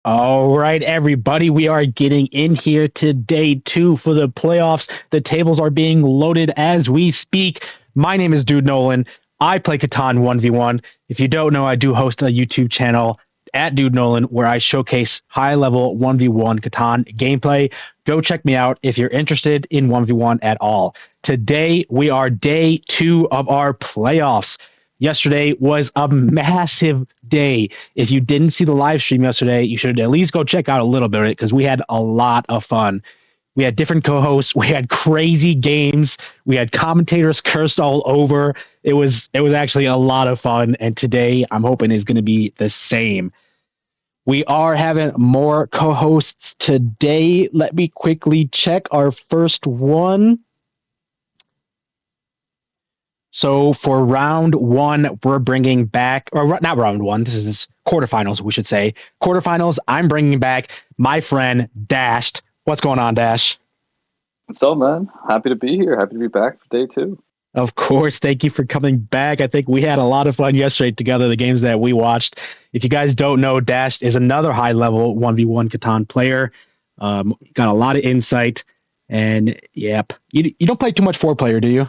All right, everybody, we are getting in here today too for the playoffs. The tables are being loaded as we speak. My name is Dude Nolan. I play Catan 1v1. If you don't know, I do host a YouTube channel at Dude Nolan where I showcase high level 1v1 Catan gameplay. Go check me out if you're interested in 1v1 at all. Today, we are day 2 of our playoffs. Yesterday was a massive day. If you didn't see the live stream yesterday, you should at least go check out a little bit of it because we had a lot of fun. We had different co-hosts. We had crazy games. We had commentators cursed all over. It was actually a lot of fun. And today, I'm hoping is going to be the same. We are having more co-hosts today. Let me quickly check our first one. So for round one, we're bringing back, or not round one, this is quarterfinals, we should say. Quarterfinals, I'm bringing back my friend Dashed. What's going on, Dash? What's up, man? Happy to be here. Happy to be back for day two. Of course, thank you for coming back. I think we had a lot of fun yesterday together, the games that we watched. If you guys don't know, Dash is another high-level 1v1 Catan player. Got a lot of insight, and yep. You don't play too much four-player, do you?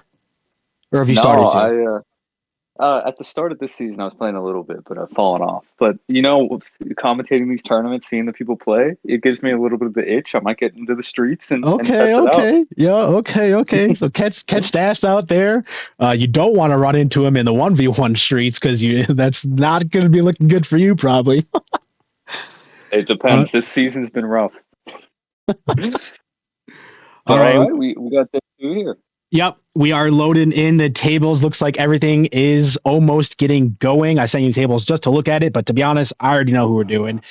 Or have you No, started to? at the start of this season, I was playing a little bit, but I've fallen off. But commentating these tournaments, seeing the people play, it gives me a little bit of the itch. I might get into the streets and Okay, test it out. okay. Yeah, okay. So catch Dash out there. You don't want to run into him in the 1v1 streets because you that's not going to be looking good for you probably. It Uh, depends. This season's been rough. all But all right. right, we got day two here. Yep, we are loading in the tables. Looks like everything is almost getting going. I sent you the tables just to look at it, but to be honest, I already know who we're doing.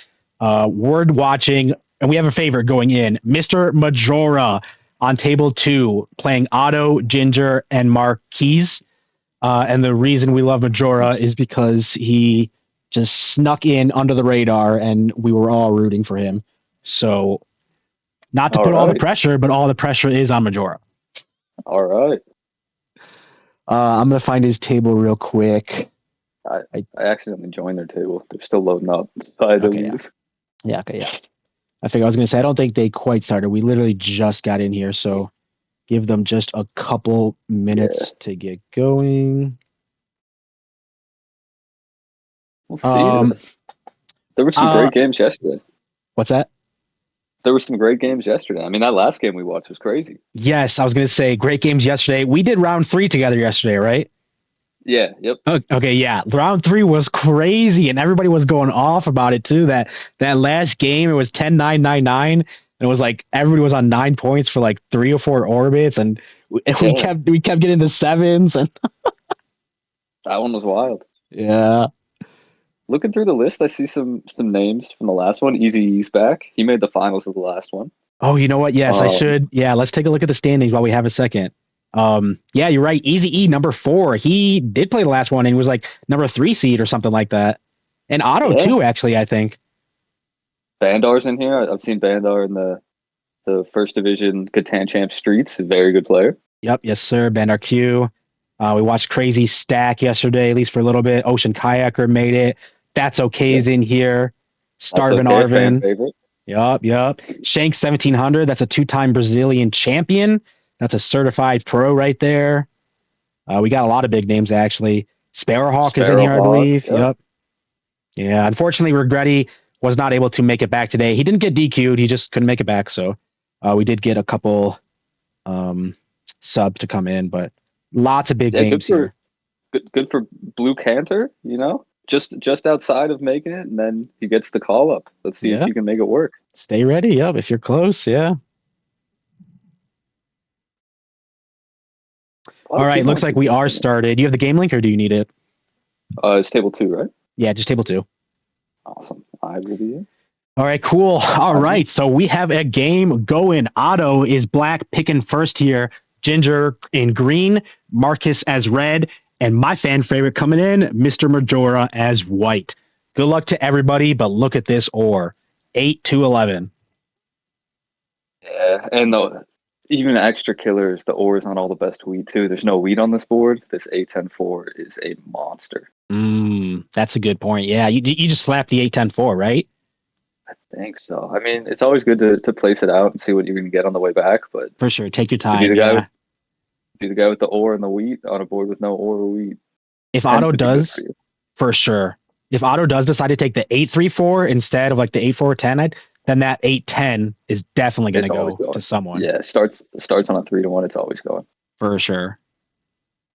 Word watching, and we have a favorite going in. Mr. Majora on table 2, playing Otto, Ginger, and Marquise. And the reason we love Majora is because he just snuck in under the radar, and we were all rooting for him. So, not to All put all the right, pressure, but all the pressure is on Majora. all right. I'm gonna find his table real quick. I I, I accidentally joined their table. They're still loading up, so I had to okay, yeah, leave. okay, yeah. I think I was gonna say I don't think they quite started. We literally just got in here, so give them just a couple Yeah, minutes to get going. we'll see. Um, There were some uh, great games yesterday. what's that? There were some great games yesterday. I mean, that last game we watched was crazy. Yes, I was gonna say great games yesterday. We did round 3 together yesterday, right? Yeah, yep. Okay, yeah. Round 3 was crazy, and everybody was going off about it too. That last game, it was 10-9-9-9, and it was like everybody was on 9 points for like 3 or 4 orbits, and we Yeah, kept getting the sevens, and that one was wild. yeah. Looking through the list, I see some names from the last one. Easy E's back. He made the finals of the last one. Oh, you know what? Yes, I Um, should. Yeah, let's take a look at the standings while we have a second. Yeah, you're right. Easy E number 4. He did play the last one and was like number 3 seed or something like that. And Otto yeah, too, actually, I think. Bandar's in here. I've seen Bandar in the first division Catan Champ Streets. A very good player. Yep, yes, sir. Bandar Q. We watched Crazy Stack yesterday, at least for a little bit. Ocean Kayaker made it. That's Yeah, okay's in here. that's Starvin okay. Fan Arvin. favorite. Yup. Shank 1700. That's a 2-time Brazilian champion. That's a certified pro right there. We got a lot of big names actually. Sparrowhawk is in here, I Sparrowhawk. believe. Yep. Yep. Yeah. Unfortunately, Regretti was not able to make it back today. He didn't get DQ'd. He just couldn't make it back. So we did get a couple um, subs to come in, but lots of big Yeah, names here. good for Blue Canter. Just outside of making it, and then he gets the call up. Let's see if Yeah. you can make it work. Stay ready. Yep. If you're close. Yeah. A lot All of right. people Looks on like we tables are tonight. started. Do you have the game link or do you need it? It's table two, right? Yeah, just table 2. Awesome. I will be in. All right, cool. All I'm in. right, so we have a game going. Otto is black picking first here. Ginger in green, Marcus as red, and my fan favorite coming in, Mr. Majora as white. Good luck to everybody, but look at this ore. 8-11. Yeah, and even extra killers, the ore is on all the best wheat too. There's no wheat on this board. This A10-4 is a monster. That's a good point. Yeah, you just slapped the 8-10-4, right? I think so. I mean, it's always good to place it out and see what you're gonna get on the way back, but For sure. Take your to be time. the guy Yeah. with the ore and the wheat on a board with no ore or wheat If tends Otto to be good for does, you. for sure. If Otto does decide to take the 8-3-4 instead of like the 8-4-10, then that 8-10 is definitely going to It's always go to going. someone Yeah, starts on a 3-1. It's always going. for sure.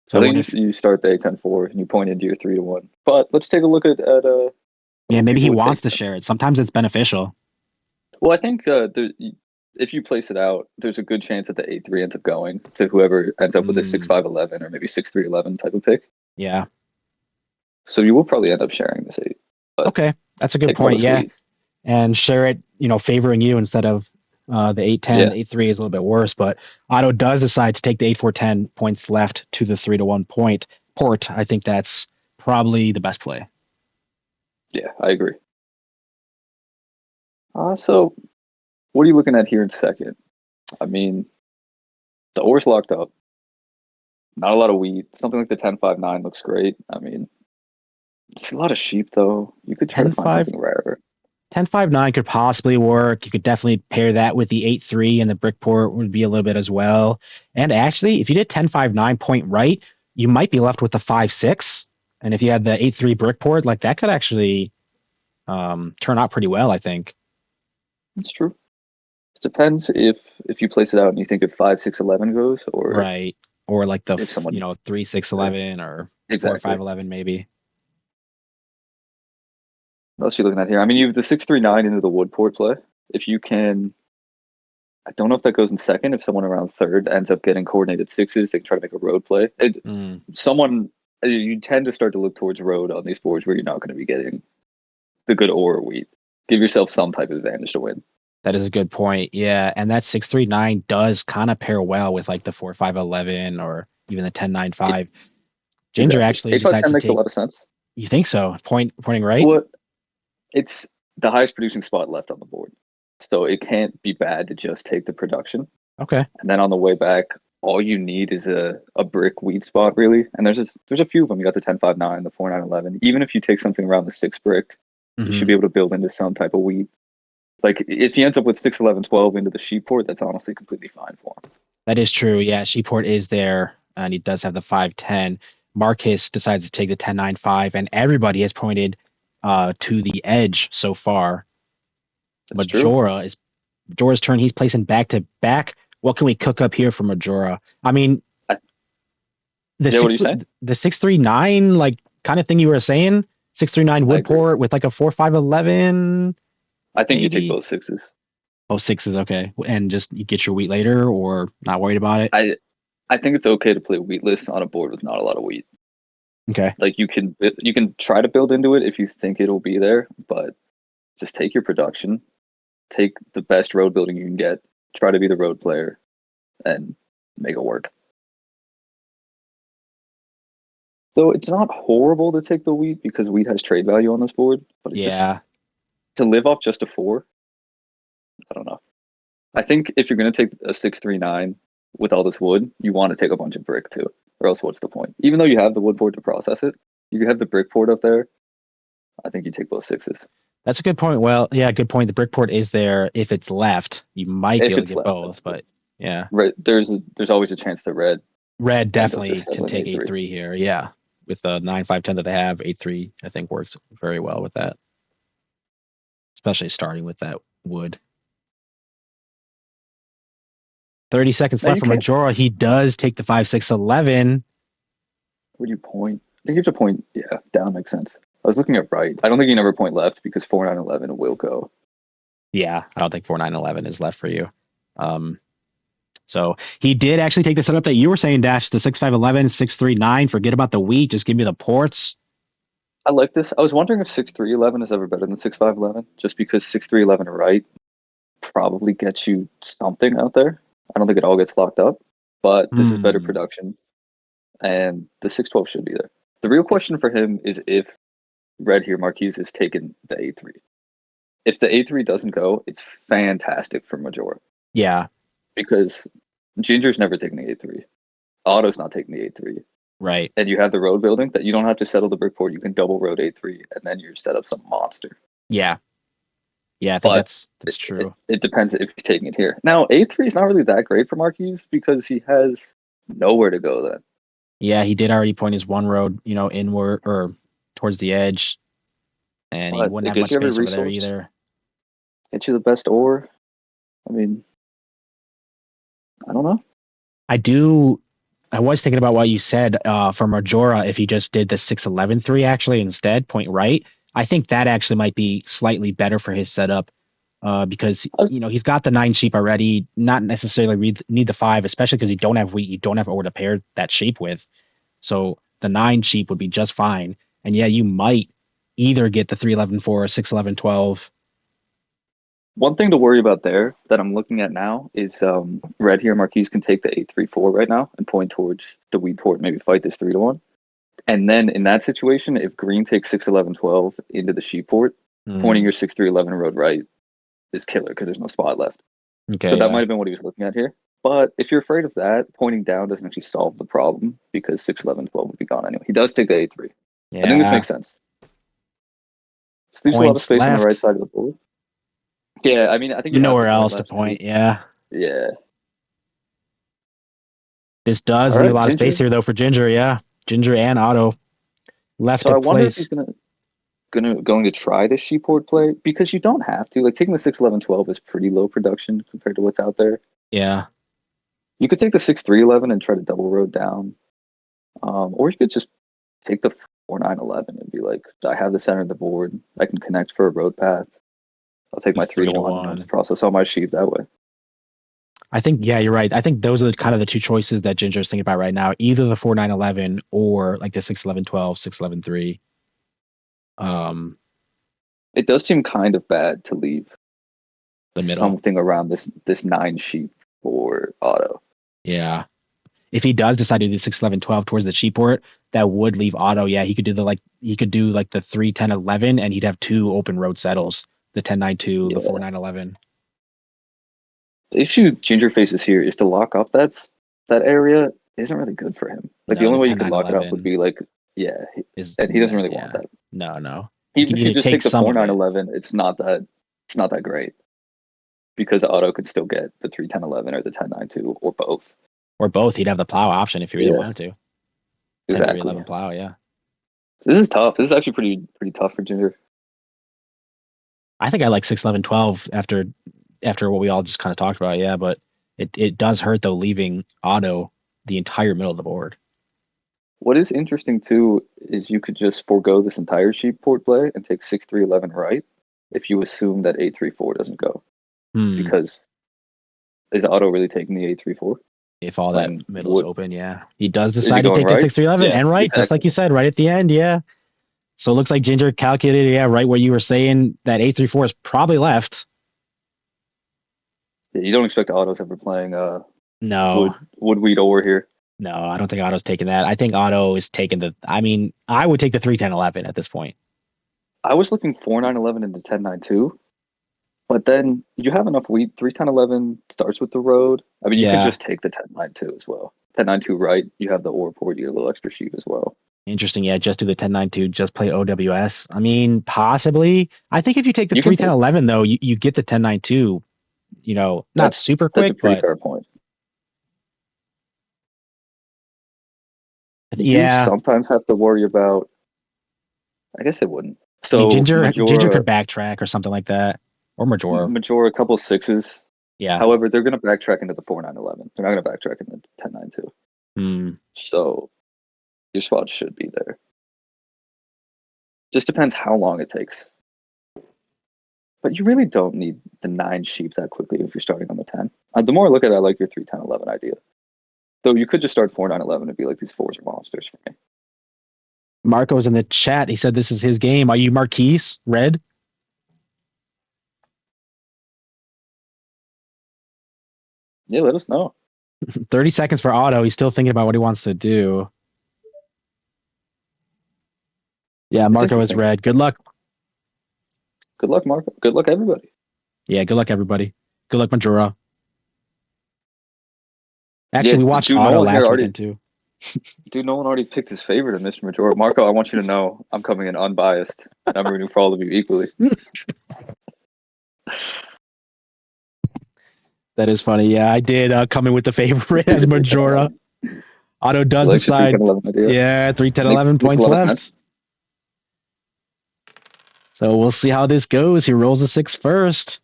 So So I what think if, you start the 8-10-4 and you point into your 3-1. But let's take a look at yeah, what maybe people he would wants take to then. share it. Sometimes it's beneficial. Well, I think if you place it out, there's a good chance that the 8-3 ends up going to whoever ends up with a Mm, 6-5-11 or maybe 6-3-11 type of pick. yeah. So you will probably end up sharing this 8. But Okay. That's a good take all point. the Yeah. sweet. And share it, favoring you instead of the 8-10. Yeah. 8-3 is a little bit worse, but Otto does decide to take the 8-4-10 points left to the 3-1 point port. I think that's probably the best play. Yeah, I agree. So what are you looking at here in second? I mean, the ore's locked up. Not a lot of wheat. Something like the 10-5-9 looks great. I mean, there's a lot of sheep though. You could try to find 10-5, something rarer. 10-5-9 could possibly work. You could definitely pair that with the 8-3 and the brick port would be a little bit as well. And actually, if you did 10-5-9 point right, you might be left with the 5-6. And if you had the 8-3 brick port, like that could actually turn out pretty well, I think. It's true. It depends if you place it out and you think if 5-6-11 goes, or Right. Or like the if someone 3-6-11 or exactly. 4-5-11 maybe. What else are you looking at here? I mean, you have the 6-3-9 into the wood port play. If you can, I don't know if that goes in second. If someone around third ends up getting coordinated sixes, they can try to make a road play. Mm, Someone you tend to start to look towards road on these boards where you're not going to be getting the good ore or wheat. Give yourself some type of advantage to win. that is a good point. Yeah. And that 6-3-9 does kind of pair well with like the 4-5-11 or even the 10-9-5. Ginger Exactly. actually Eight five decides ten to makes a take, lot of sense. you think so? Pointing right? Well, it's the highest producing spot left on the board. So it can't be bad to just take the production. Okay. And then on the way back, all you need is a brick wheat spot, really. And there's a few of them. You got the 10-5-9, the 4-9-11. Even if you take something around the 6 brick, you should Hmm. be able to build into some type of wheat. Like if he ends up with 6-11-12 into the sheep port, that's honestly completely fine for him. That is true. Yeah. Sheeport is there and he does have the 5-10. Marcus decides to take the 10-9-5 and everybody has pointed to the edge so far. That's true. Majora's turn. He's placing back to back. What can we cook up here for Majora? I mean, I, the yeah, what are six you saying? the 6-3-9 like kind of thing you were saying. 6-3-9 I agree. Woodport with like a 4-5-11 I think you take maybe. both sixes. Oh, six is okay, and just you get your wheat later, or not worried about it. I I think it's okay to play wheatless on a board with not a lot of wheat. Okay, Like you can try to build into it if you think it'll be there, but just take your production, take the best road building you can get, try to be the road player, and make it work. So it's not horrible to take the wheat because wheat has trade value on this board, but it just yeah, to live off just a 4, I don't know. I think if you're gonna take a 6-3-9 with all this wood, you want to take a bunch of brick too, or else what's the point? Even though you have the wood port to process it, you have the brick port up there. I think you take both sixes that's a good point. Well, yeah, good point. The brickport is there. If it's left, you might be if able to it's get left. That's both, true. but yeah, Right. There's always a chance that red red ends up definitely just can settling take 8-3. 8-3 here. Yeah, with the 9-5-10 that they have, 8-3 I think works very well with that, especially starting with that wood. 30 seconds Now left you for can't. Majora. He does take the 5-6-11. Where do you point? I think you have to point. Yeah, down makes sense. I was looking at right. I don't think you never point left because 4-9-11 will go. Yeah, I don't think 4-9-11 is left for you. Um, so he did actually take the setup that you were saying, Dash, the 6-5-11, 6-3-9. Forget about the wheat. Just give me the ports. I like this. I was wondering if 6-3-11 is ever better than 6-5-11, just because 6-3-11 right probably gets you something out there. I don't think it all gets locked up, but this is better Hmm. production, and the 6-12 should be there. The real question for him is if red here, Marquise, is taking the A3. If the A3 doesn't go, it's fantastic for Majora Yeah, because Ginger's never taking the A3. Otto's not taking the A3. right. And you have the road building that you don't have to settle the brick port. You can double road A3, and then you're set up some monster. Yeah. Yeah, I think but that's true. it depends if he's taking it here. Now, A3 is not really that great for Marquise because he has nowhere to go then. Yeah, he did already point his one road, inward or towards the edge, and he But wouldn't it have gets much you every space over there resource, either. gets you the best ore. I mean, I don't know. I was thinking about what you said for Majora if he just did the 6-11-3 actually instead, point right. I think that actually might be slightly better for his setup because I was, he's got the 9 sheep already, not necessarily need the 5, especially because you don't have wheat, you don't have ore to pair that sheep with. So the 9 sheep would be just fine. And yeah, you might either get the 3-11-4 or 6-11-12. One thing to worry about there that I'm looking at now is red here. Marquise can take the 8-3-4 right now and point towards the wheat port, maybe fight this 3-1. And then in that situation, if green takes 6-11-12 into the sheep port, pointing your 6-3-11 road right is killer because there's no spot left. So Okay, that yeah. might have been what he was looking at here. But if you're afraid of that, pointing down doesn't actually solve the problem because 6-11-12 would be gone anyway. He does take the 8-3. I think this Yeah. makes sense. This leaves a lot of Points space on the right left. side of the board. Yeah, I mean, I think you have to Nowhere point else to left too. point. Yeah. Yeah. This All does leave a right, lot of space Ginger. here though for Ginger, yeah. Ginger and Otto left So to I wonder if he's place. going to try this sheepboard play because you don't have to. Like taking the 6-11-12 is pretty low production compared to what's out there. Yeah. You could take the 6-3-11 and try to double road down, or you could just take the 4-9-11 and be like, I have the center of the board. I can connect for a road path. I'll take The my 3 to 3-1 and I'll 1. just process all my sheep that way. I think, yeah, you're right. I think those are the kind of the two choices that Ginger's thinking about right now. Either the 4-9-11 or like the 6-11-12, 6-11-3. It does seem kind of bad to leave The middle. something around this 9 sheep for auto. Yeah. If he does decide to do 6-11-12 towards the cheap port, that would leave Otto. Yeah, he could do like the 3-10-11 and he'd have 2 open road settles. The 10-9-2, the Yeah. 4-9-11. The issue Ginger faces here is to lock up that area isn't really good for him. Like the No, only the way you ten could nine lock it up would eleven be like, yeah, is and he doesn't really want yeah. that. No, no. He Even can if you either just take take the some four of nine it. eleven, it's not that great because Auto could still get the 3-10-11 or the 10-9-2 or both. Or both. He'd have the plow option if he really Yeah, wanted to. 10-3-11 exactly. plow, yeah. This is tough. This is actually pretty tough for Ginger. I think I like 6-11-12 after what we all just kind of talked about, yeah, but it does hurt though leaving Otto the entire middle of the board. What is interesting too is you could just forego this entire sheep port play and take 6-3-11 right if you assume that 8-3-4 doesn't go Hmm. because is Auto really taking the 8-3-4? If all that When middle's what open, yeah. He does is he decide to going take the right? 6-3-11 Yeah, and right, just like exactly. you said, right at the end, yeah. So it looks like Ginger calculated, yeah, right what you were saying, that 8-3-4 is probably left. Yeah, you don't expect Auto's ever playing No, wood wheat over here. no, I don't think Otto's taking that. I think Otto is taking I would take the 3-10-11 at this point. I was looking 4-9-11 into 10-9-2, but then you have enough wheat. 3-10-11 starts with the road. I mean, you could Yeah. just take the 10-9-2 as well. 10-9-2 right. You have the ore port. You get a little extra sheep as well. Interesting. Yeah, just do the 10-9-2, just play OWS. I mean, possibly. I think if you take the You can three ten take eleven though, you get the 10-9-2, not super that's a quick, pretty but fair point. You do yeah. sometimes have to worry about. I guess they wouldn't. I mean, So Ginger Majora could backtrack or something like that. Or Majora. Majora a couple sixes. Yeah. However, they're going to backtrack into the 4-9-11. They're not going to backtrack into 10-9-2. Hmm. So your spot should be there. Just depends how long it takes. But you really don't need the 9 sheep that quickly if you're starting on the 10. The more I look at it, I like your 3-10-11 idea. Though you could just start 4-9-11 and be like, these 4s are monsters for me. Marco's in the chat. He said this is his game. Are you Marquise? Red? Yeah, let us know. 30 seconds for Otto. He's still thinking about what he wants to do. Yeah, It's Marco is interesting. red. Good luck. Good luck, Marco. Good luck, everybody. Yeah, good luck, everybody. Good luck, Majora. Yeah, Actually, we watched dude, no Otto one here last already. weekend too. Dude, no one already picked his favorite in Mr. Majora. Marco, I want you to know I'm coming in unbiased. And I'm rooting for all of you equally. That is funny. Yeah, I did come in with the favorite Just do as the 3, 10, Majora. 11. Auto You does like the 3, 10, decide. 11 idea? Yeah, 3, 10, Makes 11 makes a points lot of left. sense. So we'll see how this goes. He rolls a 6 first.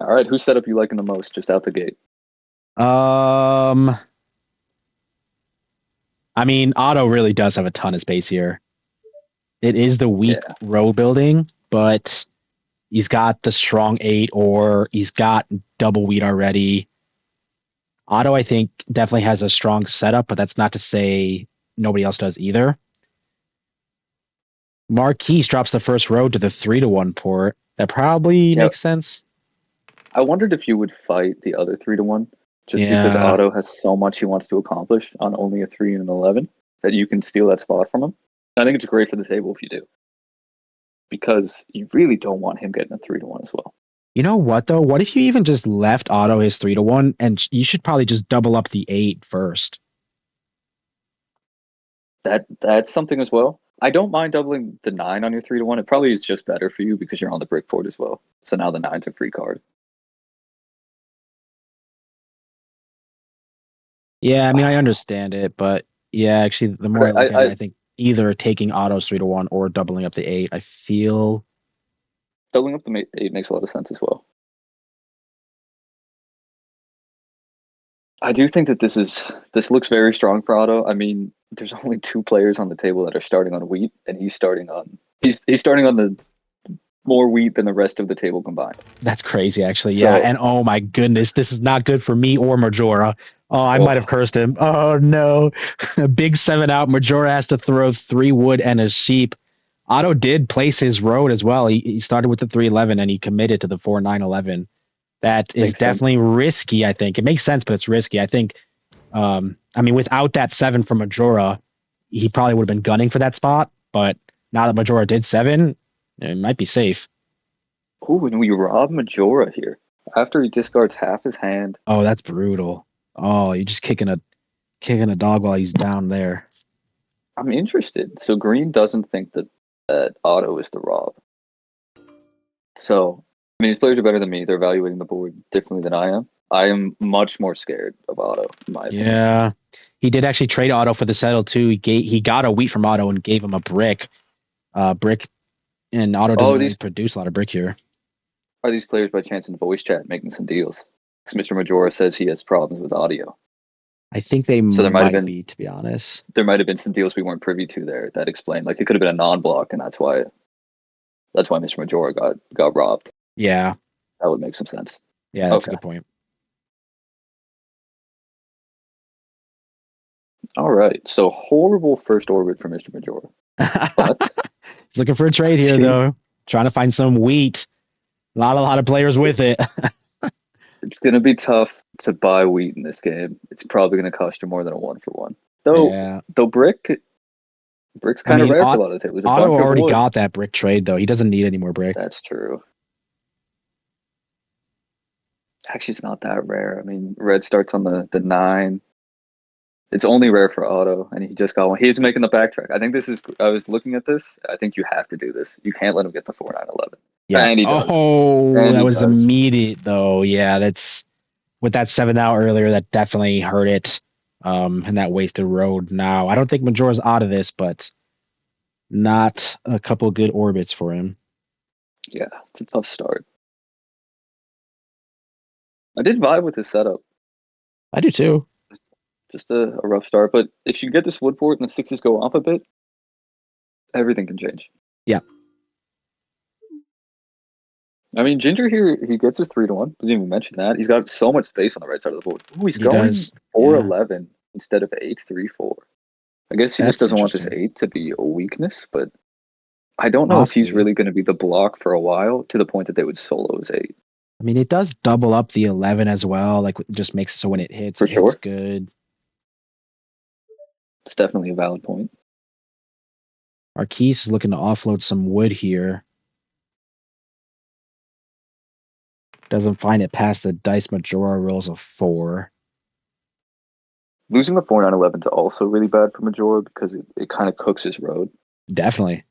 All right, whose setup you liking the most just out the gate? Um, I mean, Otto really does have a ton of space here. It is the weak Yeah. row building, but he's got the strong 8 or he's got double wheat already. Otto, I think, definitely has a strong setup, but that's not to say nobody else does either. Marquise drops the first row to the 3-1 port. That probably Yeah. makes sense. I wondered if you would fight the other 3-1, just because Yeah. Otto has so much he wants to accomplish on only a 3 and an 11 that you can steal that spot from him. I think it's great for the table if you do, because you really don't want him getting a 3-1 as well. You know what though? What if you even just left Otto his 3-1 and you should probably just double up the 8 first? That's something as well. I don't mind doubling the 9 on your 3-1. It probably is just better for you because you're on the brick board as well. So now the 9's a free card. Yeah, I mean I understand it, but yeah, actually the more I But look at it, I think either taking Otto's 3-1 or doubling up the 8, I feel doubling up the 8 makes a lot of sense as well. I do think that this looks very strong for Otto. I mean, there's only 2 players on the table that are starting on wheat, and he's starting on the more wheat than the rest of the table combined. that's crazy actually. Yeah, So, and oh my goodness, this is not good for me or Majora. Oh, I might have oh, cursed him. Oh no. A big 7 out. Majora has to throw 3 wood and a sheep. Otto did place his road as well. He started with the 3-11 and he committed to the 4-9-11. That is makes sense. definitely risky, I think. It makes sense, but it's risky. I think I mean, without that 7 from Majora, he probably would have been gunning for that spot. But now that Majora did 7, it might be safe. Ooh, and we rob Majora here after he discards half his hand. Oh, that's brutal. Oh, you're just kicking a dog while he's down there. I'm interested. So Green doesn't think that Otto is the rob. So, I mean, these players are better than me. They're evaluating the board differently than I am. I am much more scared of Otto, in my opinion. Yeah. He did actually trade Otto for the settle too. He got a wheat from Otto and gave him a brick. Brick and Otto doesn't Oh, really these produce a lot of brick here. are these players by chance in voice chat making some deals? Because Mr. Majora says he has problems with audio. I think they So might be, to be honest. there might have been some deals we weren't privy to there that explain. Like it could have been a non-block, and that's why Mr. Majora got robbed. Yeah. That would make some sense. Yeah, that's a Okay. good point. All right. So horrible first orbit for Mr. Majora. But He's looking for a trade here, see, though. Trying to find some wheat. A lot of players with it. it's gonna be tough to buy wheat in this game. It's probably gonna cost you more than a 1-for-1. Though Yeah. though brick's I kind of mean, rare for a lot of the tables. A Otto bunch of already wood. got that brick trade, though. He doesn't need any more brick. That's true. Actually, it's not that rare. I mean, red starts on the 9. It's only rare for Otto, and he just got one. He's making the backtrack. I think this is. I was looking at this. I think you have to do this. You can't let him get the 4-9-11. Yeah. And he does. Oh, And that he was does. immediate, though. Yeah, that's with that 7 out earlier. That definitely hurt it. And that wasted road. Now, I don't think Majora's out of this, but not a couple good orbits for him. Yeah, it's a tough start. I did vibe with his setup. I do too. Just a rough start, but if you get this wood port and the 6s go off a bit, everything can change. Yeah. I mean, Ginger here, he gets his 3-1. Didn't even mention that. He's got so much space on the right side of the board. Ooh, he's He going does. Yeah. 4-11 instead of 8-3-4. I guess he just That's doesn't want this interesting. 8 to be a weakness, but I don't know if he's Possibly. really going to be the block for a while to the point that they would solo his 8. I mean, it does double up the 11 as well. Like, it just makes it so when it For hits sure. good. It's definitely a valid point. Marquise is looking to offload some wood here. Doesn't find it past the dice. Majora rolls a 4. Losing the 4-9-11 to also really bad for Majora because it kind of cooks his road. Definitely.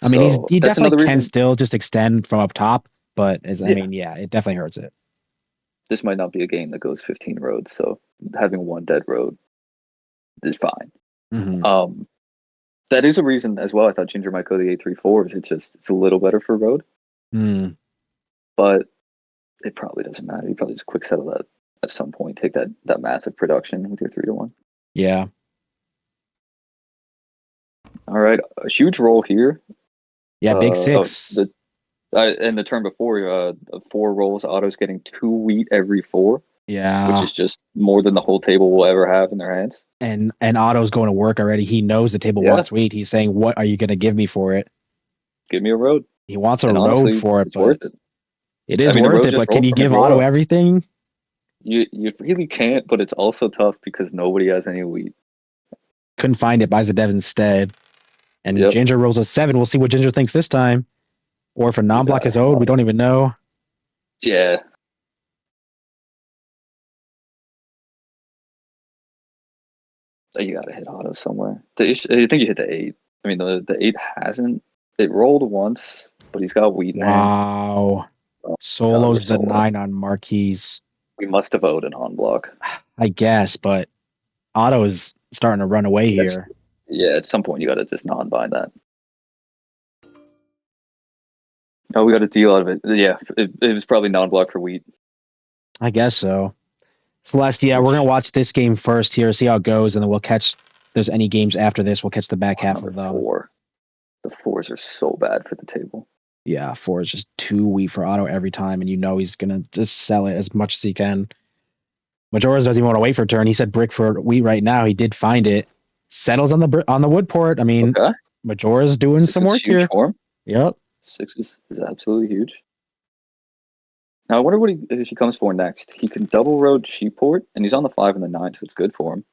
I mean, So he that's definitely another can reason. still just extend from up top, but I Yeah, mean, yeah, it definitely hurts it. this might not be a game that goes 15 roads, so having one dead road is fine. Hmm. Um, that is a reason as well. I thought Ginger might go the 8-3-4s. It's a little better for road, Mm, but it probably doesn't matter. You probably just quick settle that at some point. Take that massive production with your 3-1. yeah. All right, a huge roll here. Yeah, big Oh, six. the and the turn before, 4 rolls. Otto's getting 2 wheat every 4, which Yeah. is just more than the whole table will ever have in their hands. And Otto's going to work already. He knows the table Yeah, wants wheat. He's saying, "What are you going to give me for it?" give me a road, He wants a and road honestly, for it, it's but worth it. it I is mean, the worth road it. just But can rolled you from his give roll Otto up. everything? You really can't, but it's also tough because nobody has any wheat. Couldn't find it. Buys a dev instead. And Yep, Ginger rolls a 7. We'll see what Ginger thinks this time. Or if a you non-block gotta is hit owed, we Otto. don't even know. Yeah, you gotta hit Otto somewhere. I think you hit the 8. I mean, the 8 hasn't. It rolled once, but he's got wheat in hand. Wow. Oh God, we're Solos the solo. 9 on Marquise. We must have owed an on block. I guess, but Otto is starting to run away That's here. Yeah. At some point, you gotta just non-bind that. Oh, we got a deal out of it. Yeah, it was probably non-block for wheat, I guess so. Celeste, yeah, we're gonna which watch this game first here, see how it goes, and then we'll catch. If there's any games after this, we'll catch the back half another of them. 4. The 4s are so bad for the table. Yeah, 4 is just too weak for Otto every time, and you know he's gonna just sell it as much as he can. Majora's doesn't even want to wait for a turn. He said brick for wheat right now. He did find it. Settles on the wood port. I mean, Okay, Majora's doing 6 some is work huge here. for him. Yep. 6 is absolutely huge. Now I wonder what if he comes for next. He can double road Sheepport, and he's on the 5 and the 9, so it's good for him.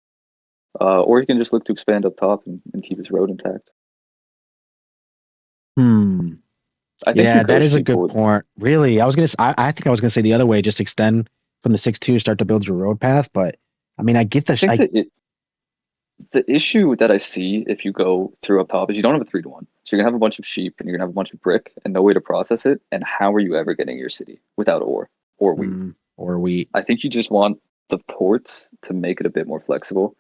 Or he can just look to expand up top and keep his road intact. Hmm. I think you Yeah, go that is a good Sheepport. point. Really, I think I was gonna say the other way, just extend from the 6-2, start to build your road path. But I mean, I get I the think that the issue that I see if you go through up top is you don't have a 3-1. So you're gonna have a bunch of sheep and you're gonna have a bunch of brick and no way to process it. And how are you ever getting your city without ore or wheat? or wheat. I think you just want the ports to make it a bit more flexible.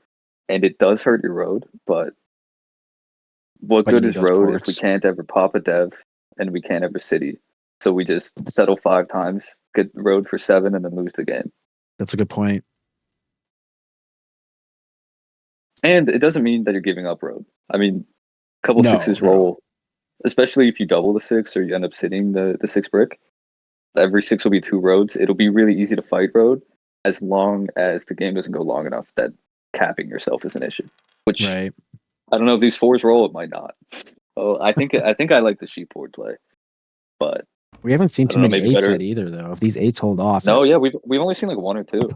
And it does hurt your road, but what But you good need is those road if we ports. can't ever pop a dev and we can't ever city? So we just settle 5 times, get road for 7, and then lose the game. That's a good point. And it doesn't mean that you're giving up road. I mean, a couple No, sixes no. roll, especially if you double the 6 or you end up sitting the 6 brick. Every 6 will be 2 roads. It'll be really easy to fight road as long as the game doesn't go long enough that capping yourself is an issue. Which Right. I don't know if these 4s roll, it might not. Oh, I think I like the sheep board play, but We haven't seen I too don't know, many maybe eights better. yet either, though. If these eights hold off, No, yeah, we've only seen like 1 or 2,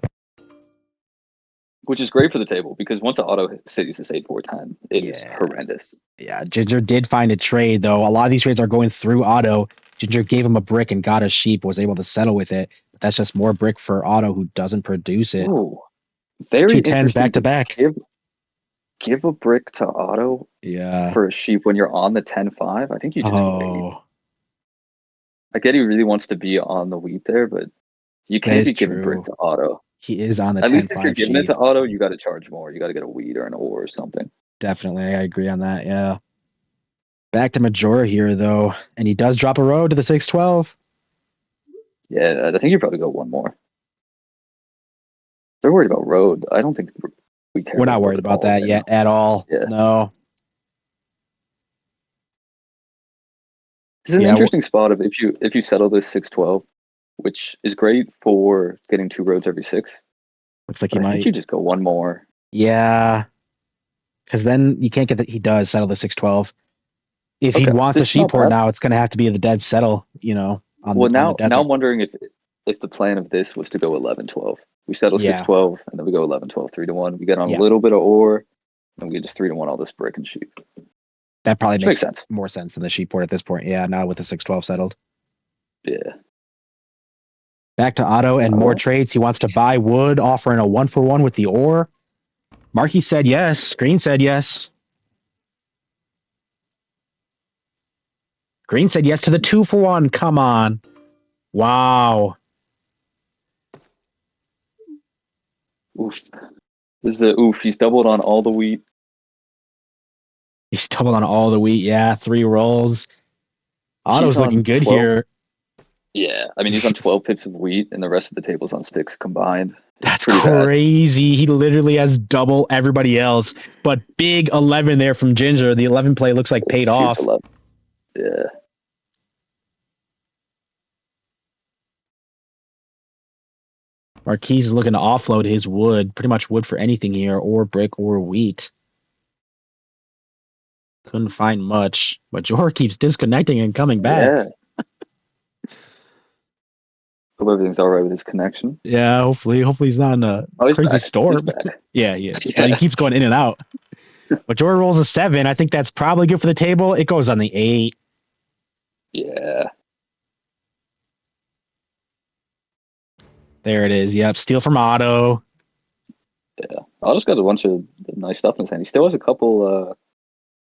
which is great for the table because once the auto cities this 8-4-10, it is yeah, horrendous. yeah. Ginger did find a trade though. A lot of these trades are going through Otto. Ginger gave him a brick and got a sheep. Was able to settle with it. But that's just more brick for Otto, who doesn't produce it. Ooh, very 2 10s back interesting to to back. give a brick to auto Yeah. for a sheep when you're on the 10-5. I think you just wait. Oh, I get he really wants to be on the wheat there, but you that can't is be giving brick true. to auto. He is on the At ten least if you're five giving it to sheep. auto, you got to charge more. You got to get a wheat or an ore or something. Definitely, I agree on that. Yeah. Back to Majora here though, and he does drop a road to the 6-12. Yeah, I think you probably go 1 more. They're worried about road. I don't think we care We're about not road worried at about all that right yet now. at all. Yeah, No. this is an Yeah. interesting spot of if you settle this 6-12, which is great for getting 2 roads every 6. Looks like he But I think might. you just go 1 more. Yeah. Because then you can't get that. He does settle the 6-12. If he Okay, wants a this is sheep not port bad. now, it's going to have to be the dead settle, Well, on the now desert. I'm wondering if the plan of this was to go 11-12. We settle Yeah. 6-12, and then we go 11-12, 3-1. We get on a Yeah. little bit of ore, and we get just 3-1 all this brick and sheep, That probably which makes makes sense. more sense than the sheep port at this point. Yeah. Now with the 6-12 settled. Yeah. Back to Otto and All more right. trades. He wants to buy wood, offering a 1-for-1 with the ore. Markey said yes. Green said yes. Green said yes to the 2-for-1. Come on. Wow. Oof. This is a oof. He's doubled on all the wheat. He's doubled on all the wheat. Yeah, 3 rolls. Otto's He's on looking good 12. here. Yeah, I mean, he's on 12 pips of wheat, and the rest of the table's on sticks combined. That's pretty bad. crazy. He literally has double everybody else. But big 11 there from Ginger. The 11 play looks like paid It's huge off. 11. Yeah. Marquise is looking to offload his wood. Pretty much wood for anything here, or brick or wheat. Couldn't find much. But Jor keeps disconnecting and coming back. Yeah. Hope everything's all right with his connection. Yeah, hopefully he's not in a Oh, he's crazy back. storm. He's back. Yeah, he is. Yeah. But he keeps going in and out. But Jor rolls a 7. I think that's probably good for the table. It goes on the 8. Yeah. There it is. Yep, steal from Otto. Yeah. Otto's got a bunch of nice stuff in his hand. He still has a couple. I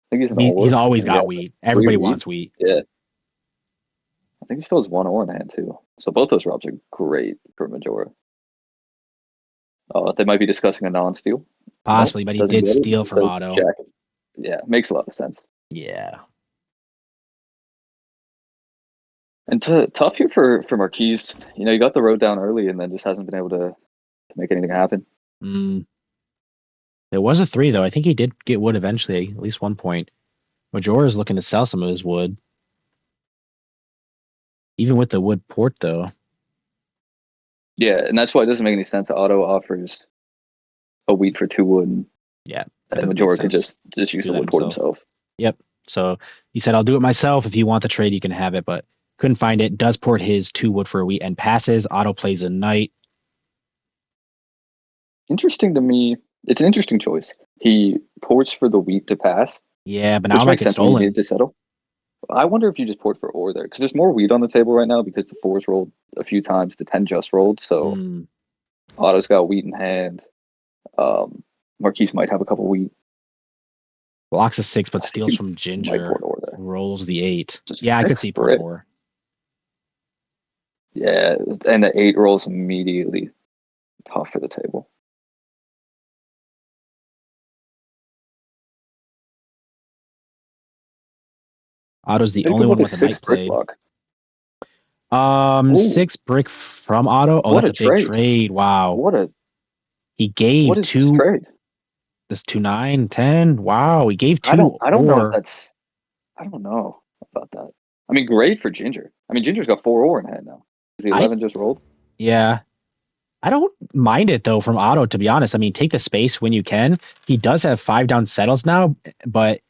think he's an He's ore. always got Yeah. wheat. Everybody wheat. wants wheat. Yeah. I think he still has 1 ore in the hand too. So both those robs are great for Majora. They might be discussing a non-steal. Possibly, but he doesn't did get it. steal from So Otto. Jack. Yeah, makes a lot of sense. Yeah. And tough here for Marquise. You know, he got the road down early and then just hasn't been able to make anything happen. There was a 3, though. I think he did get wood eventually, at least one point. Majora is looking to sell some of his wood. Even with the wood port, though. Yeah, and that's why it doesn't make any sense. Otto offers a wheat for 2 wood. And Yeah. Majora could just use the wood port himself. Yep. So he said, I'll do it myself. If you want the trade, you can have it, but couldn't find it. Does port his 2 wood for a wheat and passes. Otto plays a knight. Interesting to me. It's an interesting choice. He ports for the wheat to pass. Yeah, but now I might get He stolen. needed to settle. I wonder if you just port for ore there, because there's more wheat on the table right now because the 4's rolled a few times, the 10 just rolled. So Otto's got wheat in hand. Marquise might have a couple wheat. Blocks a 6, but steals from Ginger. Rolls the 8. Yeah, I could see port ore. Yeah, and the 8 rolls immediately. Tough for the table. Otto's the only one with a knight played. Block. 6 brick from Otto. Oh, that's a big trade. Wow. He gave 2. This trade? This 2, 9, 10. Wow, he gave 2. I don't know if that's. I don't know about that. I mean, great for Ginger. I mean, Ginger's got 4 ore in hand now. Is the 11 just rolled? Yeah. I don't mind it, though, from Otto, to be honest. I mean, take the space when you can. He does have 5 down settles now, but,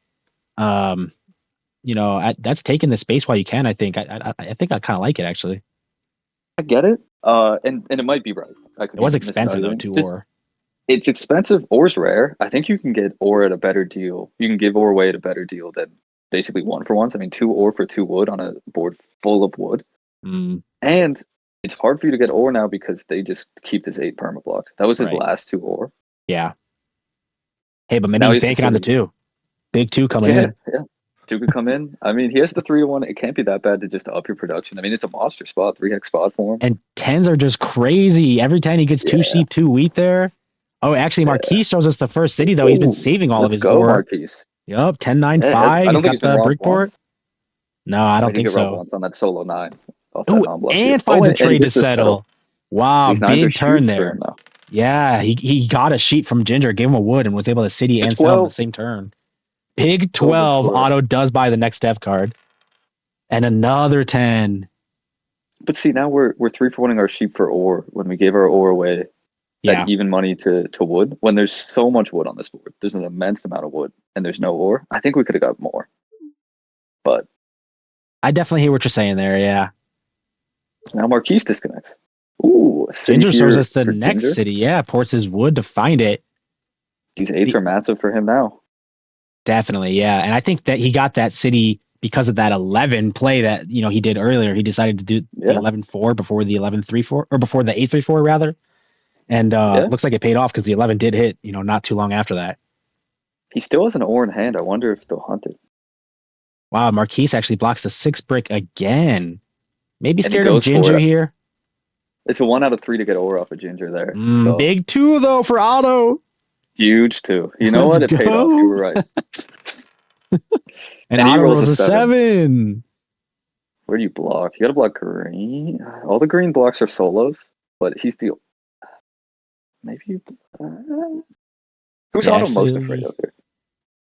you know, that's taking the space while you can, I think. I think I kind of like it, actually. I get it. And it might be right. It was expensive, though, 2 ore. It's expensive. Ore's rare. I think you can get ore at a better deal. You can give ore away at a better deal than basically 1-for-1s. I mean, 2 ore for 2 wood on a board full of wood. And it's hard for you to get ore now because they just keep this 8 perma blocked. That was his last 2 ore. Yeah. Hey, but maybe he's banking on the 2. Big 2 coming in. Yeah. 2 could come in. I mean, he has the 3-1. It can't be that bad to just up your production. I mean, it's a monster spot, 3-hex spot for him. And 10s are just crazy. Every 10 he gets 2 sheep, 2 wheat there. Oh, actually, Marquise shows us the first city, though. He's been saving all of his ore. Marquise. Yep, 10, 9, 5. I don't think he's got the brick port. No, I don't think so. Once on that solo 9. Ooh, and finds a trade to settle. Wow, big turn there. Yeah, he got a sheet from Ginger, gave him a wood, and was able to city and sell on the same turn. Big 12. Otto does buy the next dev card. And another 10. But see, now we're 3-for-1ing our sheep for ore when we gave our ore away. That even money to wood. When there's so much wood on this board, there's an immense amount of wood, and there's no ore. I think we could have got more. But I definitely hear what you're saying there, yeah. Now Marquise disconnects. Ooh, Ginger shows us the next city. Yeah, ports his wood to find it. These 8s are massive for him now. Definitely, yeah. And I think that he got that city because of that 11 play that, you know, he did earlier. He decided to do the 11-4 before the 11-3-4, or before the 8-3-4, rather. And looks like it paid off because the 11 did hit, you know, not too long after that. He still has an ore in hand. I wonder if they'll hunt it. Wow, Marquise actually blocks the 6 brick again. Maybe And he scared of goes for Ginger it. here. It's a 1 out of 3 to get over off of Ginger there. So Big 2 though for Otto. huge too. You know Let's what? It paid off. You go. were right. And And he Otto rolls rolls a a 7. 7. Where do you block? You gotta block green. All the green blocks are solos, but he's the maybe. Who's Yeah, Otto most afraid actually, of here?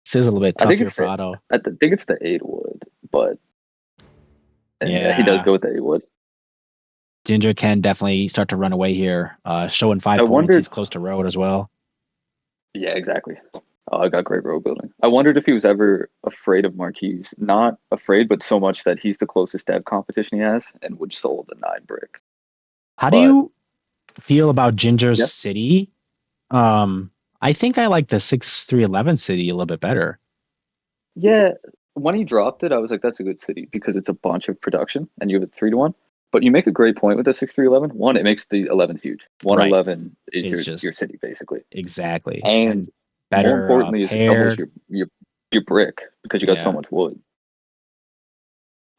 this is a little bit I tough think here it's for the Otto. I think it's the 8 wood, but he does Yeah, go with the 8 wood. Ginger can definitely start to run away here. Showing 5 I points. He's wondered. close to road as well. Yeah, exactly. Oh, I got great road building. I wondered if he was ever afraid of Marquise. Not afraid, but so much that he's the closest dev competition he has and would sold the 9 brick. How do But you feel about Ginger's yeah, city? I think I like the 6-3-11 city a little bit better. yeah. When he dropped it, I was like, that's a good city because it's a bunch of production and you have a 3-1. But you make a great point with the 6-3-11. One, it makes the 11 huge. Right. 111 is It's your just city basically. exactly. And And more better importantly, is it doubles paired. your brick because you got so Yeah. much wood.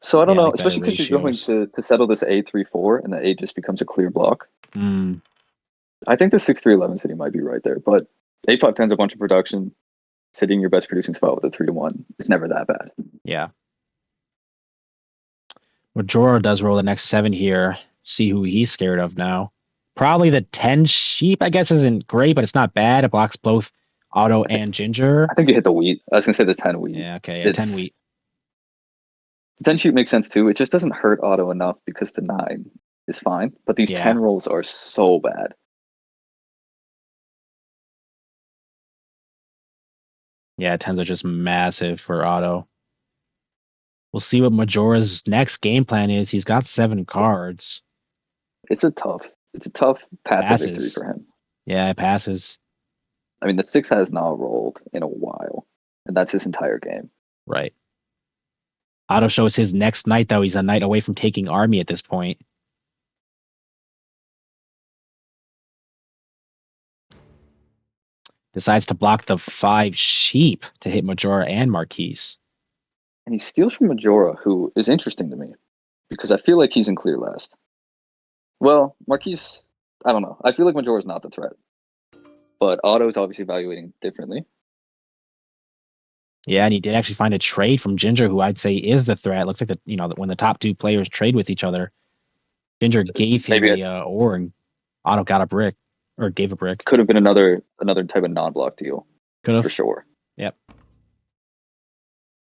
So I don't Yeah, know, like better especially because you're going ratios. to settle this 8-3-4 and the 8 just becomes a clear block. Mm, I think the 6-3-11 city might be right there, but 8-5-10 is a bunch of production. Sitting your best producing spot with a 3-1 is never that bad. yeah. Majora does roll the next 7 here. See who he's scared of now. Probably the 10 sheep, I guess, isn't great, but it's not bad. It blocks both Otto and Ginger. I think you hit the wheat. I was gonna say the 10 wheat. Yeah, okay. Yeah, 10 It's wheat. the 10 shoot makes sense too. It just doesn't hurt Auto enough because the 9 is fine, but these Yeah. 10 rolls are so bad. Yeah, 10s are just massive for Otto. We'll see what Majora's next game plan is. He's got 7 cards. It's a tough path to victory Passes. for him. Yeah, it passes. I mean, the 6 has not rolled in a while, and that's his entire game. Right. Otto shows his next knight, though. He's a knight away from taking army at this point. Decides to block the 5 sheep to hit Majora and Marquise. And he steals from Majora, who is interesting to me because I feel like he's in clear last. Well, Marquise, I don't know. I feel like Majora's not the threat, but Otto is obviously evaluating differently. Yeah, and he did actually find a trade from Ginger, who I'd say is the threat. Looks like when the top 2 players trade with each other, Ginger gave him Maybe it a ore and Otto got a brick or gave a brick. could have been another type of non-block deal Could for have. sure. Yep.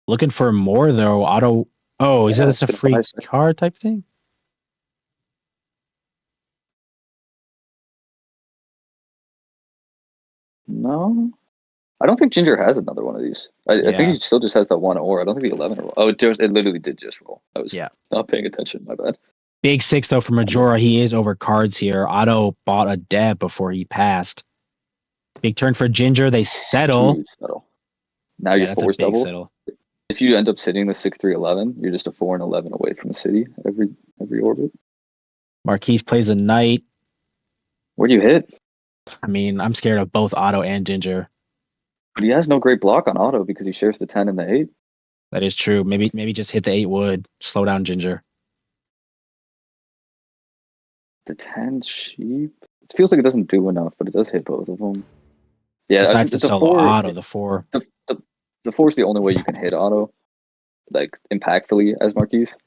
Looking for more though. Otto. Oh, is Yeah, this it's a been free 5 seconds. card type thing? No, I don't think Ginger has another one of these. I think Yeah. he still just has that one ore. I don't think the 11 roll. Oh, it literally did just roll. I was Yeah. not paying attention. My bad. Big 6 though for Majora. He is over cards here. Otto bought a dev before he passed. Big turn for Ginger. They settle. Huge settle. Now Yeah, you're that's a forced big double. settle. If you end up sitting the 6-3-11, you're just a 4-11 away from the city every orbit. Marquise plays a knight. Where do you hit? I mean, I'm scared of both Otto and Ginger. But he has no great block on Otto because he shares the 10 and the 8. That is true. Maybe just hit the 8 wood. Slow down Ginger. The 10 sheep. It feels like it doesn't do enough, but it does hit both of them. Yeah, Decides to the solo 4. Otto, the 4. The 4 is the only way you can hit Otto, like impactfully as Marquise.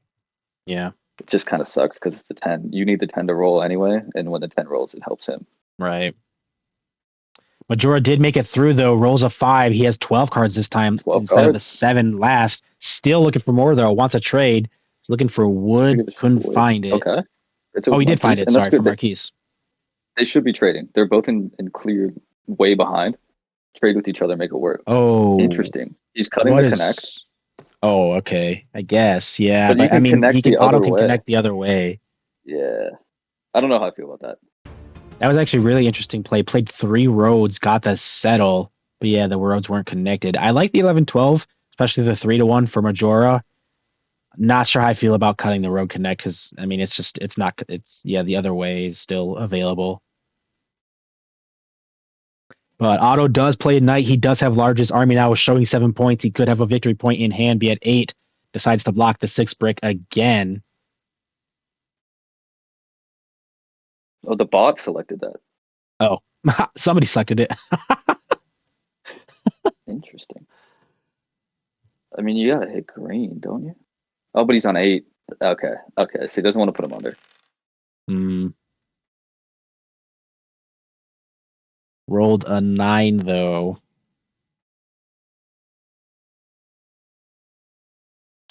Yeah, It just kind of sucks because it's the 10. You need the 10 to roll anyway, and when the 10 rolls, it helps him. right. Majora did make it through though. Rolls a 5. He has 12 cards this time 12 instead of the cards. 7 last. Still looking for more though. Wants a trade. He's looking for wood. Couldn't find it. Okay. Oh, he did find it. And that's Sorry, for good. Marquise. They should be trading. They're both in clear way behind. Trade with each other, make it work. Oh, Interesting. He's cutting what the is? connect. Oh, okay. I guess. Yeah, But you but I can mean, connect the Otto other can way. connect the other way. Yeah. I don't know how I feel about that. That was actually a really interesting play. Played 3 roads, got the settle, but yeah, the roads weren't connected. I like the 11-12, especially the 3-1 for Majora. Not sure how I feel about cutting the road connect because I mean the other way is still available. But Otto does play at night. He does have largest army now, showing 7 points. He could have a victory point in hand, be at 8. decides to block the 6 brick again. Oh, the bot selected that. Oh, somebody selected it. Interesting. I mean, you gotta hit green, don't you? Oh, but he's on 8. Okay. So he doesn't want to put him under. Rolled a 9 though.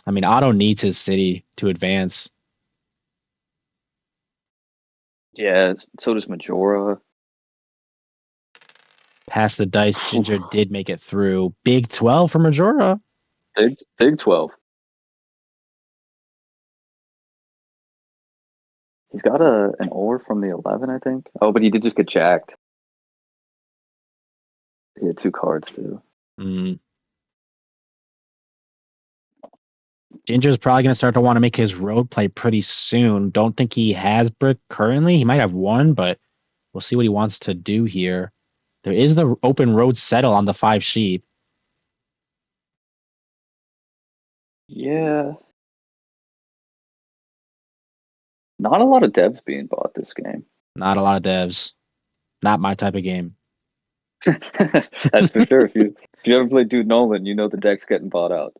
I mean, Otto needs his city to advance. Yeah, so does Majora. Pass the dice. Ginger did make it through. Big 12 for Majora. Big 12. He's got an ore from the 11, I think. Oh, but he did just get jacked. He had 2 cards too. Ginger's probably going to start to want to make his road play pretty soon. Don't think he has brick currently. He might have 1, but we'll see what he wants to do here. There is the open road settle on the 5 sheep. Yeah. Not a lot of devs being bought this game. Not a lot of devs. Not my type of game. That's for sure. If you ever played Dude Nolan, you know the deck's getting bought out.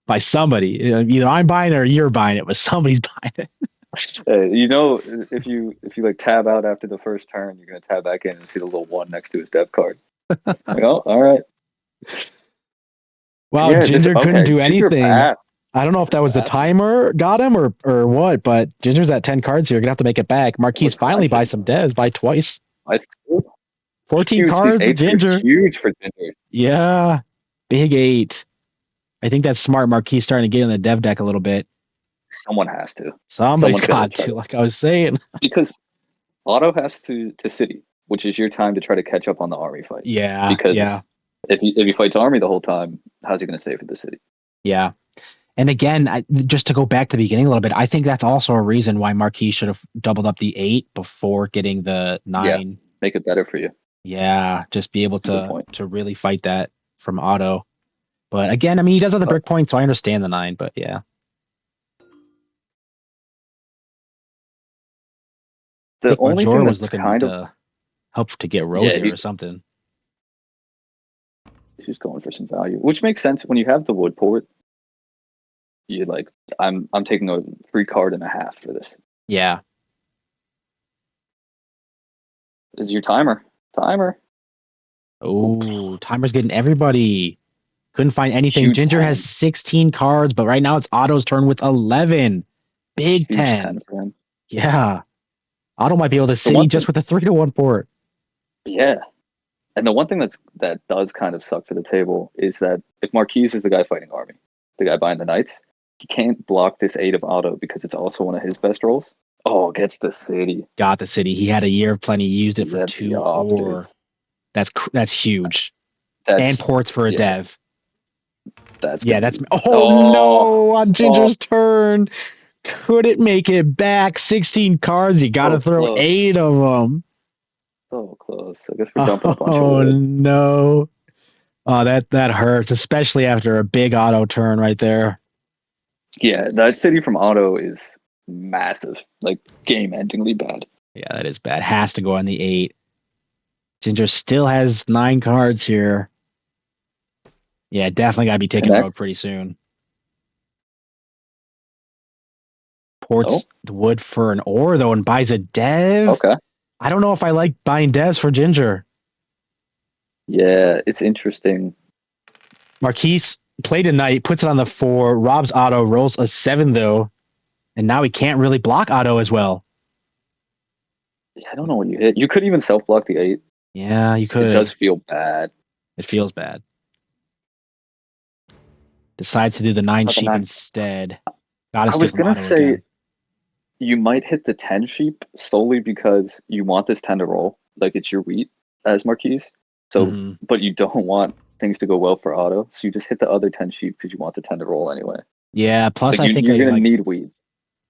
By somebody. Either I'm buying it or you're buying it, but somebody's buying it. You know, if you like tab out after the first turn, you're gonna tab back in and see the little 1 next to his dev card. Like, oh, all right. Wow, Yeah, Ginger couldn't do Ginger anything. passed. I don't know if that was the timer got him or what, but Ginger's at 10 cards here. Gonna have to make it back. Marquise finally buys some devs, buy twice. 14 huge. cards, These 8s Ginger. are huge for Ginger. Yeah, big 8. I think that's smart. Marquise starting to get in the dev deck a little bit. Someone has to. Somebody's got to, like I was saying. Because Otto has to city, which is your time to try to catch up on the army fight. Yeah, because if he fights army the whole time, how's he going to save for the city? Yeah. And again, just to go back to the beginning a little bit, I think that's also a reason why Marquis should have doubled up the 8 before getting the 9. Yeah, make it better for you. Yeah, just be able to really fight that from Otto. But again, I mean, he does have the brick point, so I understand the 9, but yeah. The only thing was that's looking kind to help to get road here or something. He's going for some value, which makes sense when you have the wood port. You like, I'm taking a free card and a half for this. Yeah. Is your timer? Oh, timer's getting everybody. Couldn't find anything. Huge Ginger 10. has 16 cards, but right now it's Otto's turn with 11. Big Huge 10. for him. Yeah. Otto might be able to city just with a 3-1 port. Yeah. And the one thing that does kind of suck for the table is that if Marquise is the guy fighting army, the guy buying the knights, he can't block this 8 of Otto because it's also one of his best rolls. Oh, gets the city. Got the city. He had a year of plenty. He used it for 2 ore. That's huge. And ports for a dev. That's oh no, on Ginger's turn. Couldn't make it back. 16 cards. You got to throw close. 8 of them. So close. I guess we're dumping a bunch of wood. Oh no. Oh, that hurts, especially after a big Otto turn right there. Yeah, that city from Otto is massive. Like, game-endingly bad. Yeah, that is bad. Has to go on the 8. Ginger still has 9 cards here. Yeah, definitely got to be taking road pretty soon. Ports the wood for an ore, though, and buys a dev. Okay. I don't know if I like buying devs for Ginger. Yeah, it's interesting. Marquise played a knight, puts it on the 4, robs Otto, rolls a 7, though, and now he can't really block Otto as well. Yeah, I don't know what you hit. You could even self-block the 8. Yeah, you could. It does feel bad. It feels bad. Decides to do the 9 sheep instead. I was going to say again. You might hit the 10 sheep solely because you want this 10 to roll. Like, it's your wheat as Marquise. So, but you don't want things to go well for Otto. So you just hit the other 10 sheep because you want the 10 to roll anyway. Yeah, plus I think you're going to need wheat.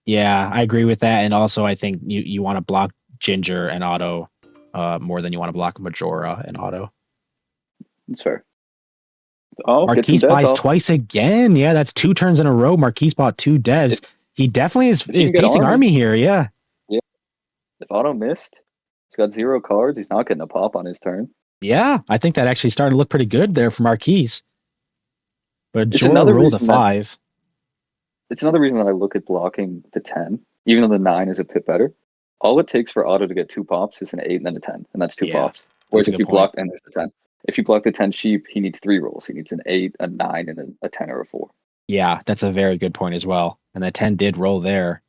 Yeah, I agree with that. And also I think you want to block Ginger and Otto more than you want to block Majora and Otto. That's fair. Oh, get some Marquise devs buys off. twice again. Yeah, that's 2 turns in a row. Marquise bought 2 devs. If, He definitely if you is can get pacing Army, Army here. Yeah. yeah. If Otto missed, he's got 0 cards. He's not getting a pop on his turn. Yeah, I think that actually started to look pretty good there for Marquise. But It's Jorah another rolled a reason that 5. it's another reason that I look at blocking the 10, even though the 9 is a bit better. All it takes for Otto to get 2 pops is an 8 and then a 10, and that's 2 Yeah, pops. that's Whereas a if good you point. block, and there's the 10. If you block the 10 sheep, he needs 3 rolls. He needs an 8, a 9, and a 10 or a 4. Yeah, that's a very good point as well. And that 10 did roll there.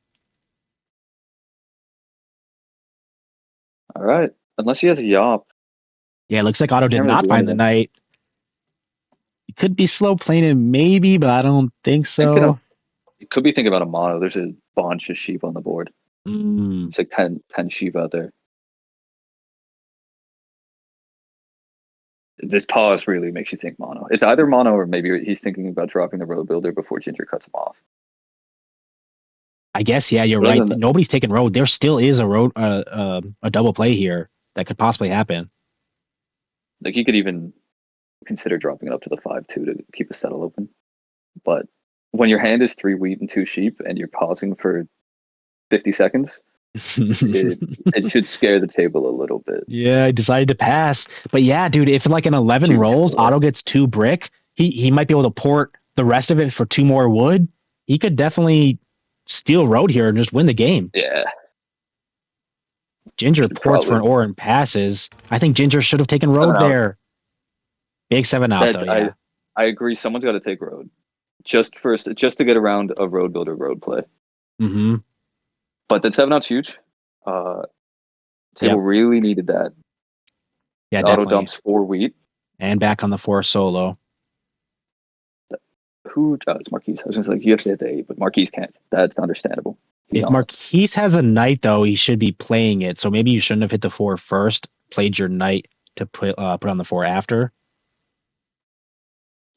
All right. Unless he has a Yop, Yeah, it looks like Otto did can't really not do find the anything. knight. He could be slow playing it maybe, but I don't think Thinking of, so. you could be thinking about a mono. There's a bunch of sheep on the board. Mm, It's like 10 sheep out there. This pause really makes you think mono. It's either mono or maybe he's thinking about dropping the road builder before Ginger cuts him off. I guess, yeah, you're But other right. than that, Nobody's taking road. There still is a double play here that could possibly happen. like you could even consider dropping it up to the 5-2 to keep a settle open. But when your hand is 3 wheat and 2 sheep and you're pausing for 50 seconds, it should scare the table a little bit. Yeah, I decided to pass. But yeah, dude, if like an 11 2 rolls, 4. Otto gets 2 brick, he might be able to port the rest of it for 2 more wood. He could definitely steal road here and just win the game. Yeah, Ginger should ports for probably an ore and passes. I think Ginger should have taken 7 road out. there. Big 7 out That's though, yeah. I agree. Someone's got to take road just to get around a road builder road play. Mm-hmm. But that 7 out's huge. Uh, Table Yep. really needed that. Yeah, Auto definitely. dumps 4 wheat. And back on the 4 solo. Who? Oh, it's Marquise. I was just like, you have to hit the 8, but Marquise can't. That's understandable. He's If on it. Marquise has a knight though, he should be playing it. So maybe you shouldn't have hit the 4 first, played your knight to put on the 4 after.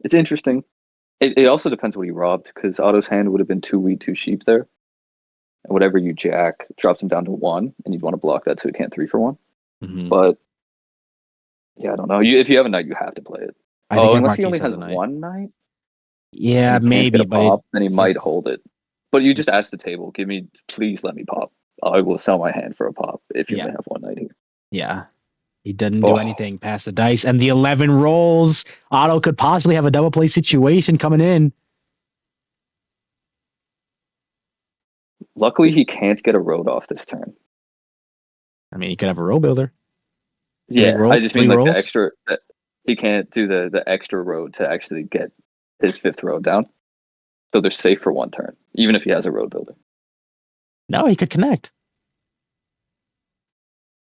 It's interesting. It also depends what he robbed, because Otto's hand would have been 2 wheat, 2 sheep there. And whatever you jack drops him down to 1, and you'd want to block that so he can't 3 for 1. Mm-hmm. But yeah, I don't know. If you have a knight, you have to play it. I think Unless he Marquise only has has a knight. 1 knight Yeah, and he can't get maybe, a but pop, then he might hold it. But you just ask the table, please let me pop. I will sell my hand for a pop if you only have 1 knight here. yeah, he didn't do anything past the dice, and the 11 rolls. Otto could possibly have a double play situation coming in. Luckily, he can't get a road off this turn. I mean, he could have a row builder. Yeah, I just mean 3 like the rolls. extra. He can't do the extra road to actually get his 5th road down. So they're safe for 1 turn, even if he has a road builder. No, he could connect.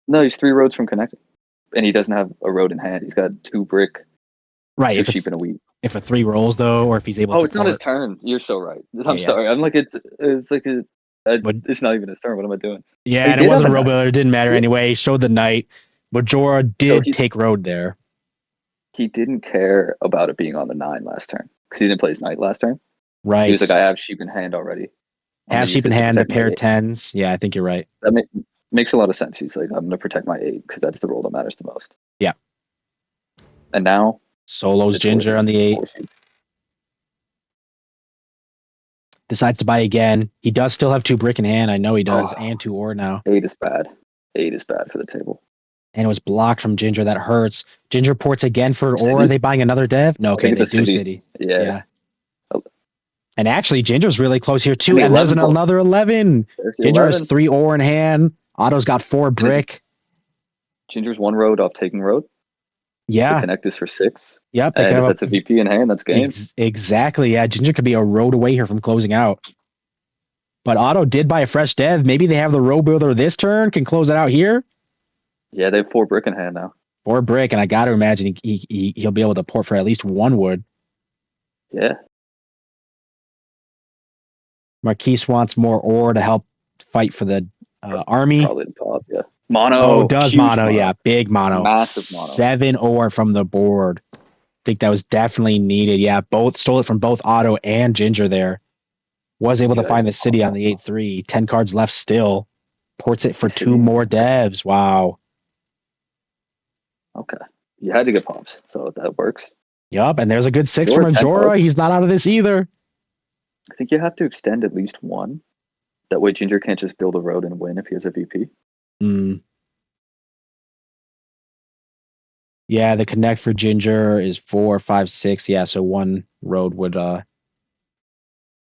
No, he's 3 roads from connecting, and he doesn't have a road in hand. He's got 2 brick, Right. 2 sheep, and a wheat. If a 3 rolls though, or if he's able Oh, to it's not his port. turn. You're so right. I'm Yeah. sorry. I'm like it's like But it's not even his turn. What am I doing? yeah, He and it did have wasn't a a row knight. builder. It didn't matter Yeah. anyway. He showed the knight. But Jorah So did take road there. he didn't care about it being on the 9 last turn because he didn't play his knight last turn. Right. He was like, I have sheep in hand already. I'm Have gonna use sheep in this to hand, the protect my pair 8. 10s. Yeah, I think you're right. That makes a lot of sense. He's like, I'm gonna protect my 8 because that's the role that matters the most. Yeah. And now Solos it's Ginger on the 8. 4 sheep. Decides to buy again. He does still have 2 brick in hand. I know he does, and 2 ore now. 8 is bad. 8 is bad for the table. And it was blocked from Ginger. That hurts. Ginger ports again for ore. City? Are they buying another dev? No, I okay, think they it's a do city. city. Yeah. And actually, Ginger's really close here too. And the And there's 11 port. another 11. There's the Ginger has 11. 3 ore in hand. Otto's got 4 brick. Ginger's 1 road off taking road. Yeah. The connect is for 6. Yep. And if that's a VP in hand, that's game. Exactly. Yeah. Ginger could be a road away here from closing out. But Otto did buy a fresh dev. Maybe they have the row builder this turn, can close it out here. Yeah, they have 4 brick in hand now. 4 brick, and I got to imagine he'll be able to port for at least 1 wood. Yeah. Marquise wants more ore to help fight for the army. Probably the top, yeah. Mono. Oh, does mono. Yeah, big mono. Massive mono. 7 ore from the board. I think that was definitely needed. Yeah, both stole it from both Otto and Ginger there. Was able to find the city on the 8-3. 10 cards left still. Ports it for 2 more devs. Wow. Okay. You had to get pops, so that works. Yup, and there's a good six Majora from 10 Majora. bucks. He's not out of this either. I think you have to extend at least one. That way Ginger can't just build a road and win if he has a VP. Mm. Yeah, the connect for Ginger is 4, 5, 6. Yeah, so one road would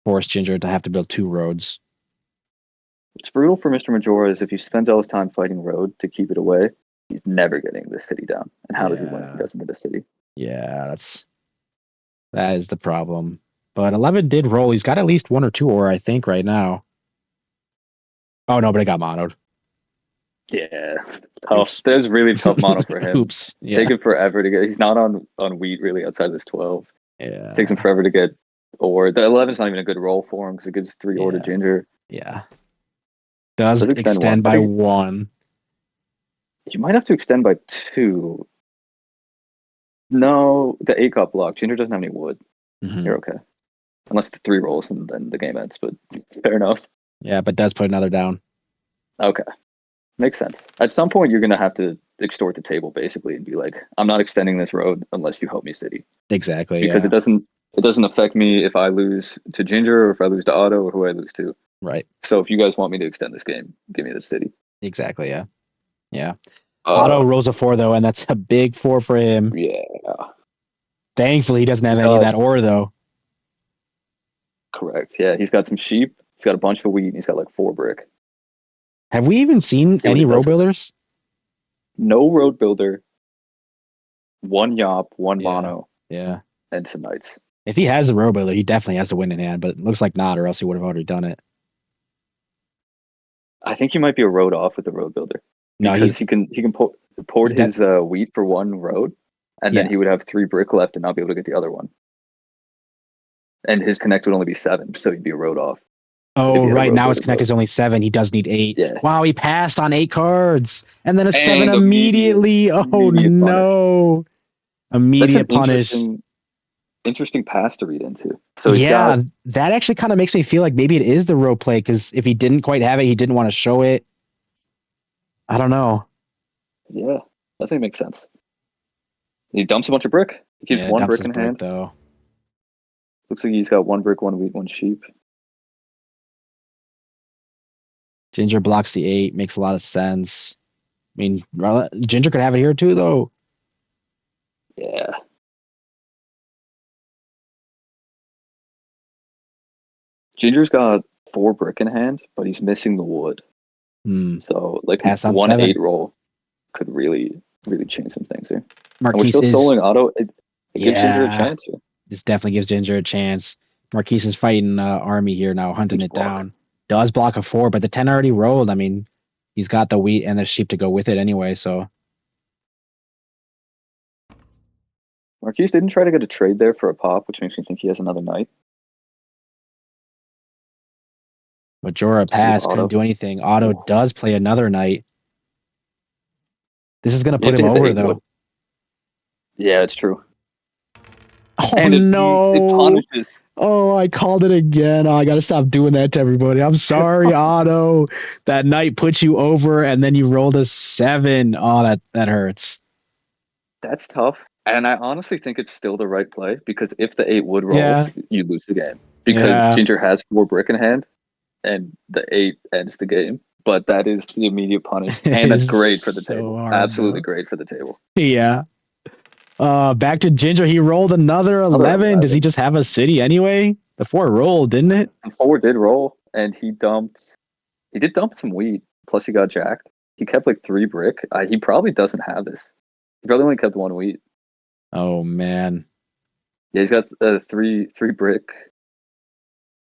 force Ginger to have to build 2 roads. What's brutal for Mr. Majora is if he spends all his time fighting road to keep it away, he's never getting the city down. And how does he win if he doesn't get a city? Yeah, that is the problem. But 11 did roll. He's got at least 1 or 2 ore, I think, right now. Oh no, but it got monoed. Yeah, tough. There's really tough mono for him. Oops. It's taken forever to get. He's not on wheat really outside this 12. Yeah. It takes him forever to get ore. The 11's not even a good roll for him because it gives 3 ore to Ginger. Yeah. Does extend by 1. You might have to extend by 2. No, the 8 got blocked. Ginger doesn't have any wood. Mm-hmm. You're okay. Unless it's 3 rolls and then the game ends, but fair enough. Yeah, but does put another down. Okay. Makes sense. At some point, you're going to have to extort the table, basically, and be like, I'm not extending this road unless you help me city. Exactly, because it doesn't affect me if I lose to Ginger or if I lose to Otto or who I lose to. Right. So if you guys want me to extend this game, give me the city. Exactly, yeah. Yeah. Otto rolls a 4, though, and that's a big 4 for him. Yeah. Thankfully, he doesn't have any of that ore, though. Correct. Yeah, he's got some sheep. He's got a bunch of wheat. And he's got like 4 brick. Have we even seen any road builders? No road builder. 1 Yop, 1 mono. Yeah. And some knights. If he has a road builder, he definitely has to win in hand, but it looks like not, or else he would have already done it. I think he might be a road off with the road builder. Because he can port his wheat for 1 road, and then he would have 3 brick left and not be able to get the other one. And his connect would only be 7, so he'd be a road off. Oh, right. Now his connect is only 7. He does need 8. Yeah. Wow, he passed on 8 cards. And then a 7 immediately. Oh, no. Immediate punish. Interesting pass to read into. So that actually kind of makes me feel like maybe it is the road play, because if he didn't quite have it, he didn't want to show it. I don't know. Yeah, that thing makes sense. He dumps a bunch of brick. He keeps 1 brick in hand. Though. Looks like he's got 1 brick, 1 wheat, 1 sheep. Ginger blocks the 8. Makes a lot of sense. I mean, Ginger could have it here too, though. Yeah. Ginger's got 4 brick in hand, but he's missing the wood. So, like, pass on 1 7. 8 roll could really, really change some things here. Marquise and we're still soloing Otto. It gives Ginger a chance here. This definitely gives Ginger a chance. Marquise is fighting Army here now, hunting it down. Does block a 4, but the 10 already rolled. I mean, he's got the wheat and the sheep to go with it anyway, so. Marquise didn't try to get a trade there for a pop, which makes me think he has another knight. Majora passed, couldn't do anything. Otto does play another knight. This is going to put him over, though. Yeah, it's true. Oh, and no. It punishes. Oh, I called it again. Oh, I got to stop doing that to everybody. I'm sorry, Otto. That knight puts you over, and then you rolled a 7. Oh, that hurts. That's tough. And I honestly think it's still the right play, because if the 8 wood rolls, you lose the game. Because Ginger has 4 brick in hand, and the 8 ends the game. But that is the immediate punish. And that's great for the table. Absolutely great for the table. Yeah. Back to Ginger. He rolled another 11. Does he just have a city anyway? The 4 rolled, didn't it? The 4 did roll, and he did dump some wheat. Plus, he got jacked. He kept like 3 brick. He probably doesn't have this. He probably only kept 1 wheat. Oh man. Yeah, he's got 3 brick,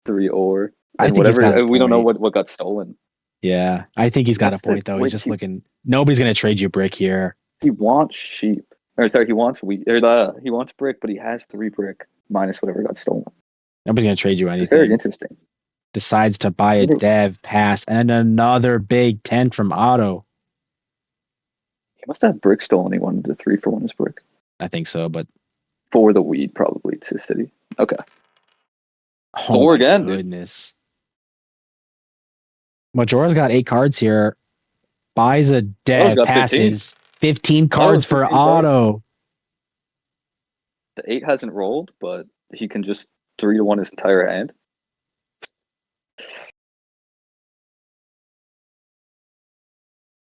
3 ore, and whatever. We don't know what got stolen. Yeah, I think he's got a point though. He's just looking. Nobody's gonna trade you brick here. He wants sheep. Or sorry, he wants wheat. He wants brick, but he has 3 brick minus whatever got stolen. Nobody's gonna trade you anything. It's very interesting. Decides to buy a dev pass and another big 10 from Otto. He must have brick stolen. He wanted the 3 for 1 is brick. I think so, but for the wheat probably to city. Okay. Oh 4 again. Goodness. Majora's got 8 cards here. Buys a dev, passes 15 cards for Otto. The 8 hasn't rolled, but he can just 3-1 his entire hand.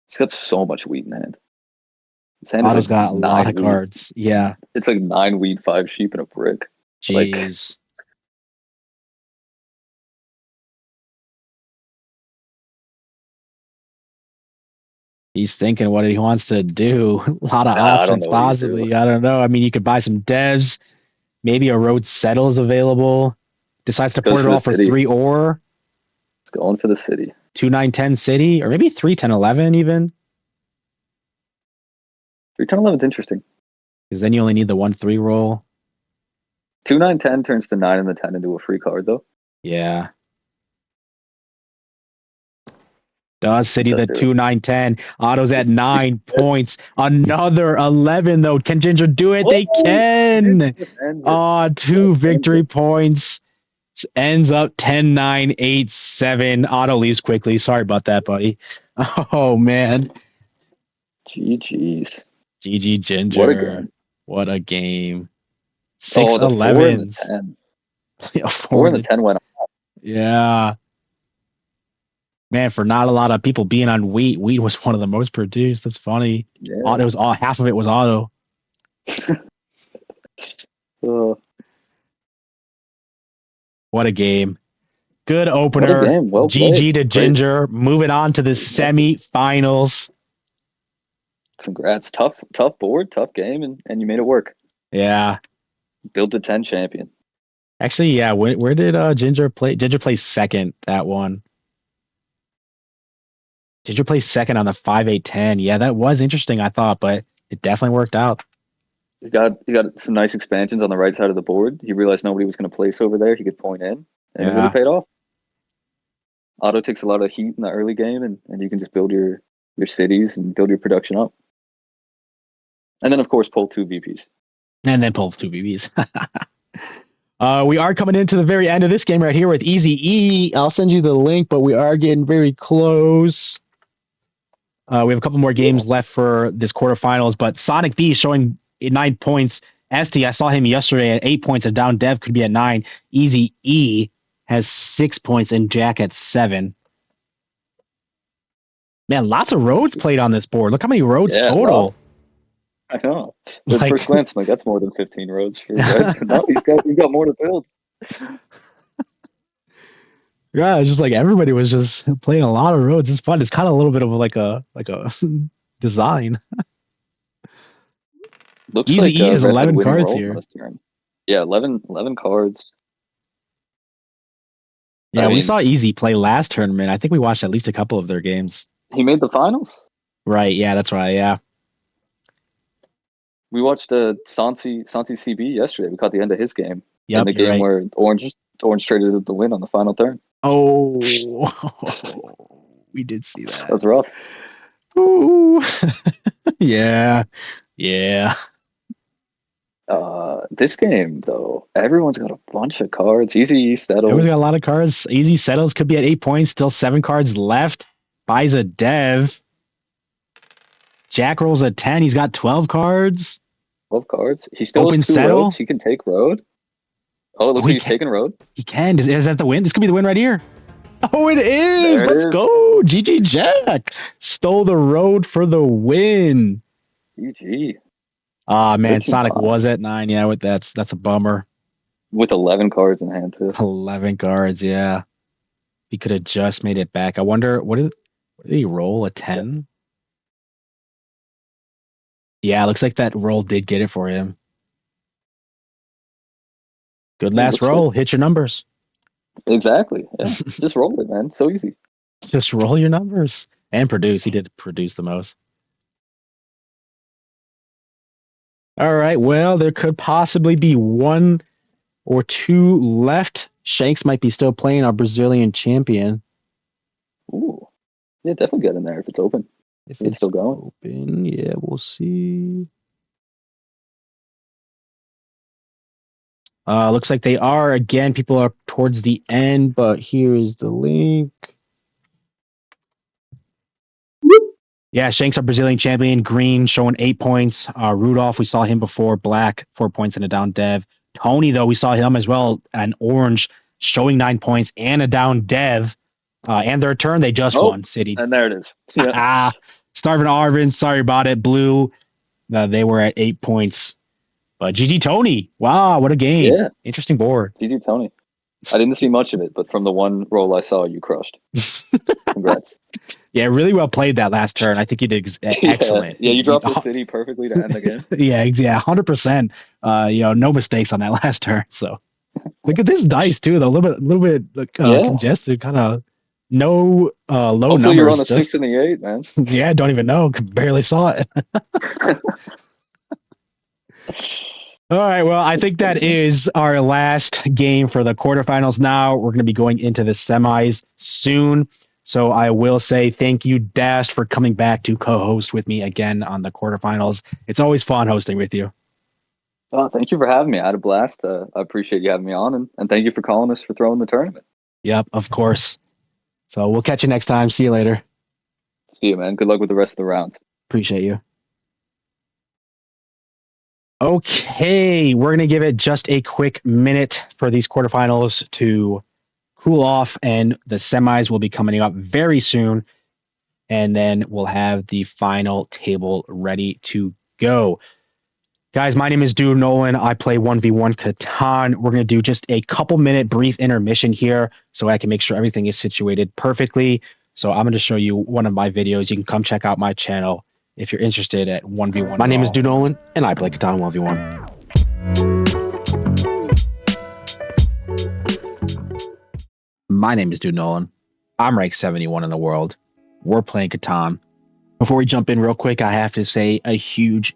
He's got so much wheat in hand. His hand is Otto's like got a lot 9 of wheat. cards. Yeah. It's like 9 wheat, 5 sheep, and a brick. Like, Jeez. He's thinking what he wants to do. A lot of I don't options, know what you do. possibly. I don't know. I mean, you could buy some devs. Maybe a road settles available. Decides to port Goes it for the all for city. 3 or He's going for the city. 2, 9, 10 city, or maybe 3, 10, 11 even. 3, 10, 11 is interesting. Because then you only need the 1, 3 roll. 2, 9, 10 turns the 9 and the 10 into a free card, though. Yeah. Does City Does the do it. 2, 9, 10. Otto's at He's- 9 points. Another 11, though. Can Ginger do it? They Oh, can. ends it. 2 Ends victory it. points. Ends up 10, 9, 8, 7. Otto leaves quickly. Sorry about that, buddy. Oh, man. GG's. GG What a Ginger. game. What a game. Six Oh, the 4 and the 11s. 10. Yeah, 4 and the 10 went off. Yeah. Man, for not a lot of people being on wheat was one of the most produced. That's funny. Yeah. It was all half of it was auto. Uh, What a game. Good what a opener. game. Well played. GG to Great. Ginger. Moving on to the semifinals. Congrats. Tough board, tough game, and you made it work. Yeah. Build to 10 champion. Actually, yeah. Where did Ginger play? Ginger plays second that one. Ginger plays second on the 5, 8, 10. Yeah, that was interesting, I thought, but it definitely worked out. You got some nice expansions on the right side of the board. He realized nobody was going to place over there. He could point in, and it really Yeah. paid off. Auto takes a lot of heat in the early game, and you can just build your cities and build your production up. And then, of course, pull 2 VPs. And then pull 2 BBs. We are coming into the very end of this game right here with Easy E. I'll send you the link, but we are getting very close. We have a couple more games left for this quarterfinals, but Sonic B showing 9 points. Esty, I saw him yesterday at 8 points, and down Dev could be at 9. Easy E has 6 points, and Jack at 7. Man, lots of roads played on this board. Look how many roads Yeah, total. I know. At Like, first glance, I'm like, that's more than 15 roads for red. No, he's got more to build. yeah, it's just like everybody was just playing a lot of roads. It's fun. It's kind of a little bit of like a design. Looks Easy like E has Red had 11 winning cards rolls here. last turn. Yeah, 11 cards. Yeah, I we mean, saw Easy play last tournament. I think we watched at least a couple of their games. he made the finals. Right. Yeah, that's right. Yeah. We watched Sansi CB yesterday. We caught the end of his game in Yep, the you're game right. where Orange traded the win on the final turn. Oh, we did see that. That was rough. Ooh. Yeah. Yeah. This game though, everyone's got a bunch of cards. Easy settles. Everyone's got a lot of cards. Easy settles could be at 8 points. Still 7 cards left. Buys a dev. Jack rolls a 10. He's got 12 cards. 12 cards. He still Open has 2 settle. roads. He can take road. Oh, it looks like he's taking road. He can. Is that the win? This could be the win right here. Oh, it is. There it Let's is. go. GG Jack. Stole the road for the win. GG. Ah, man. Good Sonic combine. was at 9. Yeah, that's a bummer. With 11 cards in hand too. 11 cards. Yeah. He could have just made it back. I wonder, what did he roll? A 10? Yeah, looks like that roll did get it for him. Good last roll. Like, hit your numbers. exactly. Yeah. Just roll it, man. So easy. Just roll your numbers and produce. He did produce the most. All right. Well, there could possibly be 1 or 2 left. Shanks might be still playing our Brazilian champion. Ooh. Yeah, definitely get in there if it's open. If it's still going. Open, yeah, we'll see. Looks like they are. Again, people are towards the end, but here is the link. Yeah, Shanks, our Brazilian champion. Green showing 8 points. Rudolph, we saw him before. Black, 4 points and a down dev. Tony, though, we saw him as well. And Orange showing 9 points and a down dev. And their turn, they just Oh, won. City. and there it is. Yeah, Starvin Arvin, sorry about it. Blue, they were at 8 points. But GG Tony. Wow, what a game. yeah. Interesting board. GG Tony. I didn't see much of it, but from the one roll I saw, you crushed. Congrats. Yeah, really well played that last turn. I think you did excellent. Yeah, you dropped the city perfectly to end the game. Yeah, 100%. No mistakes on that last turn. So look at this dice too, though. A little bit Yeah. congested, kind of no low Hopefully numbers. you're on the 6 and the 8, man. Yeah, don't even know. Barely saw it. All right, well, I think that is our last game for the quarterfinals now. We're going to be going into the semis soon. So I will say thank you, Dast, for coming back to co-host with me again on the quarterfinals. It's always fun hosting with you. Oh, thank you for having me. I had a blast. I appreciate you having me on, and thank you for calling us for throwing the tournament. Yep, of course. So we'll catch you next time. See you later. See you, man. Good luck with the rest of the rounds. Appreciate you. Okay, we're going to give it just a quick minute for these quarterfinals to cool off, and the semis will be coming up very soon. And then we'll have the final table ready to go. Guys, my name is Dude Nolan. I play 1v1 Catan. We're going to do just a couple-minute brief intermission here so I can make sure everything is situated perfectly. So I'm going to show you one of my videos. You can come check out my channel if you're interested at 1v1. My name is Dude Nolan, and I play Catan 1v1. My name is Dude Nolan. I'm ranked 71 in the world. We're playing Catan. Before we jump in real quick, I have to say a huge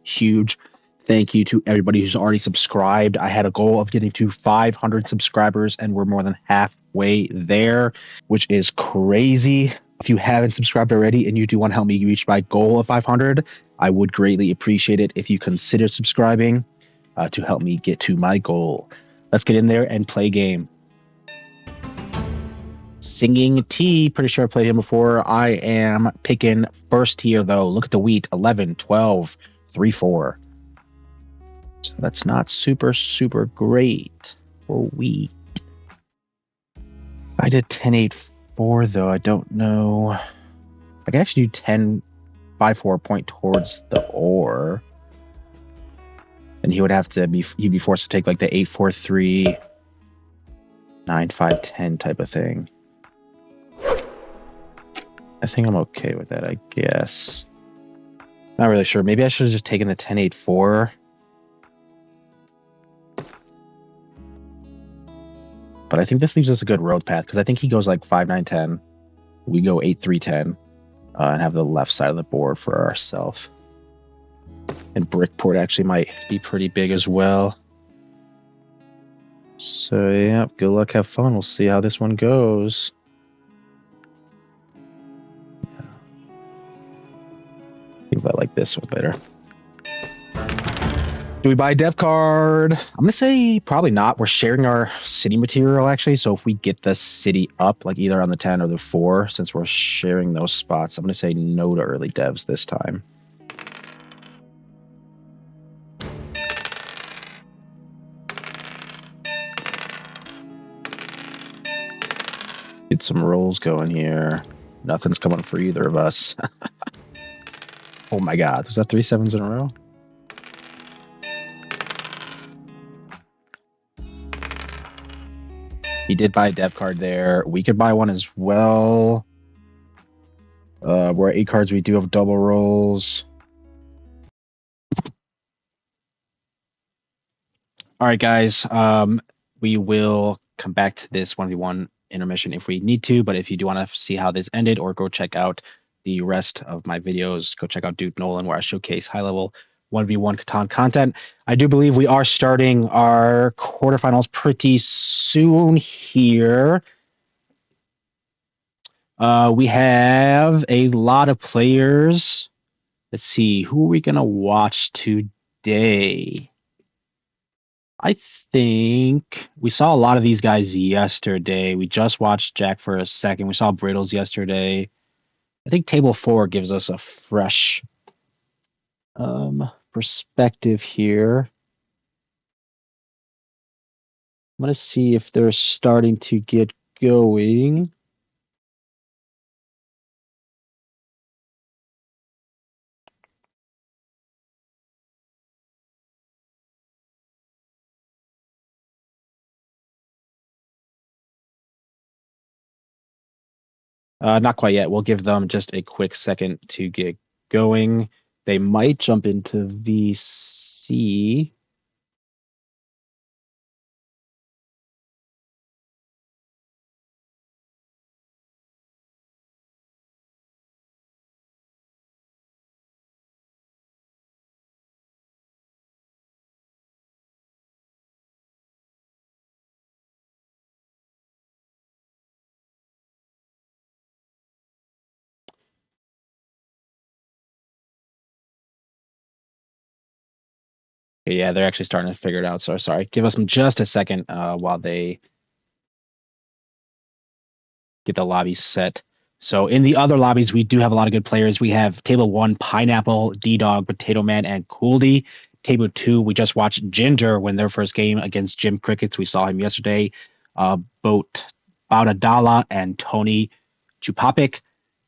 thank you to everybody who's already subscribed. I had a goal of getting to 500 subscribers, and we're more than halfway there, which is crazy. If you haven't subscribed already and you do want to help me reach my goal of 500, I would greatly appreciate it if you consider subscribing to help me get to my goal. Let's get in there and play game. Singing T, pretty sure I played him before. I am picking first tier, though. Look at the wheat, 11, 12, 3, 4. So that's not super great for wheat. I did 10, 8, 4, though. I don't know. I can actually do 10, 5, 4 point towards the ore. And he would have to be, he'd be forced to take like the 8, 4, 3, 9, 5, 10 type of thing. I think I'm okay with that, I guess. Not really sure. Maybe I should have just taken the 10, 8, 4. But I think this leaves us a good road path because I think he goes like 5, 9, 10. We go 8, 3, 10 and have the left side of the board for ourselves. And Brickport actually might be pretty big as well. So, yeah, good luck, have fun. We'll see how this one goes. I think I like this one better. Do we buy a dev card? I'm going to say probably not. We're sharing our city material, actually. So if we get the city up, like either on the 10 or the 4, since we're sharing those spots, I'm going to say no to early devs this time. Get some rolls going here. Nothing's coming for either of us. Oh my God. Was that 3 7s in a row? He did buy a dev card there. We could buy one as well. We're at 8 cards. We do have double rolls. All right, guys. We will come back to this 1v1 intermission if we need to. But if you do want to see how this ended or go check out the rest of my videos, go check out Dude Nolan, where I showcase high-level 1v1 Catan content. I do believe we are starting our quarterfinals pretty soon here. We have a lot of players. Let's see, who are we going to watch today? I think we saw a lot of these guys yesterday. We just watched Jack for a second. We saw Brittles yesterday. I think table 4 gives us a fresh perspective here. I'm going to see if they're starting to get going. Not quite yet. We'll give them just a quick second to get going. They might jump into VC. Okay, yeah, they're actually starting to figure it out. So sorry. Give us just a second while they get the lobby set. So in the other lobbies, we do have a lot of good players. We have table 1, Pineapple, D-Dog, Potato Man, and Cooldy. Table 2, we just watched Ginger win their first game against Jim Crickets. We saw him yesterday. Boat Baudadala and Tony Chupapic.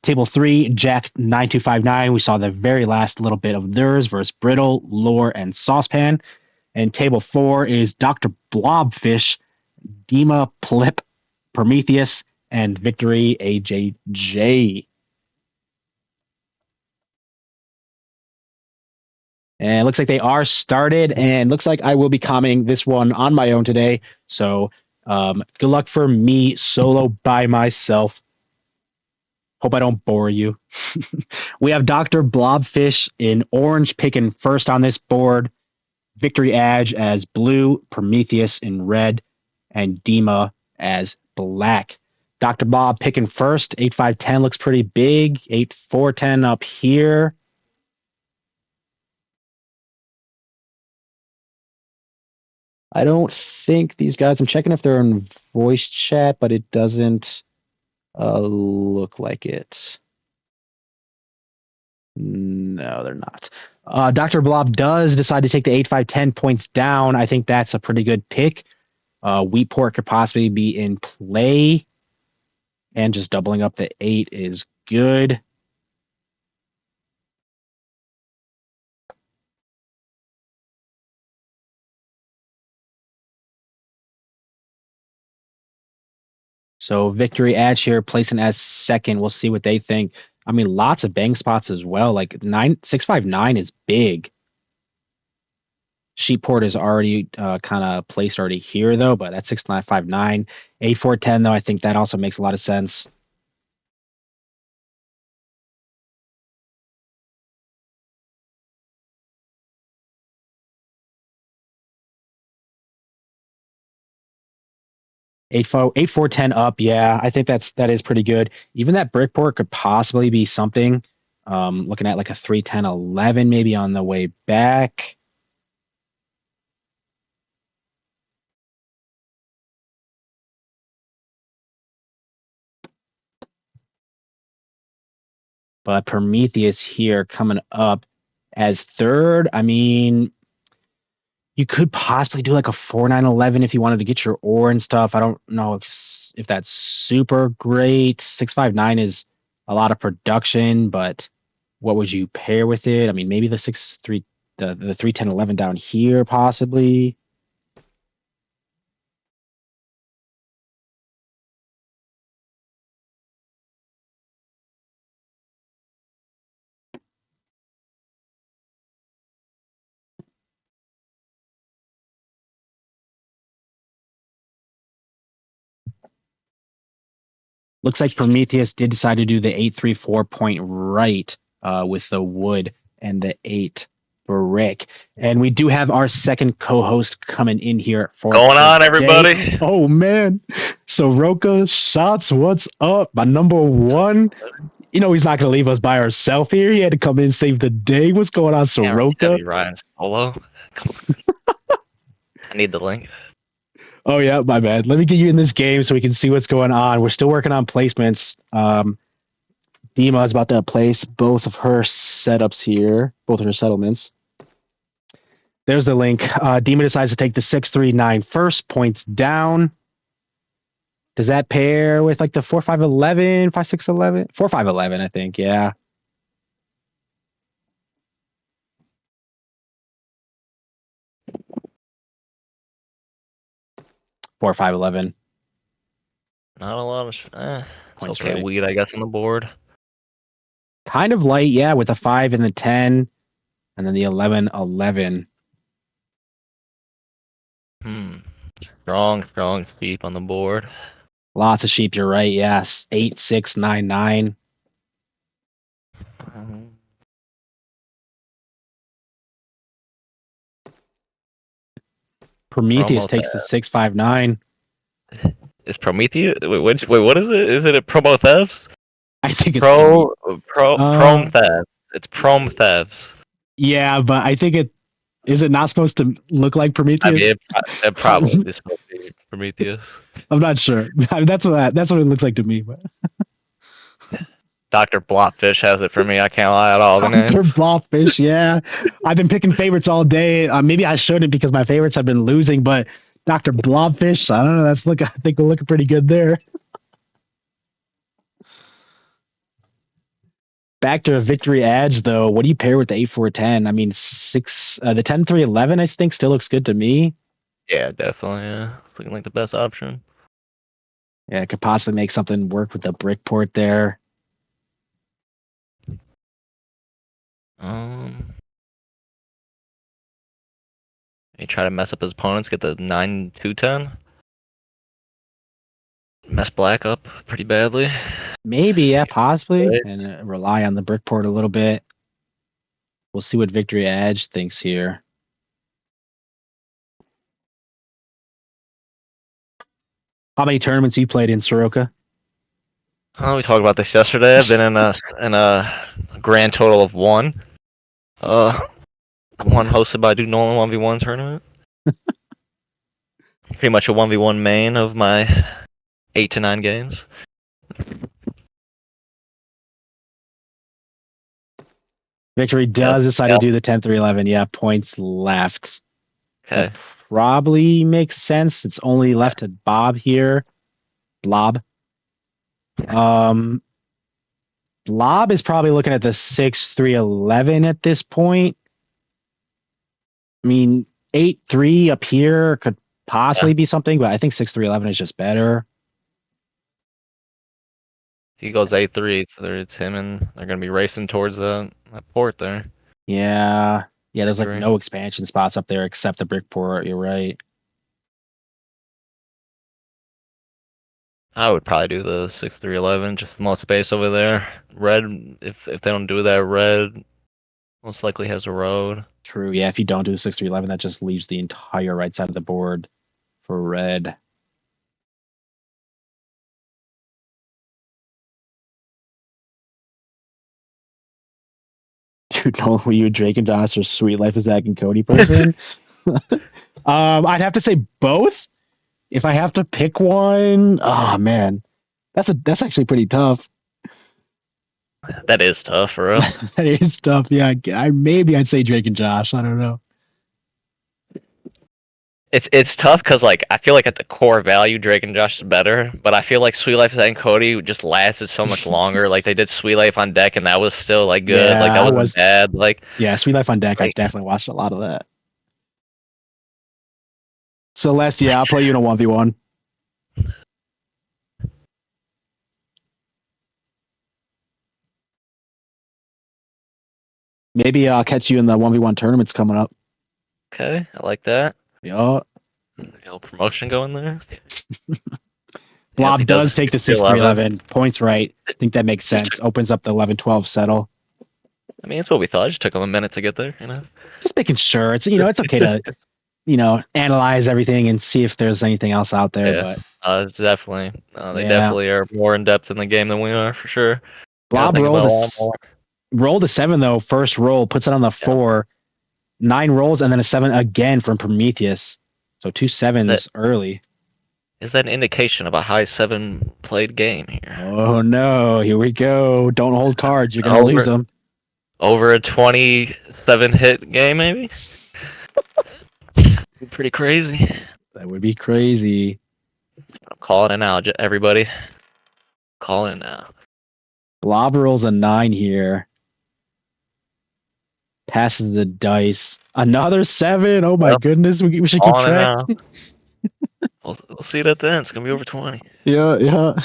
Table 3, Jack 9259. We saw the very last little bit of theirs versus Brittle, Lore, and Saucepan. And table 4 is Dr. Blobfish, Dima Plip, Prometheus, and Victory AJJ. And it looks like they are started, and looks like I will be commenting this one on my own today. So good luck for me solo by myself. Hope I don't bore you. We have Dr. Blobfish in orange picking first on this board. Victory Edge as blue, Prometheus in red, and Dima as black. Dr. Bob picking first. 8-5-10 looks pretty big. 8-4-10 up here. I don't think these guys, I'm checking if they're in voice chat, but it doesn't look like it. No, they're not. Dr. Blob does decide to take the 8-5-10 points down. I think that's a pretty good pick. Wheatport could possibly be in play. And just doubling up the 8 is good. So Victory Edge here, placing as second. We'll see what they think. I mean, lots of bang spots as well. Like 659 is big. Sheepport is already kind of placed already here though, but that's 6959. 8-4-10 though, I think that also makes a lot of sense. Eight four 10 up, yeah. I think that is pretty good. Even that brickport could possibly be something. Looking at like a 3-10-11 maybe on the way back. But Prometheus here coming up as third. I mean, you could possibly do like a 4-9-11 if you wanted to get your ore and stuff. I don't know if that's super great. 659 is a lot of production, but what would you pair with it? I mean, maybe the 6-3, the 3-10-11 down here possibly. Looks like Prometheus did decide to do the 8-3-4 point right with the wood and the 8 brick. And we do have our second co-host coming in here for Going on, today. everybody? Oh man. So Roka Shots, what's up? My number one. You know he's not gonna leave us by ourselves here. He had to come in and save the day. What's going on, Soroka? Ryan Solo. Come on. I need the link. Oh yeah, my bad. Let me get you in this game so we can see what's going on. We're still working on placements. Dima is about to place both of her setups here, both of her settlements. There's the link. Dima decides to take the 6-3-9 first, points down. Does that pair with like the 4-5-11, 5-6-11? 4-5-11, I think, yeah. Four, 5-11. Not a lot of. Points Okay, right. weed, I guess, on the board. Kind of light, yeah, with the 5 and the 10, and then the 11-11. Strong sheep on the board. Lots of sheep, you're right, yes. 8-6-9-9. Prometheus takes the 6-5-9. Is Prometheus? Wait, what is it? Is it a Promo Thefts? I think it's Prom Thefts. It's Prom Thefts. Yeah, but I think is it not supposed to look like Prometheus? I mean, it probably is supposed to be Prometheus. I'm not sure. I mean, that's what it looks like to me. But Dr. Blobfish has it for me. I can't lie at all. Dr. Blobfish, yeah. I've been picking favorites all day. Maybe I shouldn't because my favorites have been losing, but Dr. Blobfish, I don't know. I think we're looking pretty good there. Back to a victory edge, though. What do you pair with the 8-4-10? I mean, the 10-3-11, I think, still looks good to me. Yeah, definitely. Yeah, looking like the best option. Yeah, it could possibly make something work with the brick port there. He try to mess up his opponents, get the 9-2-10. Mess black up pretty badly. Maybe, yeah, possibly. And rely on the brick port a little bit. We'll see what Victory Edge thinks here. How many tournaments you played in, Soroka? Oh, we talked about this yesterday. I've been in a grand total of 1. One hosted by Dude Nolan 1v1 tournament. Pretty much a 1v1 main of my 8 to 9 games. Victory does decide to do the 10-3-11. Yeah, points left. Okay. That probably makes sense. It's only left to Bob here. Blob. Blob is probably looking at the 6-3-11 at this point. I mean, 8-3 up here could possibly be something, but I think 6-3-11 is just better. He goes 8-3, so it's him and they're going to be racing towards that port there. Yeah. Yeah, there's like no expansion spots up there except the brick port. You're right. I would probably do the 6-3-11, just the most space over there. Red, if they don't do that, red most likely has a road. True, yeah, if you don't do the 6-3-11, that just leaves the entire right side of the board for red. Dude, no, were you a Drake and Josh or Sweet Life of Zach and Cody person? I'd have to say both. If I have to pick one, oh man, that's actually pretty tough. That is tough, for real. That is tough. Yeah, I'd say Drake and Josh. I don't know. It's tough because like I feel like at the core value Drake and Josh is better, but I feel like Sweet Life and Cody just lasted so much longer. Like they did Sweet Life on deck and that was still like good. Yeah, like that wasn't bad. Like yeah, Sweet Life on deck. I definitely watched a lot of that. Celeste, yeah, I'll play you in a 1v1. Maybe I'll catch you in the 1v1 tournaments coming up. Okay, I like that. Yeah. A little promotion going there. Blob does take the 6-3-11. Points right. I think that makes sense. Opens up the 11-12 settle. I mean, it's what we thought. It just took them a minute to get there, you know? Just making sure. It's it's okay to analyze everything and see if there's anything else out there. Yeah. But definitely. They definitely are more in depth in the game than we are, for sure. Blob rolled a 7 though. First roll, puts it on the 4. 9 rolls and then a 7 again from Prometheus. So 2 7s early. Is that an indication of a high 7 played game here? Oh no, here we go. Don't hold cards. You're gonna Over. lose them. Over a 27 hit game, maybe? Pretty crazy. That would be crazy. I'm calling it now, everybody. Calling it now. Blob rolls a 9 here. Passes the dice. Another 7. Oh my Yep. goodness. We should keep Calling it track. now. We'll see it at the end. It's gonna be over 20. Yeah.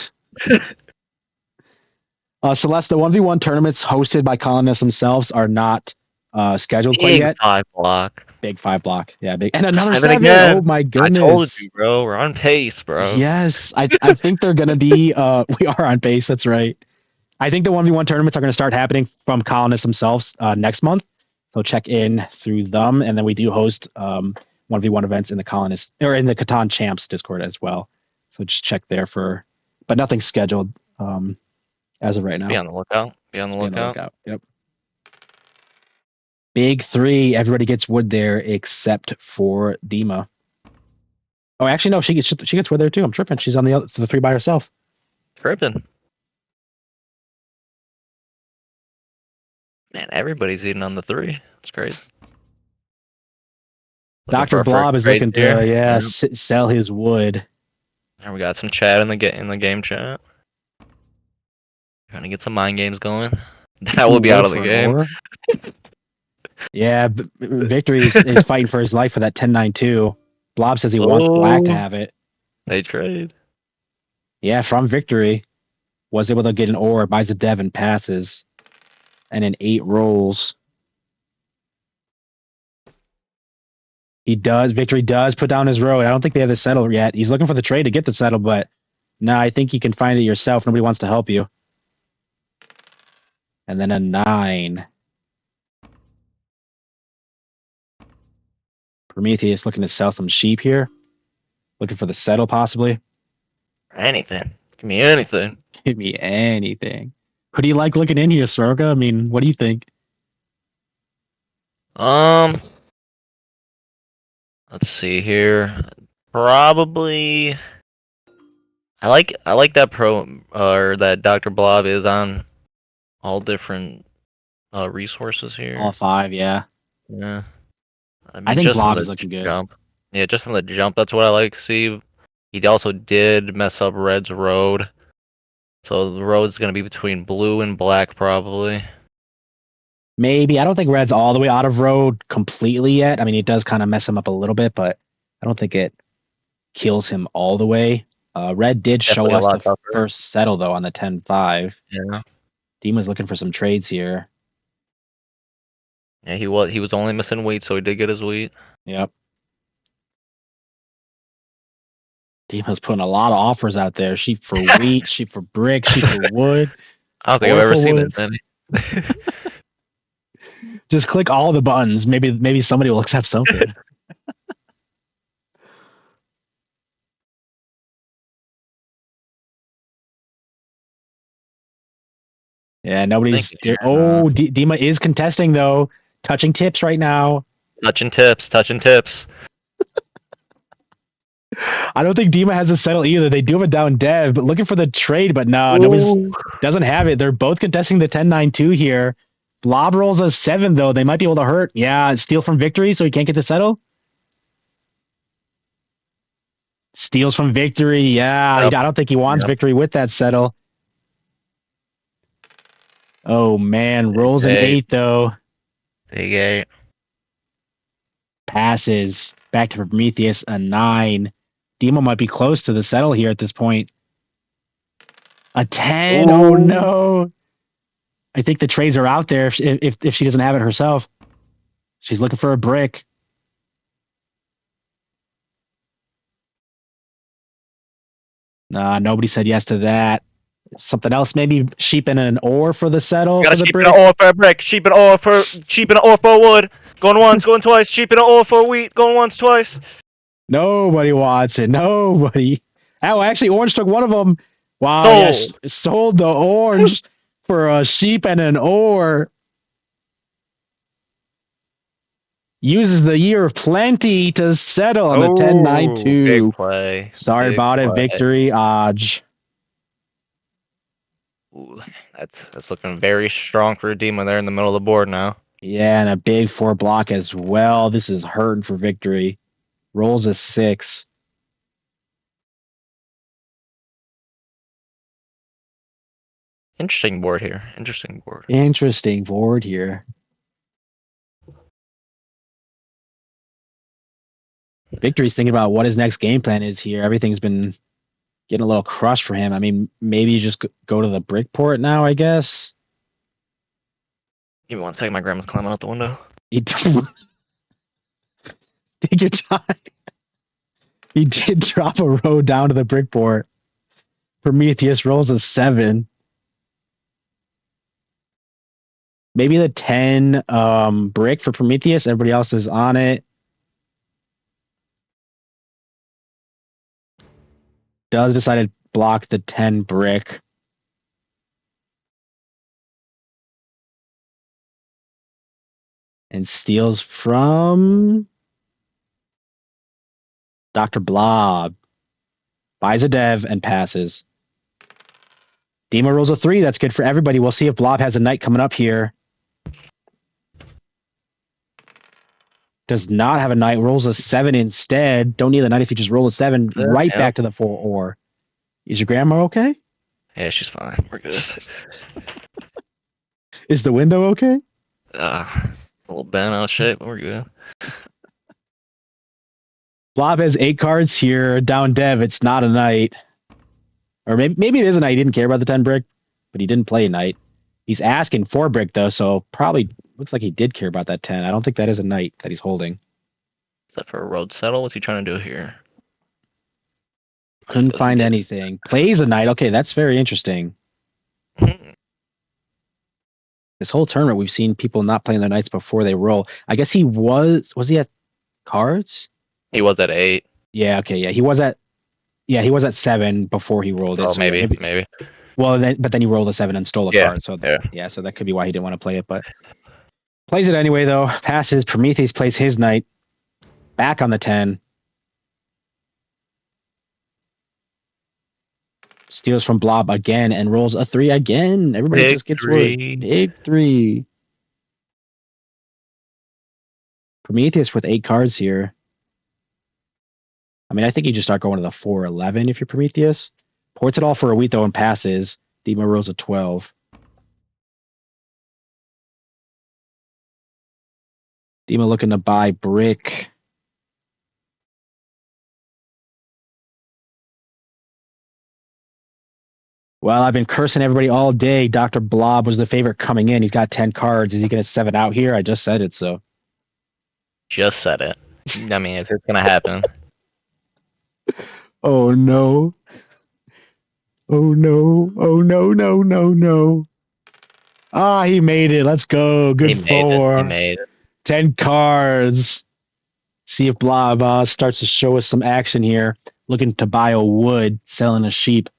Celeste, the 1v1 tournaments hosted by Colonists themselves are not scheduled quite Big yet. 5 block. Big 5 block. Yeah, big. And another 7 7. again. Oh my goodness. I told you, bro. We're on pace, bro. Yes. I think they're gonna be we are on pace, that's right. I think the 1v1 tournaments are gonna start happening from Colonists themselves next month. So check in through them. And then we do host 1v1 events in the Colonists or in the Catan Champs Discord as well. So just check there but nothing's scheduled as of right now. Be on the lookout. Be on the lookout. Yep. Big 3. Everybody gets wood there except for Dima. Oh, actually, no. She gets wood there too. I'm tripping. She's on the 3 by herself. Tripping. Man, everybody's eating on the 3. It's crazy. Dr. Blob is looking to sell his wood. And we got some chat in the game chat. Trying to get some mind games going. That will be out of the game. Yeah, Victory is fighting for his life for that 10-9-2. Blob says he wants black to have it. They trade. Yeah, from Victory. Was able to get an ore, buys a dev and passes. And in 8 rolls. Victory does put down his road. I don't think they have the settle yet. He's looking for the trade to get the settle, but no, I think you can find it yourself. Nobody wants to help you. And then a 9. Prometheus looking to sell some sheep here. Looking for the settle, possibly. Anything. Give me anything. Give me anything. Who do you like looking in here, Soroka? I mean, what do you think? Let's see here. Probably. I like that that Dr. Blob is on all different resources here. All 5, yeah. Yeah. I think Blob is looking good. Jump. Yeah, just from the jump, that's what I like to see. He also did mess up Red's road. So the road's going to be between blue and black, probably. Maybe. I don't think Red's all the way out of road completely yet. I mean, it does kind of mess him up a little bit, but I don't think it kills him all the way. Red did show us the first settle, though, on the 10-5. Yeah. Dima's looking for some trades here. Yeah, he was only missing wheat, so he did get his wheat. Yep. Dima's putting a lot of offers out there. Sheep for wheat, sheep for brick, sheep for wood. I don't think I've ever seen that many. Just click all the buttons. Maybe somebody will accept something. Yeah, nobody's. Dima is contesting though. Touching tips right now. Touching tips. I don't think Dima has a settle either. They do have a down dev, but looking for the trade, but no, nobody doesn't have it. They're both contesting the 10-9-2 here. Blob rolls a 7 though. They might be able to hurt. Yeah, steal from Victory, so he can't get the settle. Steals from Victory. Yeah, yep. I don't think he wants Victory with that settle. Oh man, rolls an 8 though. Big 8. Passes back to Prometheus, a 9. Dima might be close to the settle here at this point. A 10. Ooh. Oh no. I think the trades are out there if she doesn't have it herself. She's looking for a brick. Nah, nobody said yes to that. Something else, maybe sheep and an ore for the settle. Got for the sheep brick. And an ore for a brick. Sheep and an ore for wood. Going once, going twice. Sheep and an ore for wheat. Going once, twice. Nobody wants it. Nobody. Oh, actually, Orange took one of them. Wow, sold the orange for a sheep and an ore. uses the year of plenty to settle on the Oh, 10-9-2. big play. Sorry Big about it, play. victory, Aj. Ooh, that's looking very strong for Edema there in the middle of the board now. Yeah, and a big 4 block as well. This is hurting for victory. Rolls a 6. Interesting board here. Interesting board. Interesting board here. Victory's thinking about what his next game plan is here. Everything's been getting a little crushed for him. I mean, maybe you just go to the brick port now, I guess. You want to take my grandma's climbing out the window? Take your time. He did drop a row down to the brick port. Prometheus rolls a 7. Maybe the 10 brick for Prometheus. Everybody else is on it. Does decide to block the 10 brick. And steals from Dr. Blob. Buys a dev and passes. Dima rolls a 3. That's good for everybody. We'll see if Blob has a knight coming up here. Does not have a knight. Rolls a 7 instead. Don't need the knight if you just roll a 7. Right back to the 4 ore. Is your grandma okay? Yeah, she's fine. We're good. Is the window okay? A little bent out of shape, but we're good. Blob has 8 cards here. Down dev, it's not a knight. Or maybe it is a knight. He didn't care about the 10 brick, but he didn't play a knight. He's asking for brick, though, so probably looks like he did care about that 10. I don't think that is a knight that he's holding. Is that for a road settle? What's he trying to do here? Couldn't find anything. Plays a knight. Okay, that's very interesting. This whole tournament, we've seen people not playing their knights before they roll. I guess he was he at cards? He was at 8. Yeah, okay, yeah. He was at 7 before he rolled it. Oh, so maybe. Well, but then he rolled a 7 and stole a card. So so that could be why he didn't want to play it. But plays it anyway, though. Passes. Prometheus plays his knight. Back on the 10. Steals from Blob again and rolls a 3 again. Everybody just gets worried. Big 3. Prometheus with 8 cards here. I mean, I think you just start going to the 4-11 if you're Prometheus. Ports it all for a wheat, though, and passes. Dima rolls a 12. Dima looking to buy brick. Well, I've been cursing everybody all day. Dr. Blob was the favorite coming in. He's got 10 cards. Is he going to 7 out here? I just said it, so. Just said it. I mean, if it's going to happen. Oh, no. Oh, no. Oh, no, no, no, no. Ah, he made it. Let's go. Good He 4. made it. 10 cards. See if Blob starts to show us some action here. Looking to buy a wood, selling a sheep.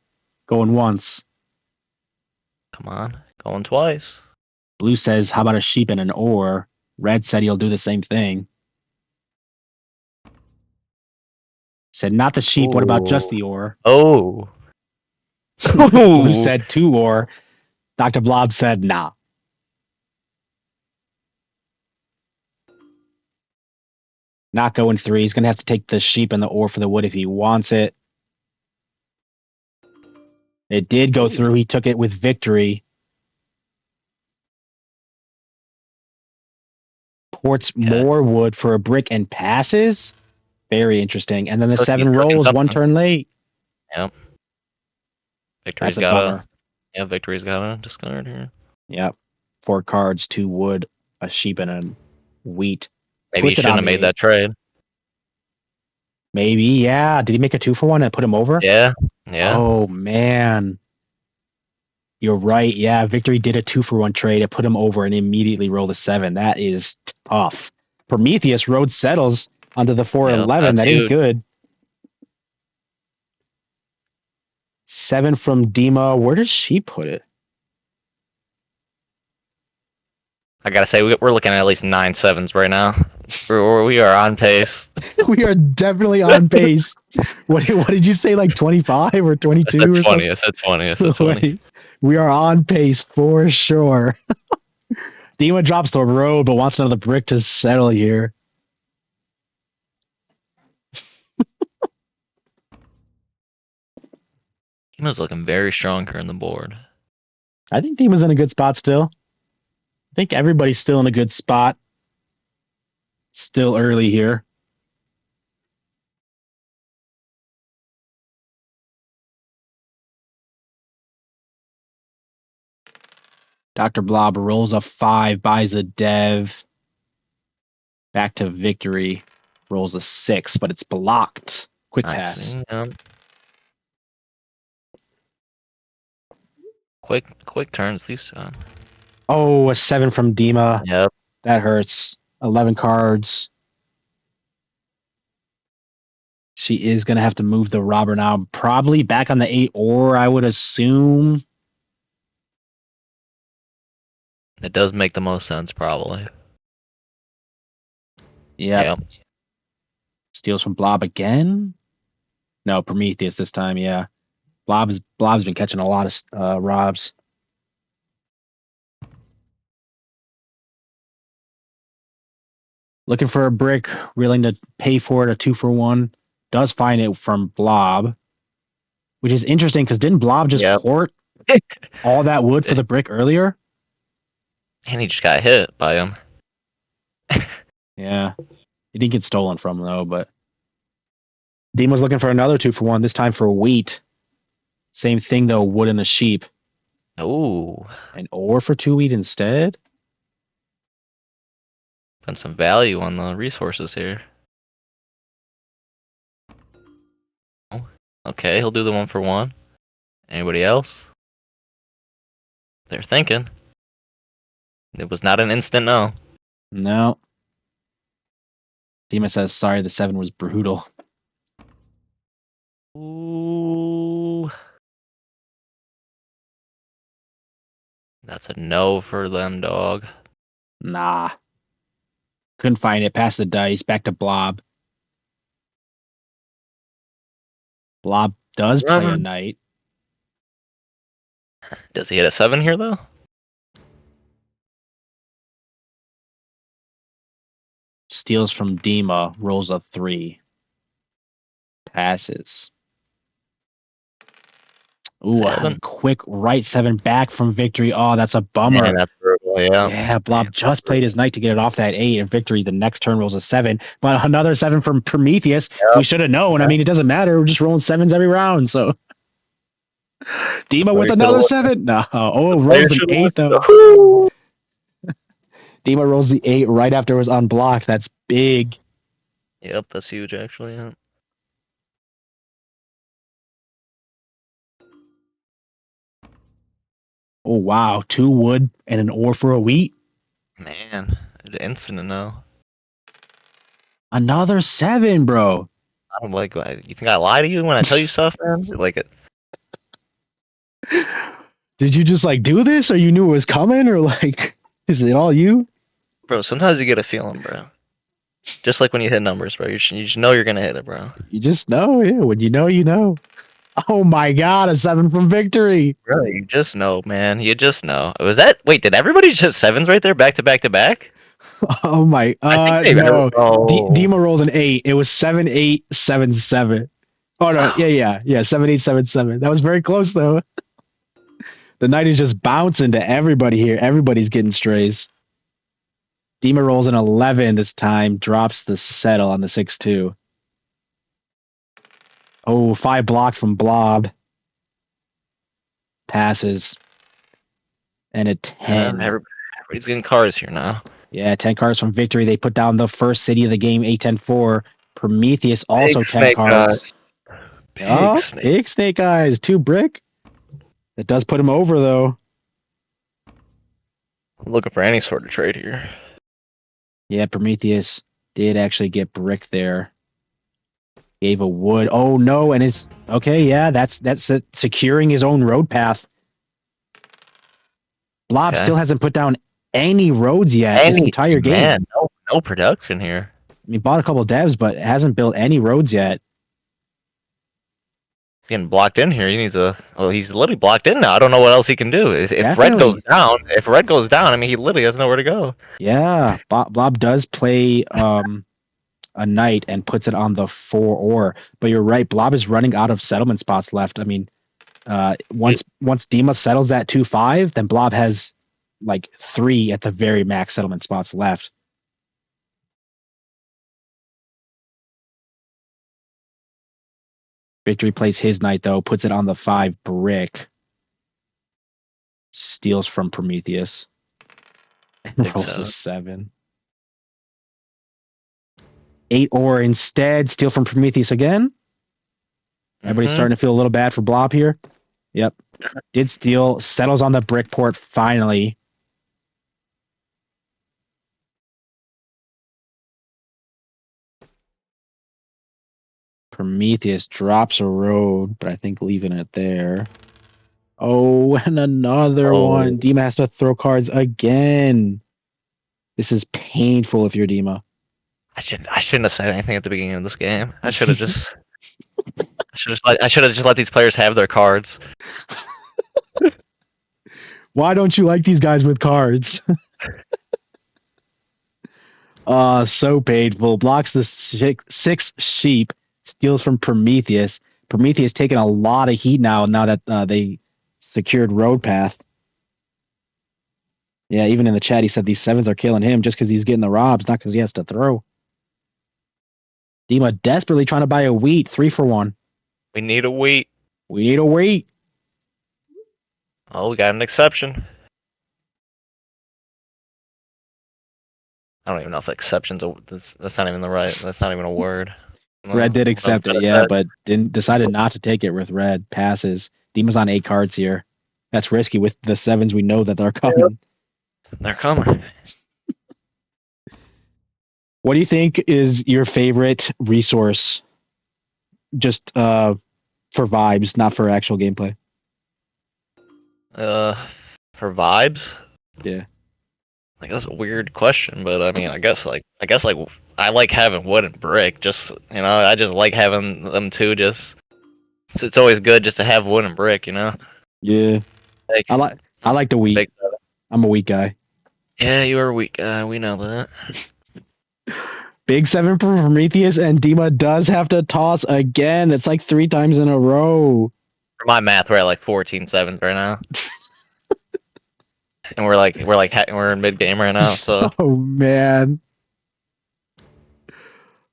Going once. Come on. Going twice. Blue says, how about a sheep and an ore? Red said he'll do the same thing. Said, not the sheep. Ooh. What about just the ore? Oh. Blue said 2 ore. Dr. Blob said, nah. Not going 3. He's going to have to take the sheep and the ore for the wood if he wants it. It did go through. He took it with victory. Ports more wood for a brick and passes. Very interesting. And then the 7 rolls 1 turn late. Yep. Victory's got a discard here. Yep. 4 cards, 2 wood, a sheep, and a wheat. Maybe he shouldn't have made that trade. Maybe, yeah. Did he make a 2-for-1 and put him over? Yeah. Oh, man. You're right. Yeah, Victory did a 2-for-1 trade. It put him over and immediately rolled a 7. That is tough. Prometheus road settles onto the 4-11. That is good. 7 from Dima. Where does she put it? I gotta say, we're looking at least 9 7s right now. We are on pace. We are definitely on pace. What did you say? Like 25 or I 22 said or 20. something? I said 20. I said 20. Wait, we are on pace for sure. Dima drops the road, but wants another brick to settle here. Dima's looking very strong here on the board. I think Dima's in a good spot still. I think everybody's still in a good spot. Still early here. Dr. Blob rolls a 5, buys a dev. Back to victory. Rolls a 6, but it's blocked. Quick I pass. see. Quick turns, these two. Oh, a 7 from Dima. Yep. That hurts. 11 cards. She is going to have to move the robber now. Probably back on the 8, or I would assume. It does make the most sense, probably. Yep. Steals from Blob again. No, Prometheus this time, yeah. Blob's been catching a lot of robs. Looking for a brick, willing to pay for it, a 2-for-1. Does find it from Blob, which is interesting because didn't Blob just port all that wood for the brick earlier? And he just got hit by him. Yeah. He didn't get stolen from though, but Dean was looking for another 2-for-1, this time for wheat. Same thing though, wood and a sheep. Ooh. An ore for 2 wheat instead? Put some value on the resources here. Okay, he'll do the 1-for-1. Anybody else? They're thinking. It was not an instant no. No. Dima says, sorry, the 7 was brutal. Ooh. That's a no for them, dog. Nah. Couldn't find it. Pass the dice. Back to Blob. Blob does play a knight. Does he hit a 7 here, though? Steals from Dima. Rolls a 3. Passes. Ooh, a quick right 7 back from victory. Oh, that's a bummer. Man, that's brutal, yeah. Yeah, Blob just played his knight to get it off that 8, and victory the next turn rolls a 7. But another 7 from Prometheus. Yep. We should have known. Yep. I mean, it doesn't matter. We're just rolling 7s every round, so. Dima with another 7? No. Oh, rolls the 8, though. Dima rolls the 8 right after it was unblocked. That's big. Yep, that's huge, actually, yeah. Oh, wow. 2 wood and an ore for a wheat? Man, instant no. Another 7, bro. I don't like. You think I lie to you when I tell you stuff, man? Like it. Did you just like do this, or you knew it was coming, or like, is it all you? Bro, sometimes you get a feeling, bro. Just like when you hit numbers, bro. You just know you're gonna hit it, bro. You just know, yeah. When you know, you know. Oh my God, a 7 from victory. Bro, you just know, man. You just know. Was that? Wait, did everybody just hit 7s right there, back to back to back? Oh my. No. Dima rolled an 8. It was 7, 8, 7, 7. Oh no, yeah. 7, 8, 7, 7. That was very close though. The knight is just bouncing to everybody here. Everybody's getting strays. Dima rolls an 11 this time, drops the settle on the 6-2. Oh, 5 blocked from Blob. Passes. And a 10. Everybody's getting cards here now. Yeah, 10 cards from victory. They put down the first city of the game, 8-10-4. Prometheus also Big 10 cards. Big snake eyes. 2 brick. That does put him over, though. I'm looking for any sort of trade here. Yeah, Prometheus did actually get brick there. Gave a wood. Oh, no, and it's... Okay, yeah, that's securing his own road path. Blob still hasn't put down any roads yet this entire game. Man, No production here. I mean, bought a couple devs, but hasn't built any roads yet. Getting blocked in here. He needs a. Well, he's literally blocked in now. I don't know what else he can do. If red goes Definitely. down, I mean, he literally has nowhere to go. Yeah, Blob does play a knight and puts it on the 4 ore. But you're right, Blob is running out of settlement spots left. I mean, once Dima settles that 2-5, then Blob has like 3 at the very max settlement spots left. Victory plays his knight though, puts it on the 5 brick. Steals from Prometheus. And rolls a 7. 8 ore instead. Steal from Prometheus again. Everybody's starting to feel a little bad for Blob here. Yep. Did steal. Settles on the brick port finally. Prometheus drops a road, but I think leaving it there. Oh, and another one. Dima has to throw cards again. This is painful if you're Dima. I shouldn't have said anything at the beginning of this game. I should have just. I should have just let these players have their cards. Why don't you like these guys with cards? So painful. Blocks the 6 sheep. Steals from Prometheus. Prometheus taking a lot of heat now that they secured road path. Yeah, even in the chat he said these 7s are killing him just because he's getting the robs, not because he has to throw. Dima desperately trying to buy a wheat. 3 for 1. We need a wheat. We need a wheat. Oh, we got an exception. I don't even know if exceptions. That's not even the right. That's not even a word. Red did accept it, yeah, but decided not to take it with red. Passes. Dima's on 8 cards here. That's risky with the 7s. We know that they're coming. They're coming. What do you think is your favorite resource? Just for vibes, not for actual gameplay. For vibes. Yeah. Like that's a weird question, but I mean, I guess I like having wood and brick. Just I just like having them too. Just it's always good just to have wood and brick. Yeah. Like, I like the wheat. I'm a wheat guy. Yeah, you are a wheat guy. We know that. Big 7 for Prometheus, and Dima does have to toss again. It's like 3 times in a row. For my math, we're at like 14 sevens right now. And we're in mid game right now, so. Oh man.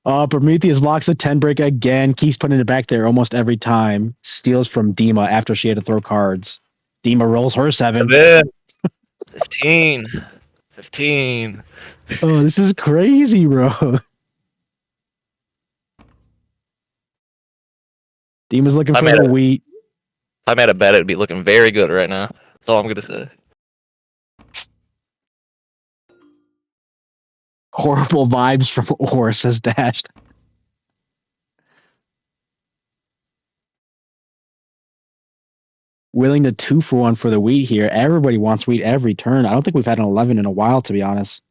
Prometheus blocks the 10 brick again, keeps putting it back there almost every time. Steals from Dima after she had to throw cards. Dima rolls her 7. 15. Oh, this is crazy, bro. Dima's looking for the wheat. If I made a bet, it'd be looking very good right now. That's all I'm gonna say. Horrible vibes from Ore, says Dashed. Willing to 2 for 1 for the wheat here. Everybody wants wheat every turn. I don't think we've had an 11 in a while, to be honest.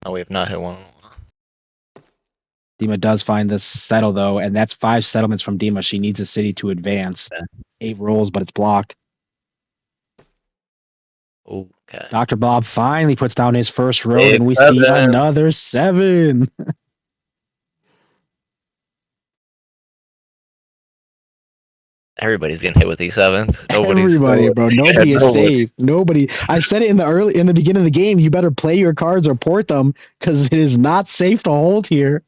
Oh, we have not hit one. Dima does find this settle, though, and that's 5 settlements from Dima. She needs a city to advance. Yeah. 8 rolls, but it's blocked. Okay. Dr. Bob finally puts down his first road, and we see another 7. Everybody's getting hit with E7. Everybody, bro. Nobody is safe. Nobody. I said it in the beginning of the game. You better play your cards or port them because it is not safe to hold here.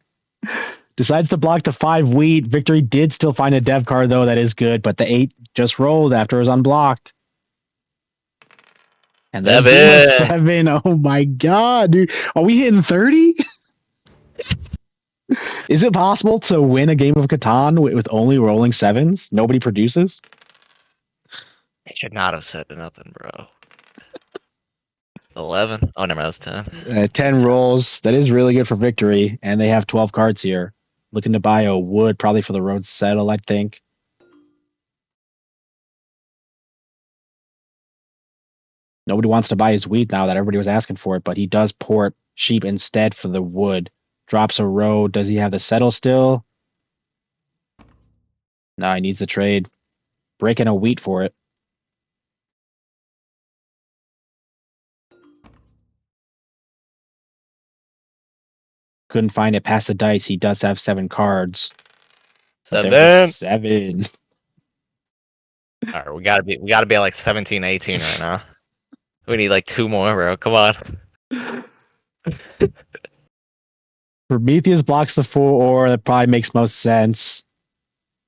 Decides to block the 5 wheat. Victory did still find a dev card though. That is good, but the 8 just rolled after it was unblocked. And there's the 7. Oh my god, dude. Are we hitting 30? Is it possible to win a game of Catan with only rolling 7s? Nobody produces? I should not have said nothing, bro. 11? Oh, never mind, that's 10. 10 rolls. That is really good for Victory. And they have 12 cards here. Looking to buy a wood, probably for the road settle, I think. Nobody wants to buy his wheat now that everybody was asking for it, but he does port sheep instead for the wood. Drops a road. Does he have the settle still? No, he needs the trade. Breaking a wheat for it. Couldn't find it past the dice. He does have 7 cards. But there's a 7. All right, we gotta be at like 17, 18 right now. We need like 2 more, bro. Come on. Prometheus blocks the 4 ore. That probably makes most sense.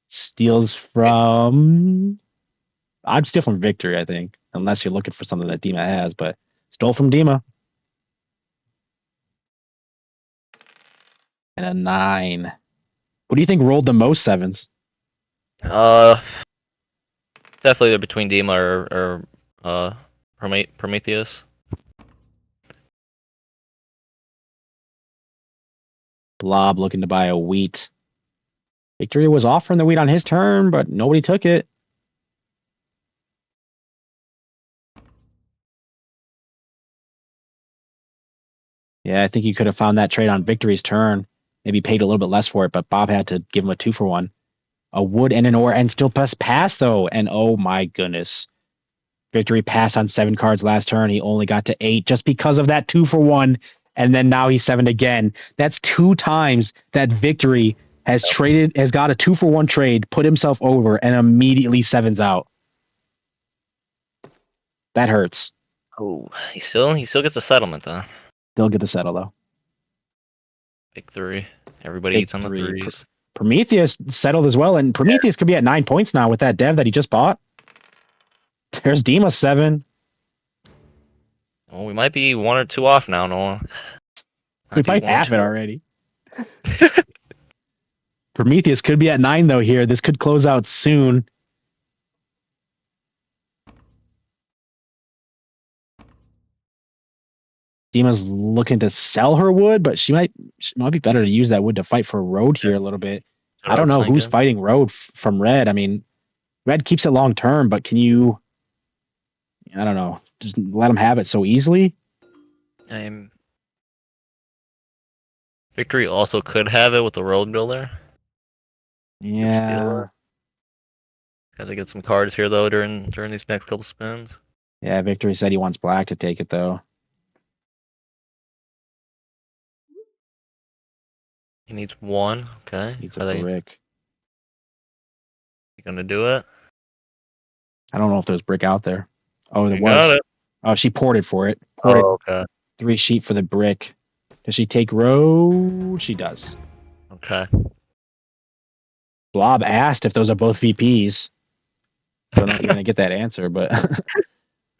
Steals from... I'd steal from Victory, I think. Unless you're looking for something that Dima has, but stole from Dima. And a 9. What do you think rolled the most 7s? Definitely they're between Dima or Prometheus. Blob looking to buy a wheat. Victory was offering the wheat on his turn, but nobody took it. Yeah, I think he could have found that trade on Victory's turn. Maybe paid a little bit less for it, but Bob had to give him a 2-for-1. A wood and an ore, and still pass though. And oh my goodness. Victory passed on 7 cards last turn. He only got to 8 just because of that 2-for-1. And then now he's 7 again. That's 2 times that Victory has got a 2-for-1 trade, put himself over, and immediately 7's out. That hurts. Oh, he still gets a settlement though. They'll get the settle though. Big 3. Everybody Big eats on the 3. 3s. Prometheus settled as well, and Prometheus could be at 9 points now with that dev that he just bought. There's Dima 7. Well, we might be 1 or 2 off now, Nolan. We might have it already. Prometheus could be at 9 though here. This could close out soon. Dima's looking to sell her wood, but she might be better to use that wood to fight for road here a little bit. I don't know who's fighting road from red. I mean, red keeps it long term, but can you? I don't know. Just let them have it so easily. Victory also could have it with the road builder. Yeah. Gotta get some cards here though during these next couple spins. Yeah, Victory said he wants black to take it though. He needs 1. Okay. Needs a brick. You gonna do it? I don't know if there's brick out there. Oh, there You was. got it. Oh, she ported for it. Ported okay. 3 sheep for the brick. Does she take road? She does. Okay. Blob asked if those are both VPs. I don't know if you're going to get that answer, but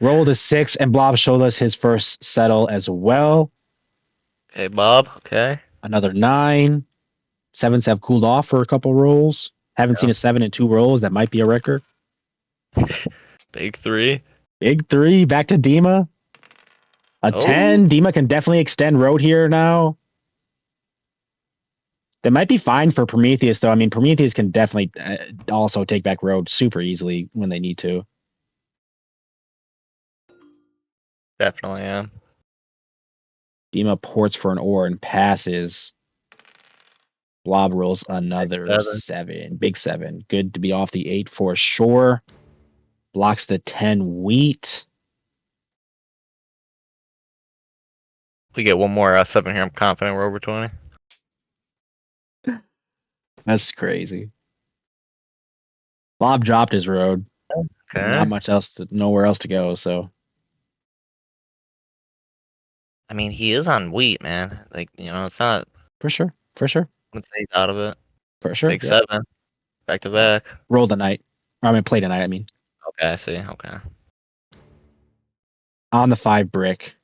rolled a 6, and Blob showed us his first settle as well. Okay, Bob. Okay. Another 9. 7s have cooled off for a couple rolls. Haven't seen a 7 in 2 rolls. That might be a record. Big 3. Big 3. Back to Dima. A 10. Dima can definitely extend road here now. That might be fine for Prometheus, though. I mean, Prometheus can definitely also take back road super easily when they need to. Definitely am. Dima ports for an ore and passes. Blob rolls another 7. Big 7. Good to be off the 8 for sure. Blocks the 10 wheat. We get 1 more 7 here. I'm confident we're over 20. That's crazy. Blob dropped his road. Okay. Not much else, nowhere else to go. So, I mean, he is on wheat, man. Like, it's not. For sure. Let's say he's out of it. For sure. Big 7. Back to back. Roll tonight. I mean, play tonight, I mean. Okay, I see. Okay. On the 5 brick.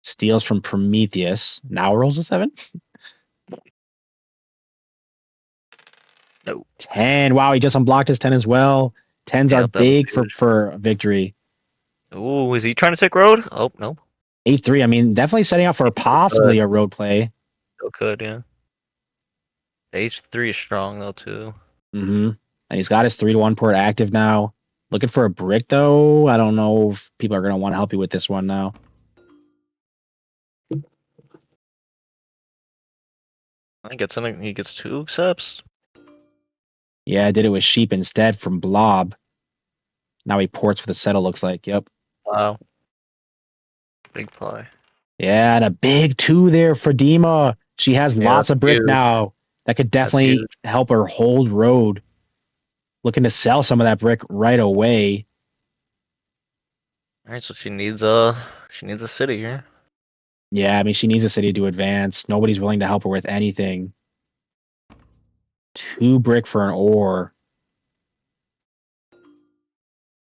Steals from Prometheus. Now rolls a 7. No. 10. Wow, he just unblocked his 10 as well. 10s are big for victory. Ooh, is he trying to take road? Oh, no. 8-3. I mean, definitely setting up for possibly a road play. Still could, yeah. H3 is strong, though, too. Mm-hmm. And he's got his 3-1 port active now. Looking for a brick, though. I don't know if people are going to want to help you with this one now. I think it's something he gets 2 accepts. Yeah, I did it with sheep instead from Blob. Now he ports for the settle, looks like. Yep. Wow. Big play. Yeah, and a big 2 there for Dima. She has Yeah, lots that's of brick huge. now. That could definitely huge. help her hold road. Looking to sell some of that brick right away. All right, so she needs a city here. Yeah, I mean, she needs a city to advance. Nobody's willing to help her with anything. 2 brick for an ore.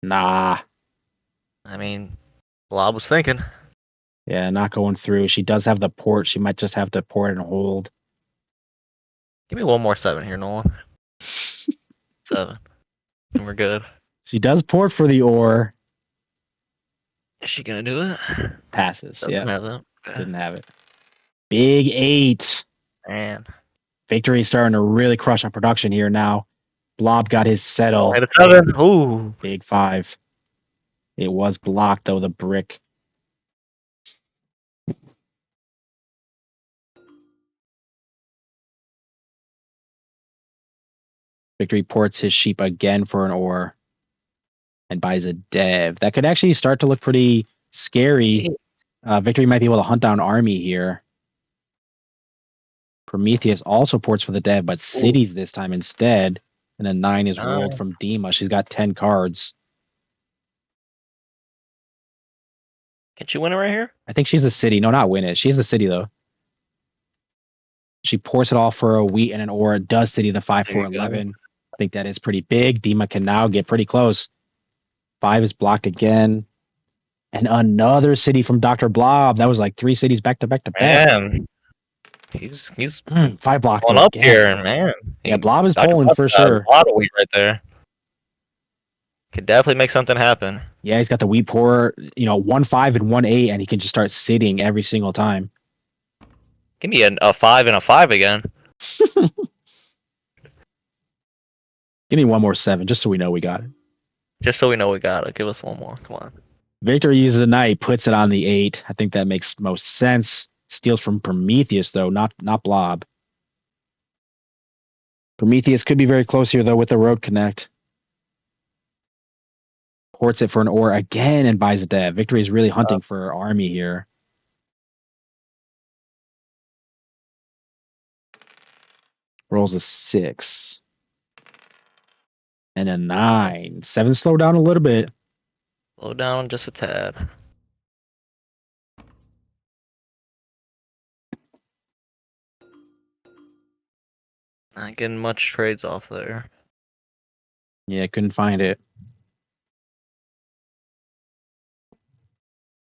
Nah. I mean, Blob was thinking. Yeah, not going through. She does have the port. She might just have to port and hold. Give me one more 7 here, Nolan. 7. And we're good. She does port for the ore. Is she gonna do it? Passes. Doesn't Yeah, have that. Okay. didn't have it. Big 8. Man. Victory starting to really crush on production here now. Blob got his settle. Hit a 7. Ooh. Big 5. It was blocked, though, the brick. Victory ports his sheep again for an ore and buys a dev. That could actually start to look pretty scary. Victory might be able to hunt down army here. Prometheus also ports for the dev, but cities this time instead. And a 9 is rolled from Dima. She's got 10 cards. Can she win it right here? I think she's a city. No, not win it. She's the city, though. She pours it all for a wheat and an ore. It does city the 5 There for you go. 11. I think that is pretty big. Dima can now get pretty close. 5 is blocked again. And another city from Dr. Blob. That was like 3 cities back to back to back. Man. He's 5 blocked going again. up here, man. Yeah, Blob is Dr. pulling Blob for got sure. A lot of wheat right there. Could definitely make something happen. Yeah, he's got the wheat pour, 1-5 and 1-8, and he can just start sitting every single time. Give me a 5 and a 5 again. Give me one more 7, just so we know we got it. Just so we know we got it. Give us one more. Come on. Victor uses a knight, puts it on the 8. I think that makes most sense. Steals from Prometheus, though, not Blob. Prometheus could be very close here, though, with the road connect. Ports it for an ore again and buys a dev. Victory is really hunting for army here. Rolls a 6. And a 9. 7 slow down a little bit. Slow down just a tad. Not getting much trades off there. Yeah, couldn't find it.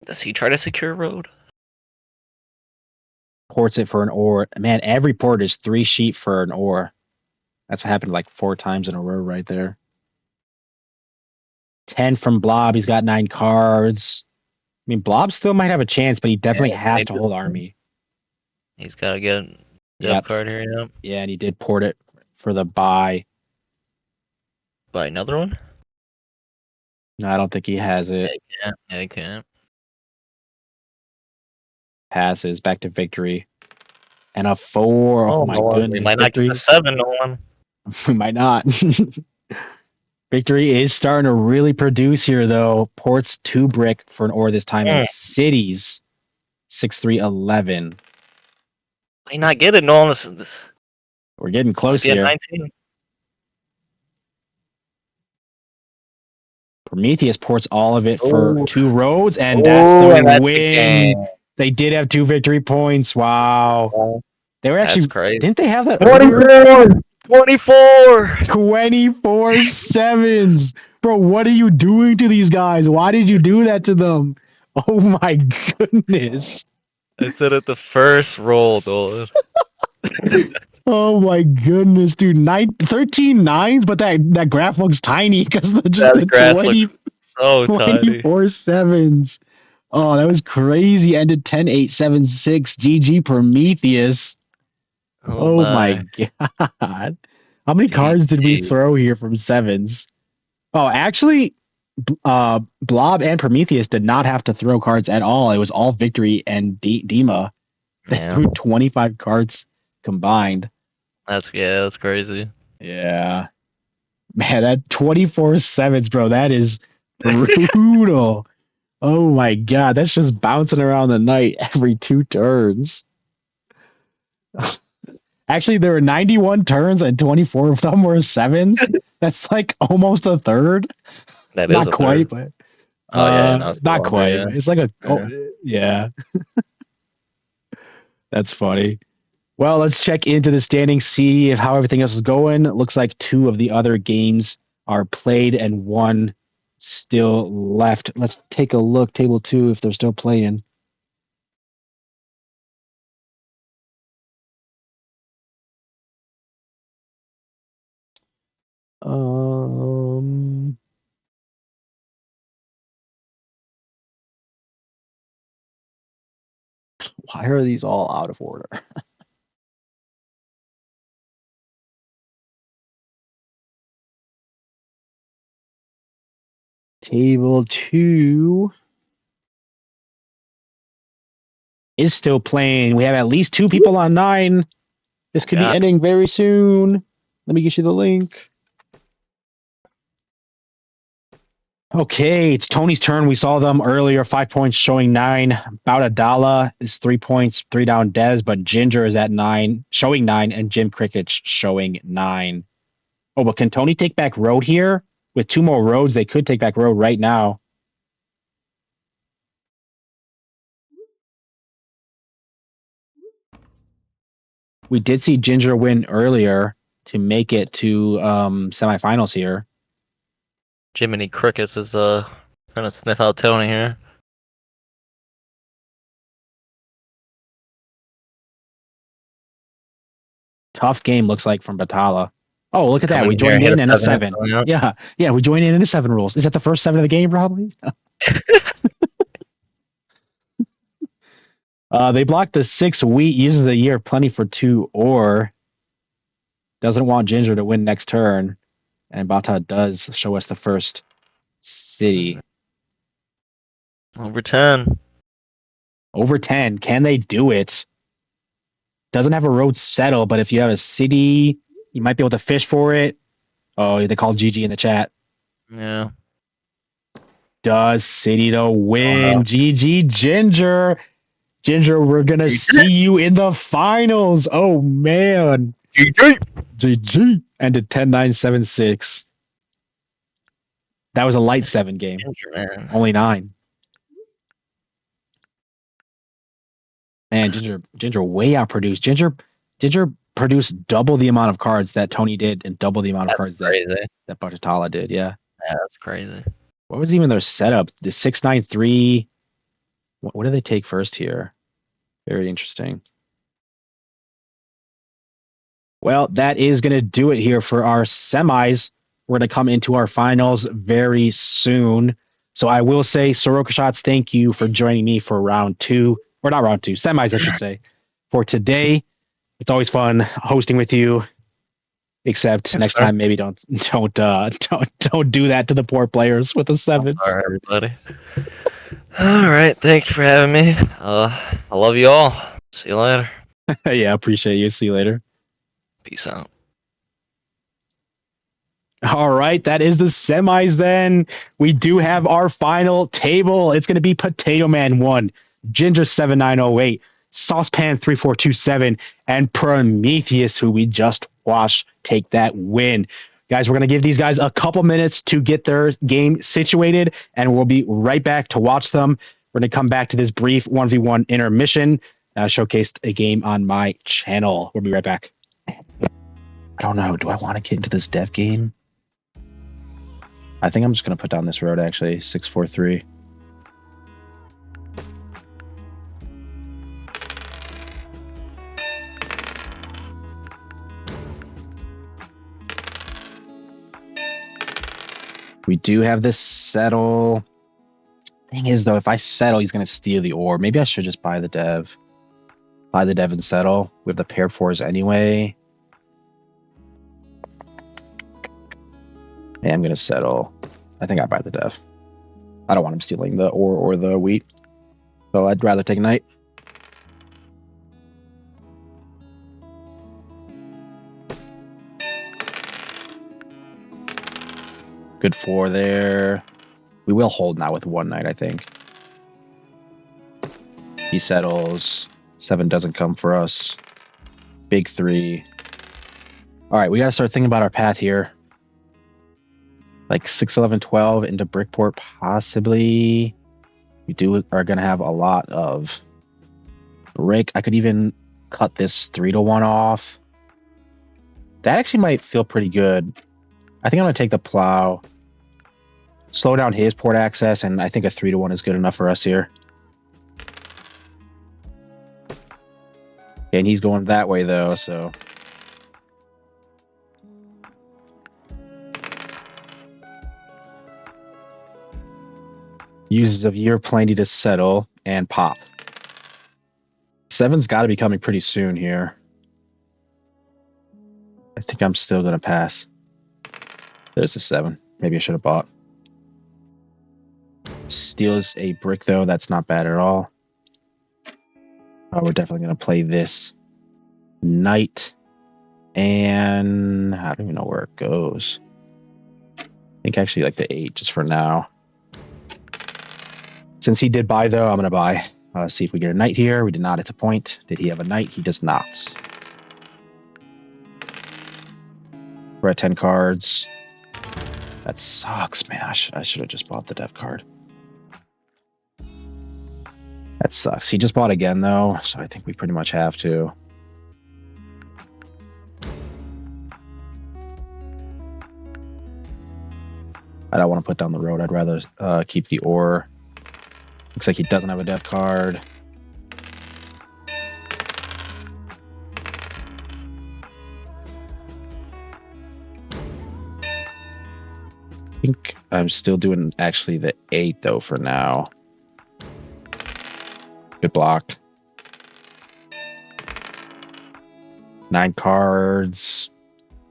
Does he try to secure a road? Ports it for an ore. Man, every port is 3 sheep for an ore. That's what happened like 4 times in a row right there. 10 from Blob. He's got 9 cards. I mean, Blob still might have a chance, but he definitely has to hold army. He's got to get a depth card here. Yep. Yeah, and he did port it for the buy. Buy another one? No, I don't think he has it. Yeah, he can't. Passes back to Victory. And a 4. Oh my goodness. We might not get the 7, Nolan. We might not. Victory is starting to really produce here, though. Ports 2 brick for an ore this time. And cities 6-3-11. Might not get it, Nolan. This We're getting close here. 19. Prometheus ports all of it for 2 roads, and that's the win. They did have 2 victory points. Wow. They were actually crazy. Didn't they have that? 24 sevens. Bro, what are you doing to these guys? Why did you do that to them? Oh my goodness. I said it the first roll, dude. Oh my goodness, dude. 13 nines, but that graph looks tiny because just the 24 sevens. Oh, that was crazy. Ended 10-8-7-6. GG Prometheus. Oh my god. How many cards did we throw here from sevens? Oh, actually, Blob and Prometheus did not have to throw cards at all. It was all Victory and Dima. They Yeah, threw 25 cards combined. that's crazy. Yeah. Man, that 24/7s, bro, that is brutal. Oh my god, that's just bouncing around the night every 2 turns. Actually, there were 91 turns and 24 of them were sevens. That's like almost a third. That is Not a quite, third. but Oh yeah, no, it's not longer. quite. Yeah. But it's like a Yeah. yeah, that's funny. Well, let's check into the standings, see if how everything else is going. It looks like 2 of the other games are played and 1 still left. Let's take a look, table 2, if they're still playing. Um, why are these all out of order? Table 2 is still playing. We have at least 2 people on 9. This could be God. ending very soon. Let me get you the link. Okay, it's Tony's turn. We saw them earlier. 5 points, showing 9. Baudadala is 3 points, 3 down Dez, but Ginger is at 9, showing 9, and Jim Cricket's showing 9. Oh, but can Tony take back road here? With 2 more roads, they could take back road right now. We did see Ginger win earlier to make it to semifinals here. Jiminy Crickets is trying to sniff out Tony here. Tough game looks like from Batala. Oh, look at that. Coming We here, joined hit in and a 7. 7. Yeah, we joined in and a 7 rules. Is that the first 7 of the game, probably? They blocked the 6 wheat, uses the year plenty for 2 or doesn't want Ginger to win next turn. And Bata does show us the first city. Over 10. Over 10. Can they do it? Doesn't have a road settle, but if you have a city, you might be able to fish for it. Oh, they called GG in the chat. Yeah. Does City to win? no. GG Ginger. Ginger, we're gonna see you in the finals. Oh man. GG. GG. Ended 10-9-7-6. That was a light 7 game. Ginger, man. Only 9. Man, Ginger way outproduced. Ginger produced double the amount of cards that Tony did and double the amount of That's cards crazy. that Bachatala did. Yeah. Yeah, that's crazy. What was even their setup? The 6-9-3. What do they take first here? Very interesting. Well, that is going to do it here for our semis. We're going to come into our finals very soon. So I will say, Soroka Shots, thank you for joining me for round 2, or not round 2, semis, I should say, for today. It's always fun hosting with you. Except Yes, next sir. time, maybe don't do that to the poor players with the 7s. All right, everybody. All right, thank you for having me. I love you all. See you later. Yeah, appreciate you. See you later. Peace out. All right, that is the semis then. We do have our final table. It's going to be Potato Man 1, Ginger 7908, Saucepan 3427, and Prometheus, who we just watched take that win. Guys, we're going to give these guys a couple minutes to get their game situated, and we'll be right back to watch them. We're going to come back to this brief 1v1 intermission showcased a game on my channel. We'll be right back. I don't know. Do I want to get into this dev game? I think I'm just going to put down this road, actually. 643. We do have this settle. Thing is, though, if I settle, he's going to steal the ore. Maybe I should just buy the dev. Buy the dev and settle. We have the pair fours anyway. Yeah, I'm going to settle. I think I buy the dev. I don't want him stealing the ore or the wheat. So I'd rather take knight. Good 4 there. We will hold now with 1 knight, I think. He settles. 7 doesn't come for us. Big 3. All right, we got to start thinking about our path here. Like 6, 11, 12 into Brickport, possibly. We are going to have a lot of brick. I could even cut this 3-1 off. That actually might feel pretty good. I think I'm going to take the plow. Slow down his port access, and I think a 3-1 is good enough for us here. And he's going that way, though, so... Uses of year plenty to settle and pop. 7's got to be coming pretty soon here. I think I'm still going to pass. There's a 7. Maybe I should have bought. Steals a brick, though. That's not bad at all. We're definitely going to play this knight. And I don't even know where it goes. I think actually like the 8 just for now. Since he did buy, though, I'm going to buy. See if we get a knight here. We did not. It's a point. Did he have a knight? He does not. We're at 10 cards. That sucks, man. I should have just bought the dev card. That sucks. He just bought again, though, so I think we pretty much have to. I don't want to put down the road. I'd rather keep the ore. Looks like he doesn't have a dev card. I think I'm still doing actually the 8, though, for now. Good block. 9 cards.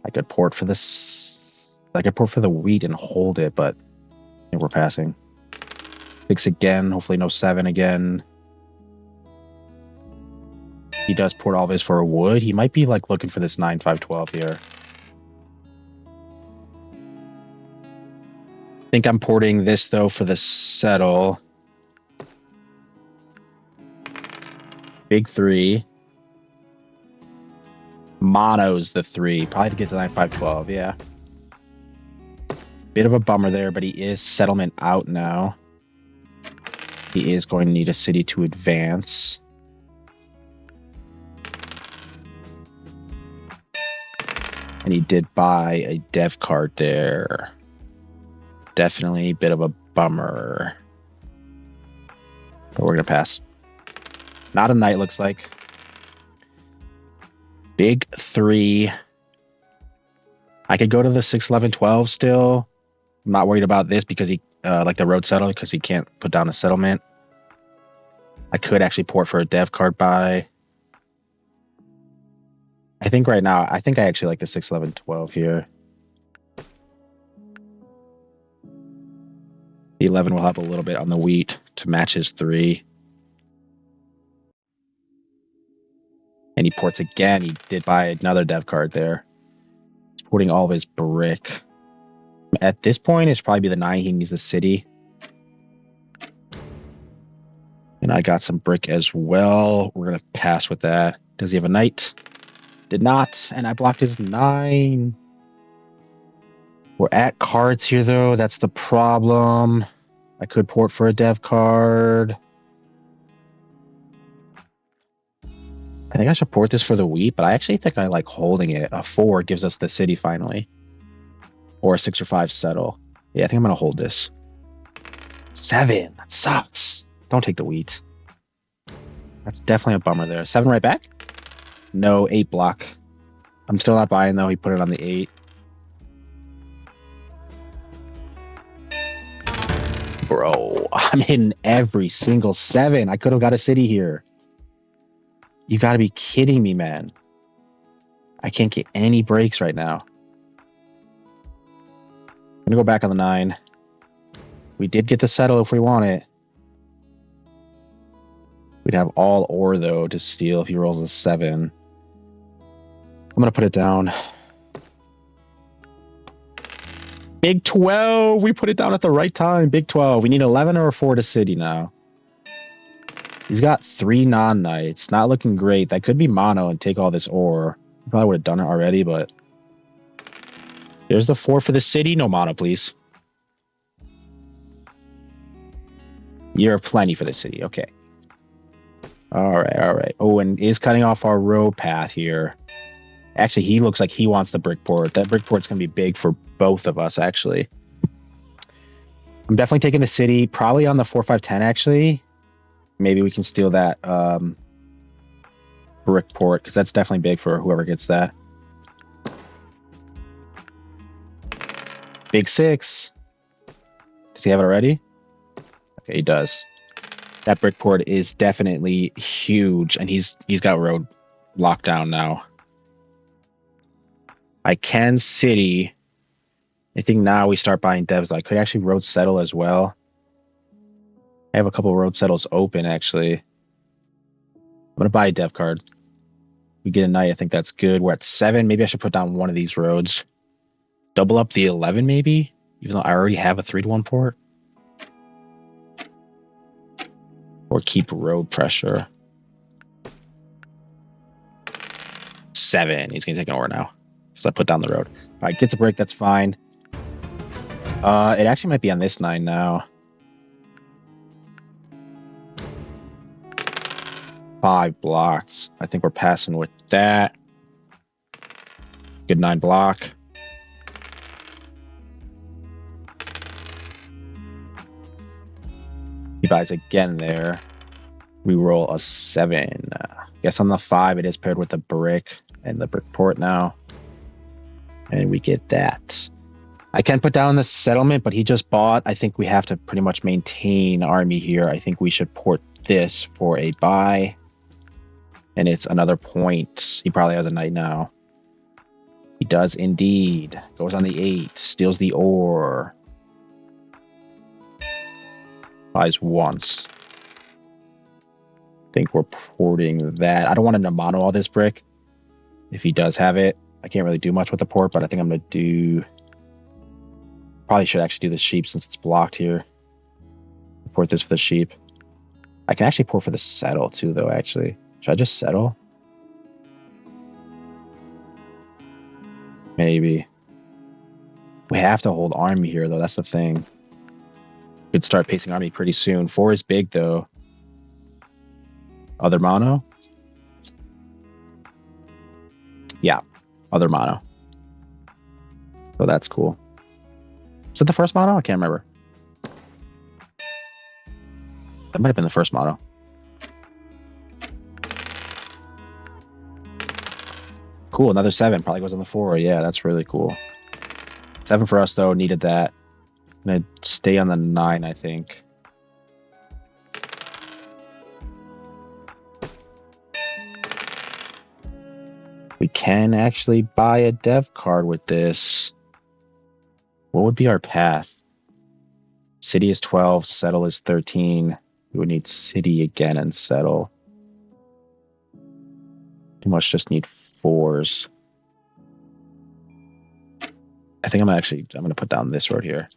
I could port for this. I could port for the wheat and hold it, but I think we're passing. 6 again. Hopefully no 7 again. He does port all of his for a wood. He might be like looking for this 9, 5, 12 here. I think I'm porting this, though, for the settle. Big 3. Mono's the 3. Probably to get to 9, 5, 12, yeah. Bit of a bummer there, but he is settlement out now. He is going to need a city to advance. And he did buy a dev card there. Definitely a bit of a bummer. But we're going to pass. Not a knight, looks like. Big 3. I could go to the 6, 11, 12 still. I'm not worried about this because he, like the road settle, because he can't put down a settlement. I could actually port for a dev card buy. I think right now, I actually like the 6, 11, 12 here. The 11 will help a little bit on the wheat to match his 3. And he ports again. He did buy another dev card there. He's porting all of his brick. At this point, it's probably be the 9. He needs the city. And I got some brick as well. We're going to pass with that. Does he have a knight? Did not. And I blocked his 9. We're at cards here, though. That's the problem. I could port for a dev card. I think I should port this for the wheat, but I actually think I like holding it. A 4 gives us the city finally. Or a 6 or 5 settle. Yeah, I think I'm going to hold this. 7. That sucks. Don't take the wheat. That's definitely a bummer there. 7 right back? No, 8 block. I'm still not buying, though. He put it on the 8. Bro, I'm hitting every single 7. I could have got a city here. You got to be kidding me, man. I can't get any breaks right now. I'm going to go back on the 9. We did get the settle if we want it. We'd have all ore, though, to steal if he rolls a 7. I'm going to put it down. Big 12. We put it down at the right time. Big 12. We need 11 or a 4 to city now. He's got 3 non-knights. Not looking great. That could be mono and take all this ore. Probably would have done it already, but... There's the 4 for the city. No mono, please. You're plenty for the city. Okay. All right. Oh, and is cutting off our road path here. Actually, he looks like he wants the brick port. That brick port's going to be big for both of us, actually. I'm definitely taking the city. Probably on the 4-5-10, actually. Maybe we can steal that brick port, because that's definitely big for whoever gets that. Big 6. Does he have it already? Okay, he does. That brick port is definitely huge, and he's got road locked down now. I can city. I think now we start buying devs. I could actually road settle as well. I have a couple road settles open, actually. I'm going to buy a dev card. We get a knight. I think that's good. We're at 7. Maybe I should put down one of these roads. Double up the 11, maybe? Even though I already have a 3-1 port. Or keep road pressure. 7. He's going to take an ore now. Because I put down the road. All right, gets a break. That's fine. It actually might be on this 9 now. 5 blocks. I think we're passing with that. Good 9 block. He buys again there. We roll a 7. Guess on the 5 it is paired with the brick and the brick port now. And we get that. I can put down the settlement, but he just bought. I think we have to pretty much maintain army here. I think we should port this for a buy. And it's another point. He probably has a knight now. He does indeed. Goes on the 8. Steals the ore. Buys once. I think we're porting that. I don't want to mono all this brick. If he does have it. I can't really do much with the port, but I think I'm going to do... Probably should actually do the sheep since it's blocked here. Port this for the sheep. I can actually port for the settle too, though, actually. Should I just settle? Maybe. We have to hold army here, though. That's the thing. Could start pacing army pretty soon. 4 is big, though. Other mono? Yeah. Other mono. So that's cool. Is it the first mono? I can't remember. That might have been the first mono. Cool, another 7. Probably goes on the 4. Yeah, that's really cool. 7 for us, though. Needed that. I'm going to stay on the 9, I think. We can actually buy a dev card with this. What would be our path? City is 12. Settle is 13. We would need city again and settle. Too much just need 4s. I think I'm going to put down this road here.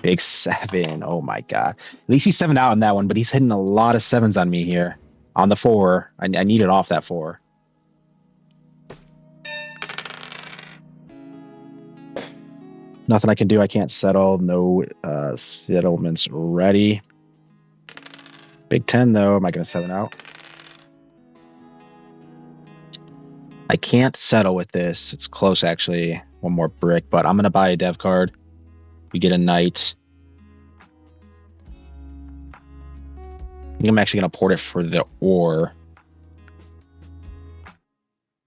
Big 7. Oh my god. At least he's 7 out on that one, but he's hitting a lot of 7s on me here. On the 4. I need it off that 4. Nothing I can do. I can't settle. No settlements ready. Big 10 though. Am I going to 7 out? I can't settle with this. It's close actually. One more brick, but I'm going to buy a dev card. We get a knight. I think I'm actually going to port it for the ore.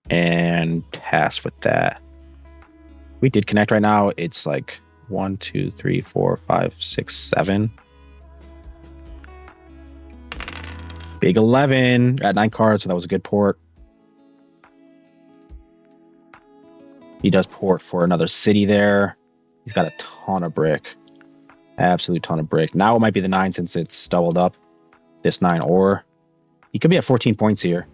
And pass with that. We did connect right now. It's like 1, 2, 3, 4, 5, 6, 7. Big 11 at 9 cards, so that was a good port. He does port for another city there. He's got a ton of brick. Absolute ton of brick. Now it might be the 9 since it's doubled up. This 9 or he could be at 14 points here.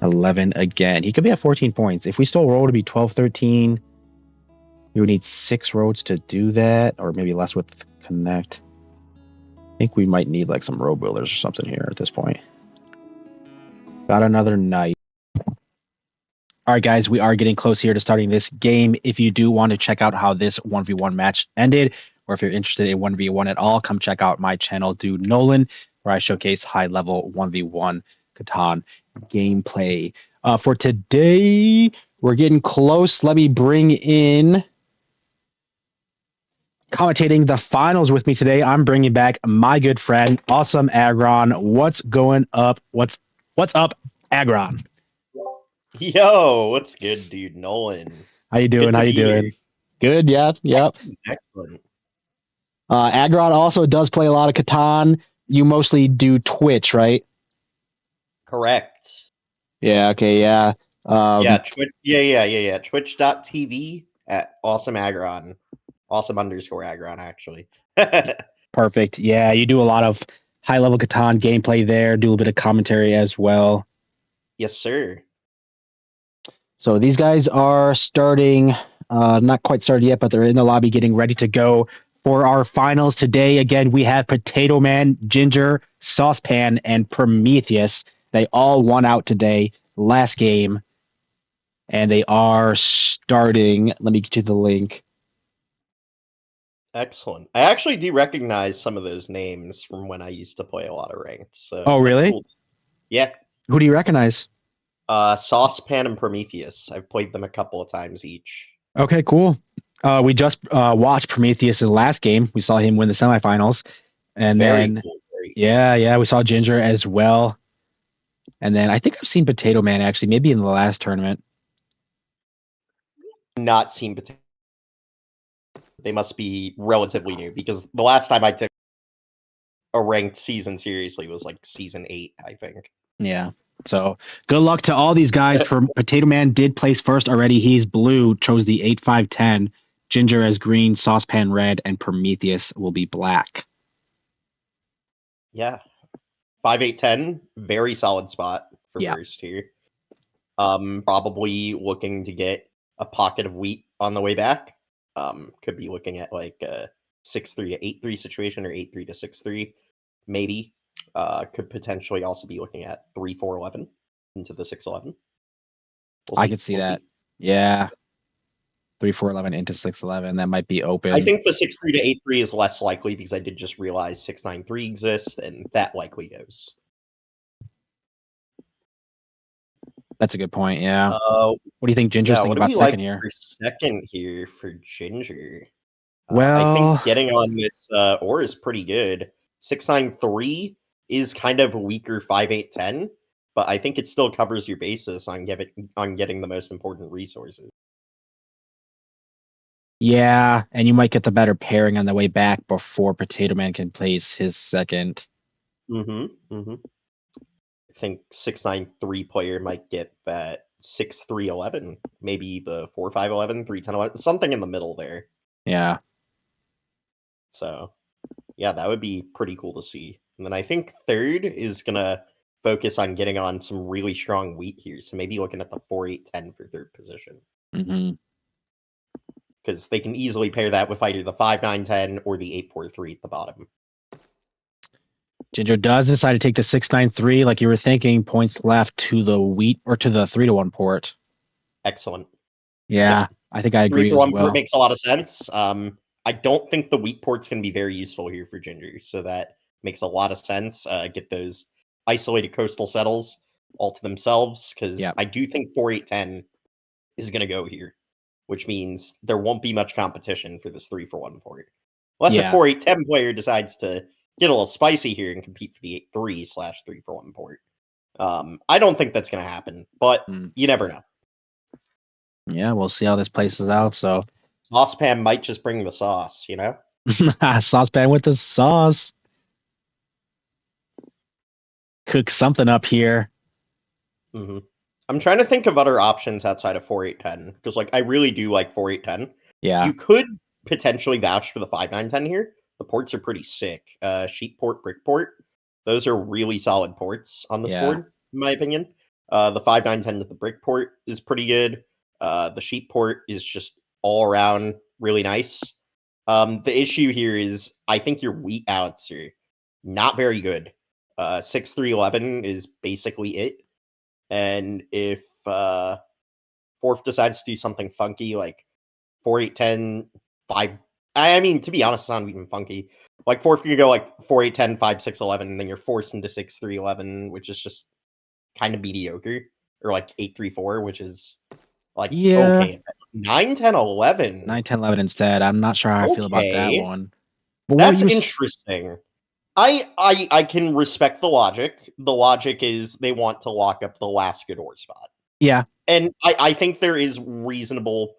11 again. He could be at 14 points. If we still roll to be 12, 13, we would need 6 roads to do that, or maybe less with connect. I think we might need like some road builders or something here at this point. Got another knight. All right, guys, we are getting close here to starting this game. If you do want to check out how this 1v1 match ended, or if you're interested in 1v1 at all, come check out my channel, Dude Nolan, where I showcase high-level 1v1 Catan gameplay. For today, we're getting close. Let me bring in commentating the finals with me today. I'm bringing back my good friend, Awesome Agron. What's going up? What's up, Agron? Yo, what's good, dude? Nolan. How you doing? Good to How you be doing? here. Good. Yeah. Yep. Excellent. Agron also does play a lot of Catan. You mostly do Twitch, right? Correct. Yeah. Okay. Yeah. Yeah, Twitch. Yeah. Twitch.tv at Awesome Agron. Awesome_Agron, actually. Perfect. Yeah. You do a lot of high level Catan gameplay there. Do a bit of commentary as well. Yes, sir. So these guys are starting. Not quite started yet, but they're in the lobby getting ready to go for our finals today. Again, we have Potato Man, Ginger, Saucepan, and Prometheus. They all won out today, last game. And they are starting. Let me get you the link. Excellent. I actually do recognize some of those names from when I used to play a lot of ranked. So Oh, that's really? cool. Yeah. Who do you recognize? Saucepan and Prometheus. I've played them a couple of times each. Okay, cool. We just watched Prometheus' last game. We saw him win the semifinals. And Very then, cool. yeah, we saw Ginger as well. And then I think I've seen Potato Man actually, maybe in the last tournament. Not seen Potato. They must be relatively new because the last time I took a ranked season seriously was like season 8, I think. Yeah. So good luck to all these guys. Potato Man did place first already. He's blue, chose the 8-5-10. Ginger as green, Saucepan red, and Prometheus will be black. Yeah. 5-8-10, very solid spot for first here. Probably looking to get a pocket of wheat on the way back. Could be looking at like a 6-3 to 8-3 situation or 8-3 to 6-3, maybe. Could potentially also be looking at 3-4-11 into the 6-11. I could see that. Yeah. 3-4-11 into 6-11. That might be open. I think the 6-3 to 8-3 is less likely because I did just realize 6-9-3 exists, and that likely goes. That's a good point. Yeah. What do you think Ginger's thinking about second here? Second here for Ginger. Well, I think getting on this ore is pretty good. 6-9-3 is kind of a weaker 5-8-10, but I think it still covers your basis on getting the most important resources. Yeah, and you might get the better pairing on the way back before Potato Man can place his second. I think 6-9-3 player might get that 6-3-11, maybe the 4-5-11, 3-10-11, something in the middle there. Yeah. So, yeah, that would be pretty cool to see. And then I think third is going to focus on getting on some really strong wheat here. So maybe looking at the 4-8-10 for third position. Because they can easily pair that with either the 5-9-10 or the 8-4-3 at the bottom. Ginger does decide to take the 6-9-3 like you were thinking, points left to the wheat or to the 3-1 port. Excellent. Yeah, I think I agree 3-1 as well. port makes a lot of sense. I don't think the wheat port's going to be very useful here for Ginger, so that makes a lot of sense. Get those isolated coastal settles all to themselves, because I do think 4-8-10 is going to go here, which means there won't be much competition for this 3-for-1 port. Unless a 4-8-10 player decides to get a little spicy here and compete for the 8-3/3-for-1 port. I don't think that's going to happen, but you never know. Yeah, we'll see how this plays out. So Saucepan might just bring the sauce, you know? Saucepan with the sauce. Cook something up here. I'm trying to think of other options outside of 4810 because like I really do like 4810. Yeah. You could potentially vouch for the 5910 here. The ports are pretty sick. Sheet port, brick port. Those are really solid ports on this board, in my opinion. The 5910 with the brick port is pretty good. The sheet port is just all around really nice. The issue here is I think your wheat outs are not very good. 6311 is basically it. And if Fourth decides to do something funky like 4810, 5. I mean, to be honest, it's not even funky. Like Fourth could go like 4810, 5611, and then you're forced into 6311, which is just kind of mediocre. Or like 834, which is like okay. 91011. 9-10-11 instead. I'm not sure how I feel about that one. But that's interesting. I can respect the logic. The logic is they want to lock up the last good ore spot. Yeah. And I think there is reasonable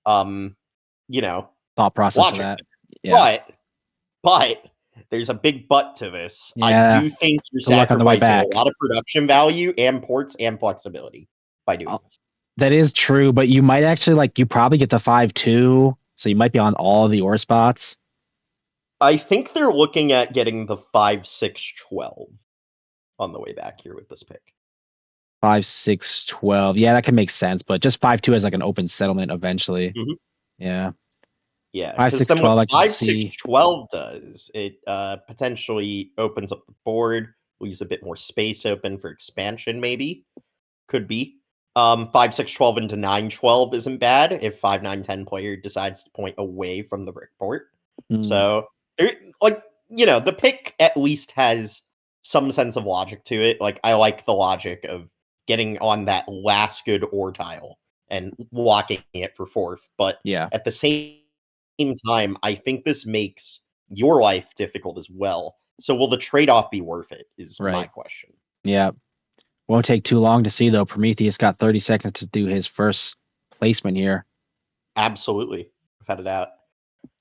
thought process to that. Yeah. But there's a big but to this. Yeah. I do think you're sacrificing a lot of production value and ports and flexibility by doing this. That is true, but you might actually you probably get the 5-2, so you might be on all the ore spots. I think they're looking at getting the 5-6-12 on the way back here with this pick. 5-6-12. Yeah, that can make sense, but just 5-2 as like an open settlement eventually. Mm-hmm. Yeah. Yeah. 5-6-12. What 5-6-12 does, it potentially opens up the board, leaves a bit more space open for expansion, maybe. Could be. 5-6-12 into 9-12 isn't bad if 5-9-10 player decides to point away from the brick port. So the pick at least has some sense of logic to it. Like I like the logic of getting on that last good ore tile and locking it for fourth. But at the same time, I think this makes your life difficult as well. So will the trade-off be worth it is my question. Yeah. Won't take too long to see though. Prometheus got 30 seconds to do his first placement here. Absolutely. Without a doubt.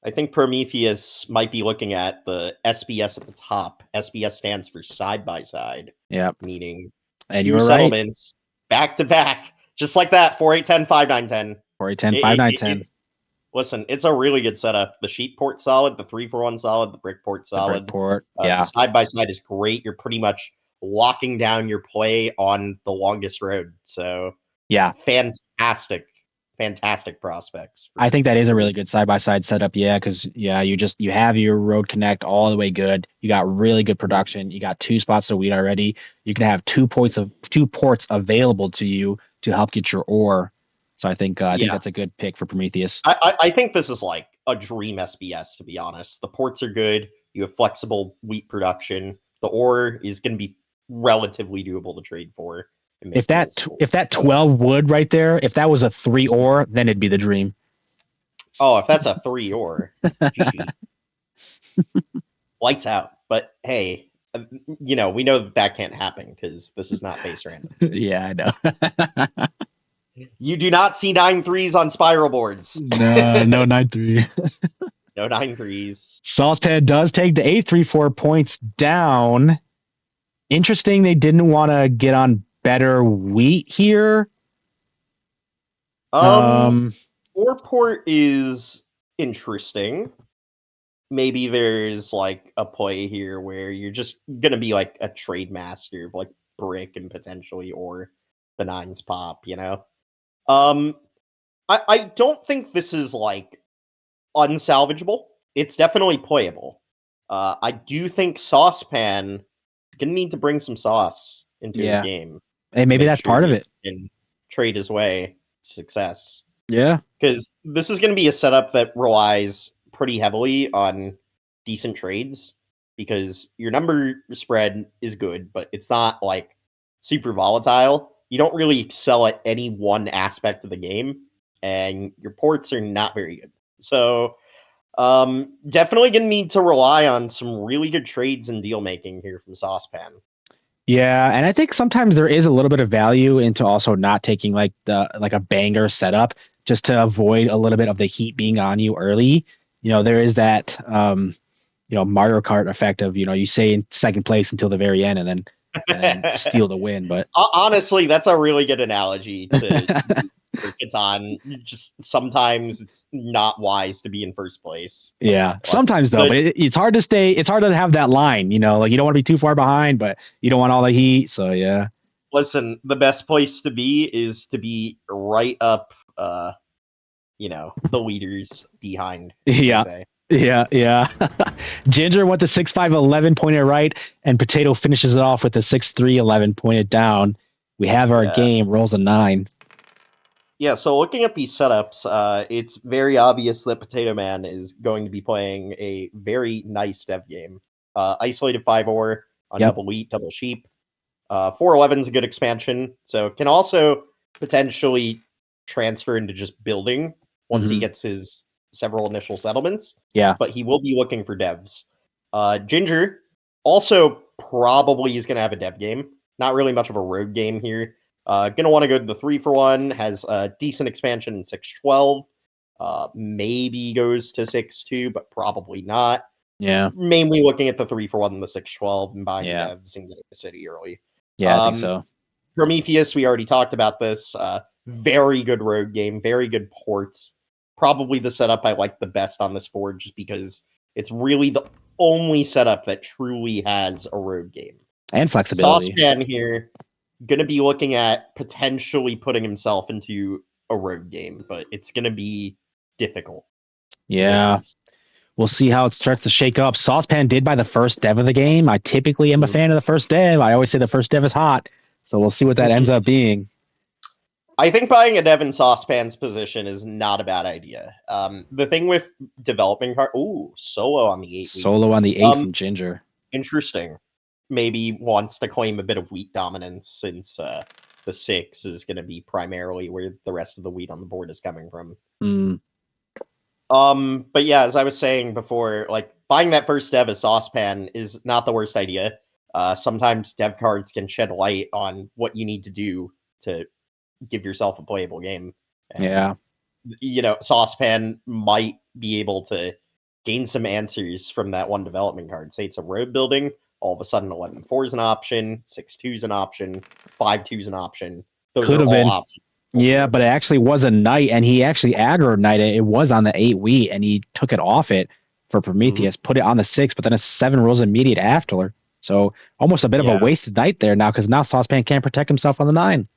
I think Prometheus might be looking at the SBS at the top. SBS stands for side by side. Yeah. Meaning and two settlements back to back. Just like that. 4810, 5910. 4810, 5910. Listen, it's a really good setup. The sheet port solid, the 3-4-1 solid, the brick port solid. The brick port. Side by side is great. You're pretty much locking down your play on the longest road. So fantastic prospects. I think that is a really good side-by-side setup. Yeah, because you have your road connect all the way good. You got really good production. You got 2 spots to wheat already. You can have 2 ports available to you to help get your ore. So I think that's a good pick for Prometheus. I think this is like a dream SBS, to be honest. The ports are good. You have flexible wheat production. The ore is going to be relatively doable to trade for. If that 12 wood right there, if that was a 3 ore, then it'd be the dream. Oh, if that's a 3 ore, lights out. But hey, we know that can't happen because this is not base random. Yeah, I know. You do not see 9 3s on spiral boards. No 9-3. No 9 3s. Saucepan does take the 8-3-4 points down. Interesting, they didn't want to get on better wheat here. 4-port is interesting. Maybe there's like a play here where you're just gonna be like a trade master of like brick and potentially or the 9s pop, I don't think this is like unsalvageable. It's definitely playable. I do think Saucepan is gonna need to bring some sauce into his game. Hey, maybe that's part of it. And trade his way to success. Yeah. Because this is going to be a setup that relies pretty heavily on decent trades because your number spread is good, but it's not like super volatile. You don't really excel at any one aspect of the game, and your ports are not very good. So definitely going to need to rely on some really good trades and deal making here from Saucepan. Yeah, and I think sometimes there is a little bit of value into also not taking like a banger setup just to avoid a little bit of the heat being on you early. There is that Mario Kart effect of you stay in second place until the very end, and then and steal the win. But honestly, that's a really good analogy to for Catan. Just sometimes it's not wise to be in first place. yeah, sometimes though, but it's hard to stay. It's hard to have that line, you know, like you don't want to be too far behind, but you don't want all the heat. So yeah. Listen, the best place to be is to be right up, the leaders behind. Yeah. Yeah. Ginger went the 6'5", 11 pointed right, and Potato finishes it off with the 6'3", 11 pointed down. We have our game, rolls a 9. Yeah, so looking at these setups, it's very obvious that Potato Man is going to be playing a very nice dev game. Isolated 5-ore on double wheat, double sheep. 411 is a good expansion, so can also potentially transfer into just building once he gets his several initial settlements. Yeah. But he will be looking for devs. Ginger also probably is going to have a dev game. Not really much of a road game here. Gonna want to go to the 3-for-1, has a decent expansion in 612. Maybe goes to 6-2, but probably not. Yeah. Mainly looking at the 3-for-1 and the 612 and buying Yeah. devs and getting the city early. Yeah, I think so. Prometheus, we already talked about this. Very good road game, very good ports. Probably the setup I like the best on this board just because it's really the only setup that truly has a road game. And flexibility. Saucepan here, going to be looking at potentially putting himself into a road game, but it's going to be difficult. Yeah. We'll see how it starts to shake up. Saucepan did buy the first dev of the game. I typically am a fan of the first dev. I always say the first dev is hot. So we'll see what that ends up being. I think buying a dev in Saucepan's position is not a bad idea. The thing with developing card, solo on the 8. Solo on the 8 from Ginger. Interesting. Maybe wants to claim a bit of wheat dominance since the 6 is going to be primarily where the rest of the wheat on the board is coming from. But yeah, as I was saying before, like buying that first dev as Saucepan is not the worst idea. Sometimes dev cards can shed light on what you need to do to give yourself a playable game. And, Saucepan might be able to gain some answers from that one development card. Say it's a road building, all of a sudden 11-4 is an option, 6-2 is an option, 5-2 is an option. Those could have all been options. Yeah, but it actually was a knight, and he actually aggro knighted. It was on the 8 wheat, and he took it off it for Prometheus, put it on the 6, but then a 7 rolls immediate after. So almost a bit of a wasted knight there now, because now Saucepan can't protect himself on the 9.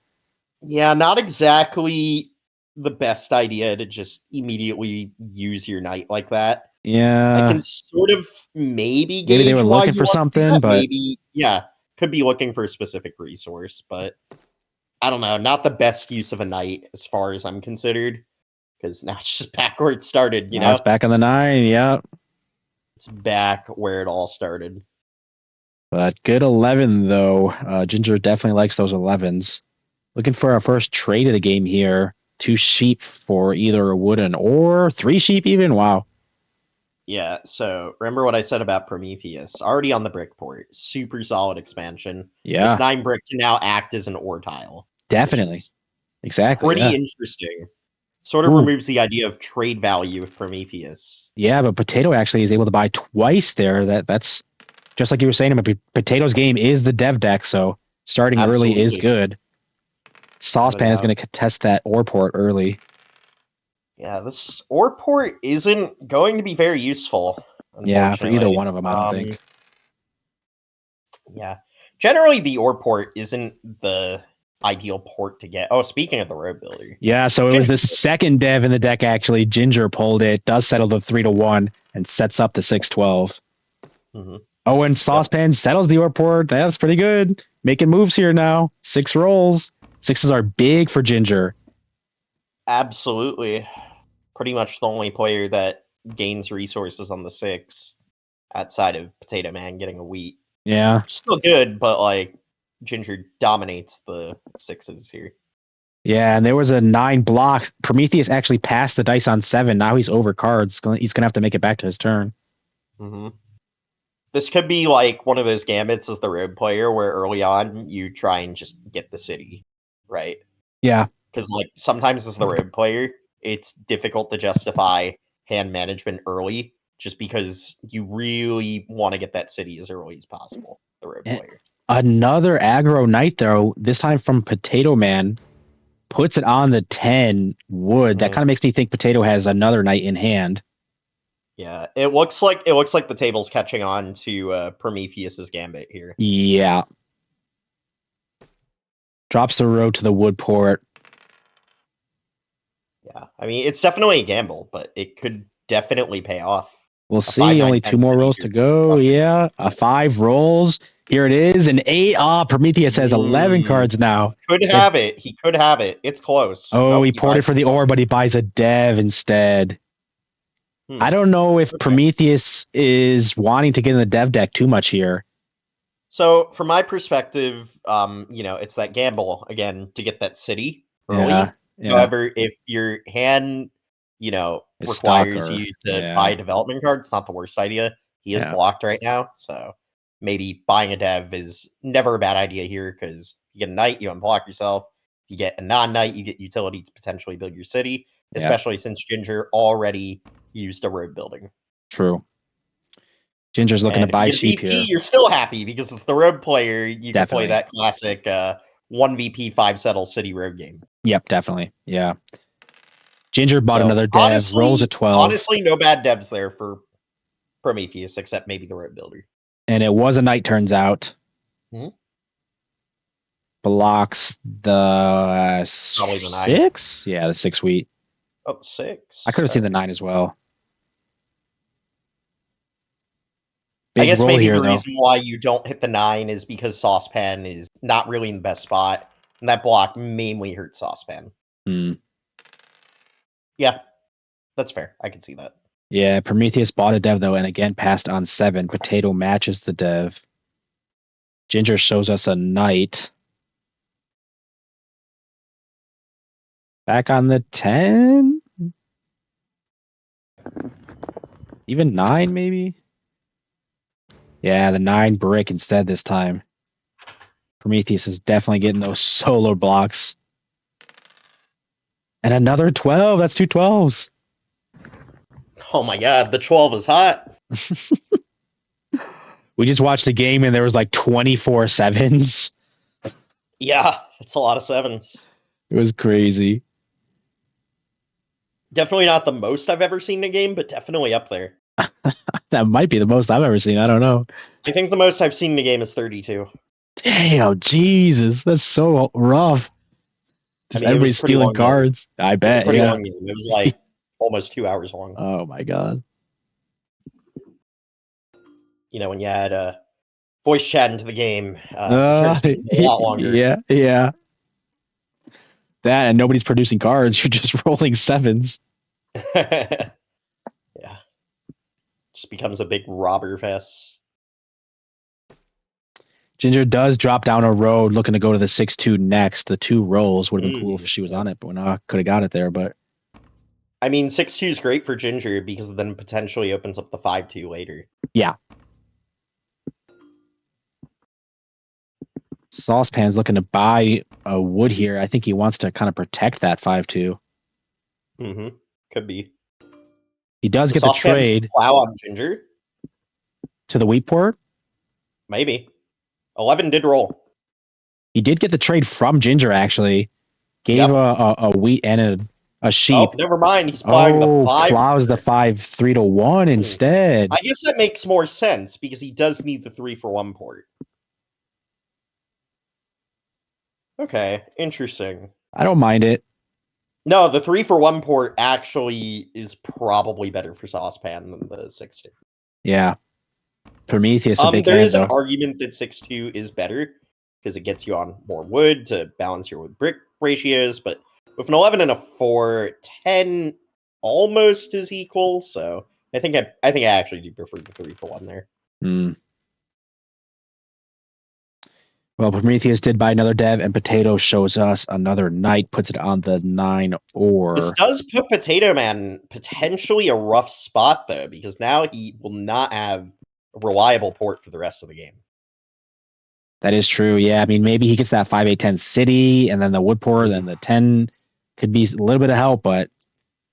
Yeah, not exactly the best idea to just immediately use your knight like that. Yeah. I can sort of maybe gauge maybe they were looking for something, but maybe, could be looking for a specific resource, but I don't know, not the best use of a knight as far as I'm considered, because now it's just back where it started, now it's back on the 9, yeah. It's back where it all started. But good 11, though. Ginger definitely likes those 11s. Looking for our first trade of the game here. 2 sheep for either a wooden or 3 sheep even. Wow. Yeah, so remember what I said about Prometheus. Already on the brick port. Super solid expansion. Yeah. This 9 brick can now act as an ore tile. Definitely. Exactly. Pretty interesting. Sort of removes the idea of trade value with Prometheus. Yeah, but Potato actually is able to buy twice there. That's just like you were saying, Potato's game is the dev deck, so starting early is good. Saucepan is going to contest that ore port early. Yeah, this ore port isn't going to be very useful. Yeah, for either one of them, I don't think. Yeah. Generally, the ore port isn't the ideal port to get. Oh, speaking of the road builder. Yeah, so it was the second dev in the deck, actually. Ginger pulled it, does settle the 3-1, and sets up the 6-12. Oh, and Saucepan settles the ore port. That's pretty good. Making moves here now. 6 rolls. 6s are big for Ginger. Absolutely. Pretty much the only player that gains resources on the 6 outside of Potato Man getting a wheat. Yeah. Still good, but like Ginger dominates the 6s here. Yeah, and there was a 9 block. Prometheus actually passed the dice on 7. Now he's over cards. He's going to have to make it back to his turn. This could be like one of those gambits as the road player where early on you try and just get the city, right? Yeah. Because like sometimes as the road player, it's difficult to justify hand management early just because you really want to get that city as early as possible, the road player. Another aggro knight, though, this time from Potato Man. Puts it on the 10 wood. That kind of makes me think Potato has another knight in hand. Yeah, it looks like the table's catching on to Prometheus's gambit here. Yeah. Drops the road to the wood port. Yeah, I mean, it's definitely a gamble, but it could definitely pay off. We'll see. Only 2 more rolls to go. Yeah. 5 rolls. Here it is. An 8. Prometheus has 11 cards now. Could have it. He could have it. It's close. Oh, he ported for the ore, but he buys a dev instead. I don't know if Prometheus is wanting to get in the dev deck too much here. So, from my perspective, it's that gamble again to get that city early. Yeah. However, if your hand, requires you to buy a development card, it's not the worst idea. He is blocked right now, so maybe buying a dev is never a bad idea here because you get a knight, you unblock yourself. If you get a non-knight, you get utility to potentially build your city, especially since Ginger already used a road building. True. Ginger's looking to buy cheap VP, here. You're still happy because it's the road player. You can play that classic 1 VP 5 settle city road game. Yep, definitely. Yeah. Ginger bought another dev, rolls a 12. Honestly, no bad devs there for Prometheus, except maybe the road builder. And it was a knight, turns out. Blocks the 6? Yeah, the 6 wheat. Oh, 6. I could have seen the 9 as well. I guess maybe the reason why you don't hit the 9 is because Saucepan is not really in the best spot. And that block mainly hurts Saucepan. Yeah, that's fair. I can see that. Yeah, Prometheus bought a dev, though, and again passed on 7. Potato matches the dev. Ginger shows us a knight. Back on the 10? Even 9, maybe? Yeah, the 9 brick instead this time. Prometheus is definitely getting those solo blocks. And another 12. That's 2 12s. Oh my god, the 12 is hot. We just watched the game and there was like 24 7s. Yeah, that's a lot of 7s. It was crazy. Definitely not the most I've ever seen in a game, but definitely up there. That might be the most I've ever seen. I don't know. I think the most I've seen in a game is 32. Damn, Jesus. That's so rough. Just everybody's stealing cards. I bet. It was like almost 2 hours long. Oh my god. When you add voice chat into the game, it turns a lot longer. Yeah. That and nobody's producing cards. You're just rolling 7s. Yeah. Just becomes a big robber fest. Ginger does drop down a road looking to go to the 6-2 next. The 2 rolls would have been cool if she was on it, but could have got it there. But I mean, 6-2 is great for Ginger because it then potentially opens up the 5-2 later. Yeah. Saucepan's looking to buy a wood here. I think he wants to kind of protect that 5-2. Could be. He does get the trade. Plow on Ginger? To the wheat port? Maybe. 11 did roll. He did get the trade from Ginger, actually. Gave a wheat and a sheep. Oh, never mind. He's plowing the 5. Plows the 5 3-1 instead. I guess that makes more sense because he does need the 3-for-1 port. Okay, interesting. I don't mind it. No, the 3-for-1 port actually is probably better for Saucepan than the 6-2. Yeah. Prometheus, a big There hand, is an argument that 6-2 is better because it gets you on more wood to balance your wood brick ratios, but with an 11 and a 4, 10 almost is equal, so I think I actually do prefer the 3-for-1 there. Well, Prometheus did buy another dev, and Potato shows us another knight, puts it on the 9 ore. This does put Potato Man potentially a rough spot, though, because now he will not have a reliable port for the rest of the game. That is true, yeah. I mean, maybe he gets that 5-8-10 city, and then the wood port, and the 10 could be a little bit of help, but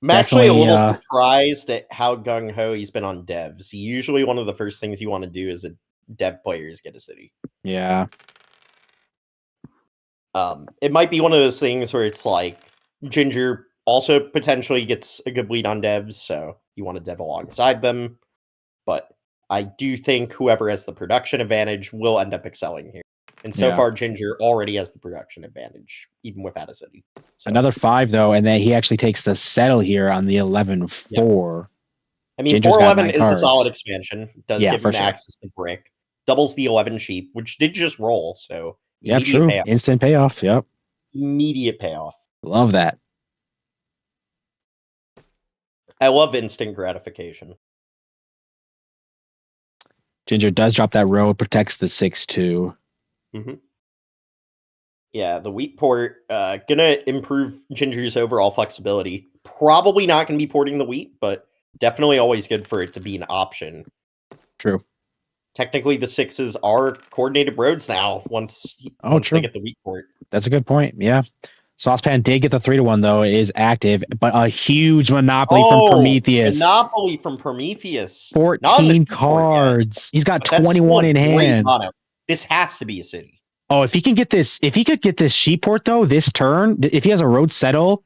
I'm actually a little surprised at how gung-ho he's been on devs. Usually one of the first things you want to do as a dev players get a city. Yeah. It might be one of those things where it's like Ginger also potentially gets a good lead on devs, so you want to dev alongside them. But I do think whoever has the production advantage will end up excelling here. And so far, Ginger already has the production advantage, even without a city. So. Another 5, though, and then he actually takes the settle here on the 11-4. Yep. I mean, Ginger's 411 is cards. a solid expansion. It does give him access to brick. Doubles the 11 sheep, which did just roll, so yeah, true. Payoff. Instant payoff. Yep. Immediate payoff. Love that. I love instant gratification. Ginger does drop that road, protects the 6-2. Mm-hmm. Yeah, the wheat port gonna improve Ginger's overall flexibility. Probably not gonna be porting the wheat, but definitely always good for it to be an option. True. Technically, the 6s are coordinated roads now once they get the wheat port. That's a good point. Yeah. Saucepan did get the 3-1, though. It is active, but a huge monopoly from Prometheus. Monopoly from Prometheus. 14 cards. He's got 21 in hand. This has to be a city. Oh, if he could get this sheep port, though, this turn, if he has a road settle,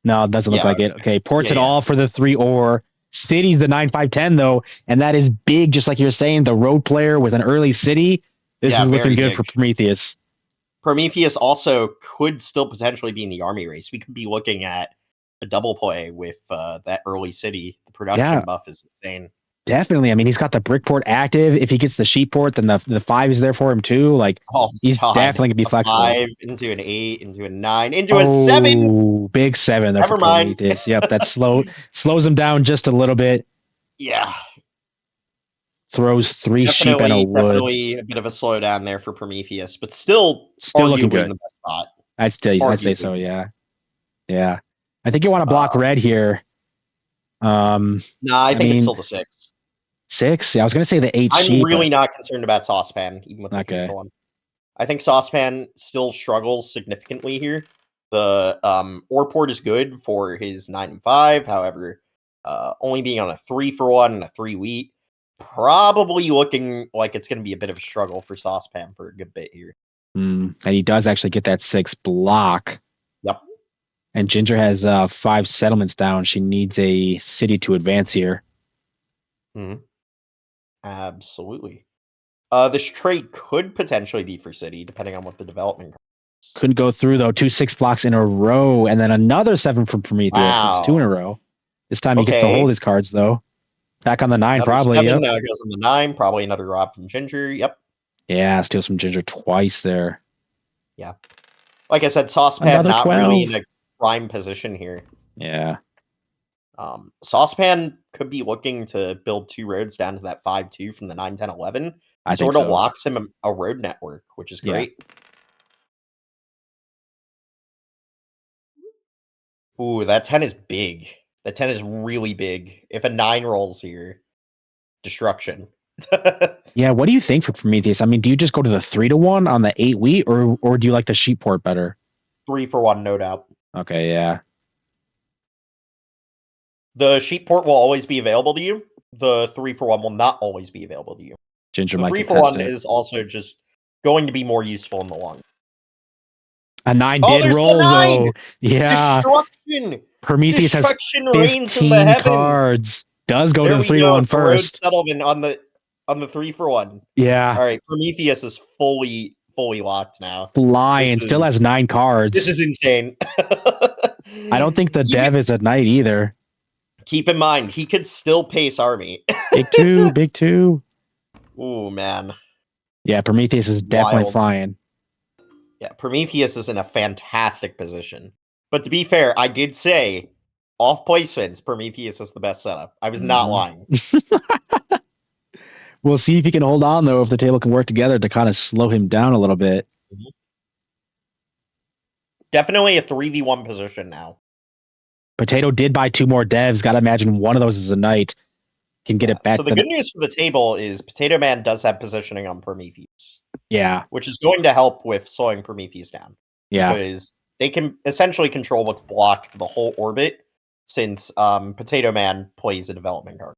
no, it doesn't look like it. Okay, ports it all for the 3-or. City's the 9-5-10, though, and that is big, just like you're saying, the road player with an early city. This is looking good for Prometheus. Prometheus also could still potentially be in the army race. We could be looking at a double play with that early city. The production buff is insane. Definitely. I mean, he's got the brick port active. If he gets the sheep port, then the 5 is there for him too. Like, he's definitely gonna be flexible. 5 into an 8 into a 9 into a 7. Oh, big 7 there. Never for mind. Prometheus. Yep, that slows him down just a little bit. Yeah. Throws 3 sheep and a wood. Definitely a bit of a slowdown there for Prometheus, but still looking good. In the best spot. I'd say so. Yeah. Yeah. I think you want to block red here. No, I think it's still the 6. 6? Yeah, I was going to say the 8 sheep. I'm really not concerned about Saucepan, even with the one. I think Saucepan still struggles significantly here. The ore port is good for his 9 and 5. However, only being on a 3-for-1 and a 3 wheat, probably looking like it's going to be a bit of a struggle for Saucepan for a good bit here. And he does actually get that 6 block. Yep. And Ginger has 5 settlements down. She needs a city to advance here. Mm-hmm. Absolutely. This trade could potentially be for city, depending on what the development is. Couldn't go through, though. 2 6 blocks in a row, and then another 7 from Prometheus. Wow. It's 2 in a row. This time he gets to hold his cards, though. Back on the 9, probably. Now it goes on the 9. Probably another rob from Ginger. Yep. Yeah, steals from Ginger twice there. Yeah. Like I said, Saucepan not 12. Really in a prime position here. Yeah. Saucepan could be looking to build 2 roads down to that 5-2 from the 9, 10, 11. Sort of locks him a road network, which is great. Yeah. Ooh, that 10 is big. That 10 is really big. If a 9 rolls here, destruction. Yeah, what do you think for Prometheus? I mean, do you just go to the 3-1 on the 8 wheat, or do you like the sheep port better? 3-for-1, no doubt. Okay, yeah. The sheep port will always be available to you. The 3-for-1 will not always be available to you. Ginger the 3-for-1 is also just going to be more useful in the long run. A 9 did roll, though. Yeah. Destruction! Prometheus has 15 cards. Does go to the 3-1 first. Road settlement on the 3-for-1. Yeah. All right, Prometheus is fully locked now. Flying, still has 9 cards. This is insane. I don't think the dev is at night either. Keep in mind, he could still pace army. Big 2. Ooh, man. Yeah, Prometheus is definitely flying. Yeah, Prometheus is in a fantastic position. But to be fair, I did say, off placements, Prometheus is the best setup. I was not lying. We'll see if he can hold on, though, if the table can work together to kind of slow him down a little bit. Definitely a 3v1 position now. Potato did buy 2 more devs. Got to imagine one of those is a knight. Can get it back. So the good news for the table is Potato Man does have positioning on Prometheus. Yeah. Which is going to help with slowing Prometheus down. Yeah. Because they can essentially control what's blocked for the whole orbit since Potato Man plays a development card.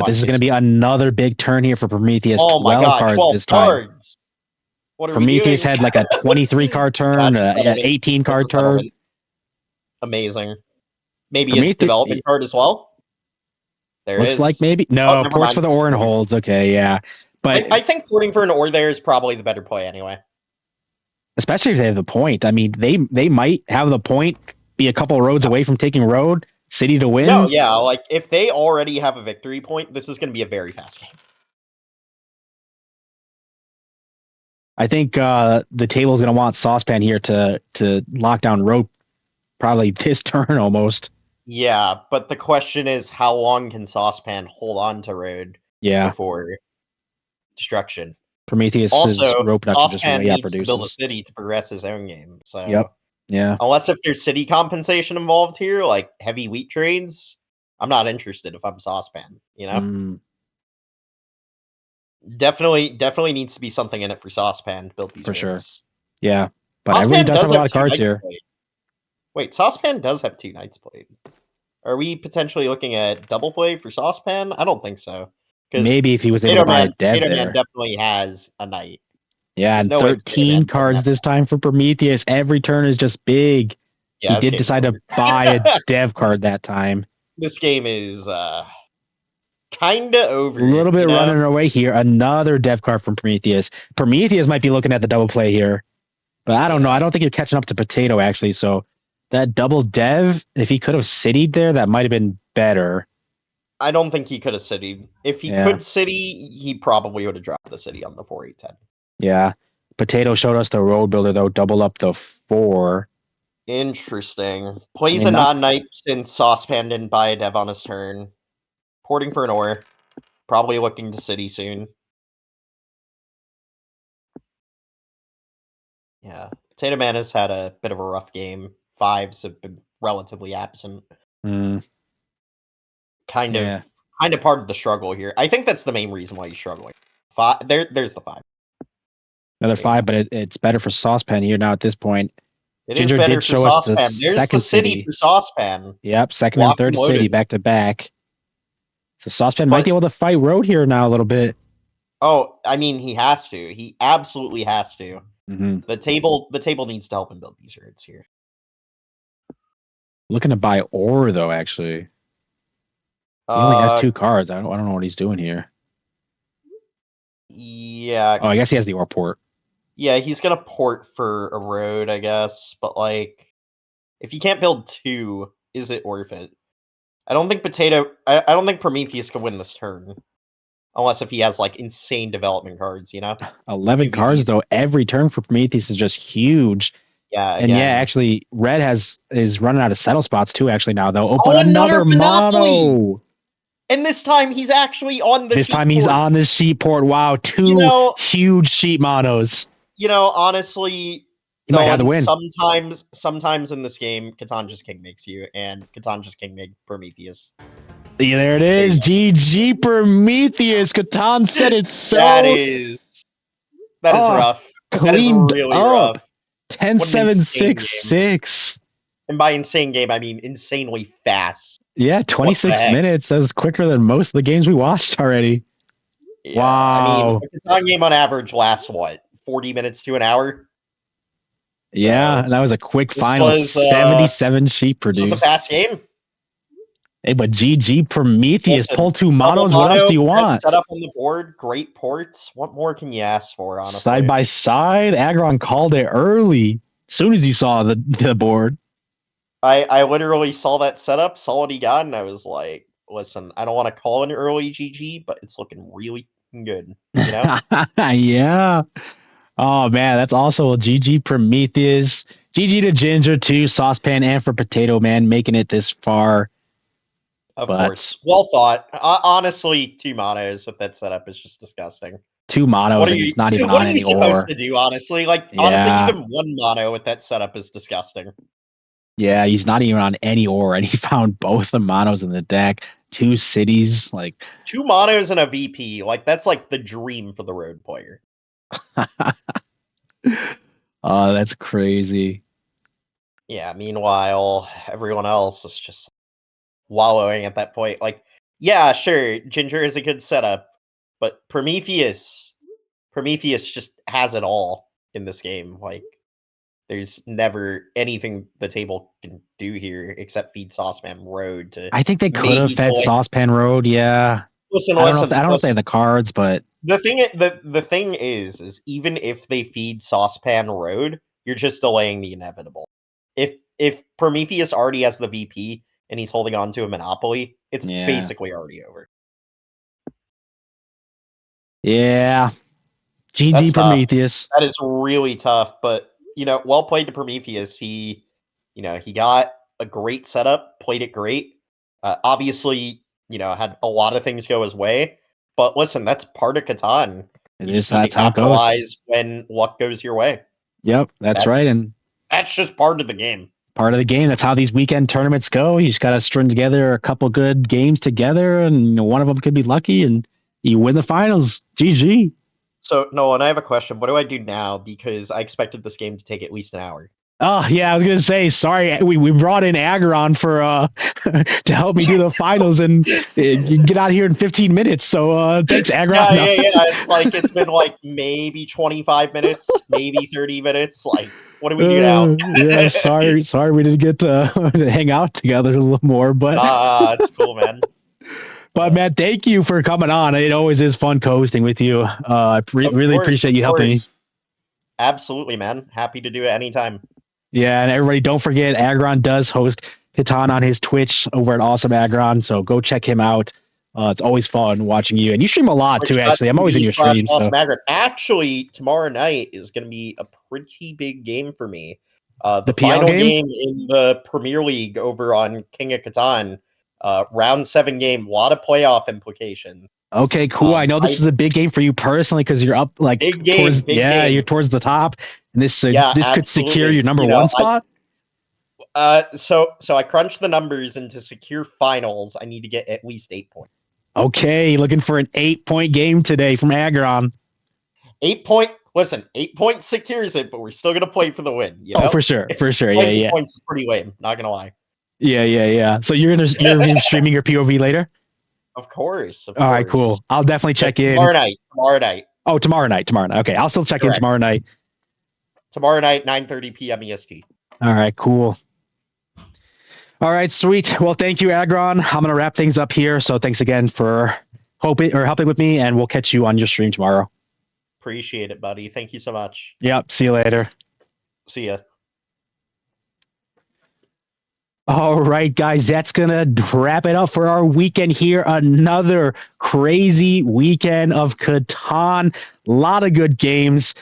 But this is going to be another big turn here for Prometheus. Oh my 12 god, cards 12 this time. cards. What are Prometheus we doing? had like a 23 card turn, an 18 card turn. Amazing. Maybe a Prometheus development card as well. There looks is. like maybe Oh, no ports for the ore and holds. Okay, yeah, but I think porting for an ore there is probably the better play anyway. Especially if they have the point. I mean, they might have the point, be a couple of roads away from taking road, city to win. No, yeah, like if they already have a victory point, this is going to be a very fast game. I think the table is going to want Saucepan here to lock down road, probably this turn almost. Yeah, but the question is, how long can Saucepan hold on to road? Yeah, before destruction. Prometheus' Also, road production just Saucepan needs produces. to build a city to progress his own game. So, yep, yeah. Unless if there's city compensation involved here, like heavy wheat trades, I'm not interested if I'm Saucepan. You know. Definitely needs to be something in it for Saucepan to build these for wins. sure. Yeah, but Saucepan everybody does have a lot of cards here. Played. Wait, Saucepan does have 2 knights played. Are we potentially looking at double play for Saucepan? I don't think so. Maybe if he was able to buy a dev there. Man definitely has a knight. Yeah, and 13 cards this time for Prometheus. Every turn is just big. Yeah, he did decide to buy a dev card that time. This game is kind of over. A little bit running away here. Another dev card from Prometheus. Prometheus might be looking at the double play here. But I don't know. I don't think you're catching up to Potato, actually. So that double dev, if he could have citied there, that might have been better. I don't think he could have citied. If he could city, he probably would have dropped the city on the 4-8-10. Yeah. Potato showed us the road builder, though. Double up the 4. Interesting. Plays a non-knight since Saucepan didn't buy a dev on his turn. Porting for an ore. Probably looking to city soon. Yeah. Potato Man has had a bit of a rough game. 5s have been relatively absent. Kind of part of the struggle here. I think that's the main reason why he's struggling. 5. There's the 5. Another 5, but it's better for Saucepan here now at this point. Ginger did show us the second city for Saucepan. Yep, second and third city back to back. So Saucepan might be able to fight road here now a little bit. Oh, I mean, he has to. He absolutely has to. Mm-hmm. The table needs to help him build these roads here. Looking to buy ore though, actually. He only has 2 cards. I don't know what he's doing here. Yeah. Oh, I guess he has the ore port. Yeah, he's gonna port for a road, I guess. But like, if you can't build 2, is it worth it? I don't think I don't think Prometheus can win this turn. Unless if he has like insane development cards, you know? 11 cards though, every turn for Prometheus is just huge. Yeah, and yeah, actually, Red is running out of settle spots too. Actually, now they'll open another mono. And this time he's actually on the. This time he's on the sheep port. Wow, 2 huge sheep monos. You know, honestly, might have to win. Sometimes in this game, Catan just king makes you, and Catan just king make Prometheus. Yeah, there it is. GG Prometheus. Catan said it so. That is rough. Cleaned that is really up. Rough. 10-7-6-6. And by insane game, I mean insanely fast. Yeah, 26 minutes. That was quicker than most of the games we watched already. Yeah, wow. I mean, a Catan game on average lasts, 40 minutes to an hour? Yeah, and that was a quick final. 77 sheep produced. This was a fast game. Hey, but GG Prometheus, pull 2 monos. What else do you want? Set up on the board, great ports. What more can you ask for, honestly? Side by side, Agron called it early. As soon as you saw the board. I literally saw that setup, saw what he got, and I was like, listen, I don't want to call an early GG, but it's looking really good. You know? Yeah. Oh, man, that's also a GG Prometheus. GG to Ginger, too, Saucepan, and for Potato Man, making it this far. Of course. Well thought. Honestly, 2 monos with that setup is just disgusting. 2 monos, and he's not even on any ore. What are you supposed to do, honestly? Honestly, even 1 mono with that setup is disgusting. Yeah, he's not even on any ore, and he found both the monos in the deck. 2 cities, 2 monos and a VP. That's like the dream for the road player. Oh, that's crazy. Yeah, meanwhile, everyone else is just wallowing at that point. Yeah, sure. Ginger is a good setup, but Prometheus just has it all in this game. Like, there's never anything the table can do here except feed Saucepan Road to I think they could have maybe fed delay. Saucepan Road. Yeah. Listen, I don't know if they have listen. the cards, but The thing is even if they feed Saucepan Road, you're just delaying the inevitable. If Prometheus already has the VP and he's holding on to a monopoly, it's yeah. basically already over. Yeah. GG That's tough. Prometheus. That is really tough, but well played to Prometheus. He got a great setup, played it great. Obviously, had a lot of things go his way, but listen, that's part of Catan. It You is just need to that's how it goes. capitalize when luck goes your way. Yep, that's right, and that's just part of the game. Part of the game. That's how these weekend tournaments go. You just got to string together a couple good games together, and one of them could be lucky, and you win the finals. GG. So, Nolan, I have a question. What do I do now? Because I expected this game to take at least an hour. Oh yeah, I was gonna say sorry. We brought in Agron for to help me do the finals and get out of here in 15 minutes. So thanks, Agron. Yeah. It's been maybe 25 minutes, maybe 30 minutes. Like, what do we do now? Yeah, sorry we didn't get to hang out together a little more, but it's cool, man. But Matt, thank you for coming on. It always is fun co-hosting with you. I really appreciate you helping me. Absolutely, man. Happy to do it anytime. Yeah, and everybody, don't forget, Agron does host Catan on his Twitch over at Awesome Agron, so go check him out. It's always fun watching you, and you stream a lot too. Actually, I'm always in your streams. So. Actually, tomorrow night is going to be a pretty big game for me. The PL final game in the Premier League over on King of Catan, round 7 game. A lot of playoff implications. Okay, cool. I know this is a big game for you personally because you're up big game, you're towards the top, and this could absolutely. secure your number 1 spot. So I crunched the numbers, and to secure finals, I need to get at least 8 points. Okay, looking for an 8-point game today from Agron. 8 points secures it, but we're still gonna play for the win. You know? Oh, for sure. Yeah. Points is pretty lame. Not gonna lie. Yeah. So you're streaming your POV later? Of course. All right, cool. I'll definitely check in. Tomorrow night. Oh, tomorrow night. Okay, I'll still check in tomorrow night. Tomorrow night, 9:30 p.m. EST. All right, cool. All right, sweet. Well, thank you, Agron. I'm going to wrap things up here. So thanks again for helping with me, and we'll catch you on your stream tomorrow. Appreciate it, buddy. Thank you so much. Yep. See you later. See ya. All right, guys, that's going to wrap it up for our weekend here. Another crazy weekend of Catan. A lot of good games.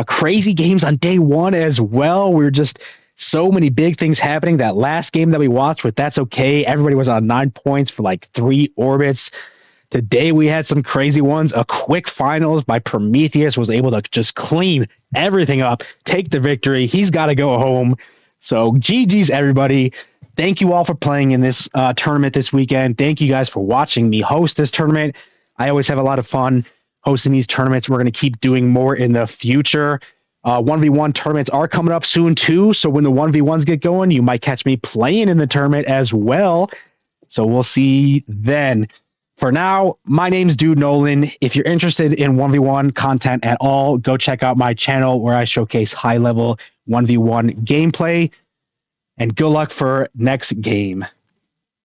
Crazy games on day 1 as well. We're just so many big things happening. That last game that we watched with That's Okay, everybody was on 9 points for 3 orbits. Today we had some crazy ones. A quick finals by Prometheus was able to just clean everything up, take the victory. He's got to go home. So GG's, everybody. Thank you all for playing in this tournament this weekend. Thank you guys for watching me host this tournament. I always have a lot of fun hosting these tournaments. We're going to keep doing more in the future. 1v1 tournaments are coming up soon too. So when the 1v1s get going, you might catch me playing in the tournament as well. So we'll see then. For now, my name's Dude Nolan. If you're interested in 1v1 content at all, go check out my channel where I showcase high-level 1v1 gameplay. And good luck for next game.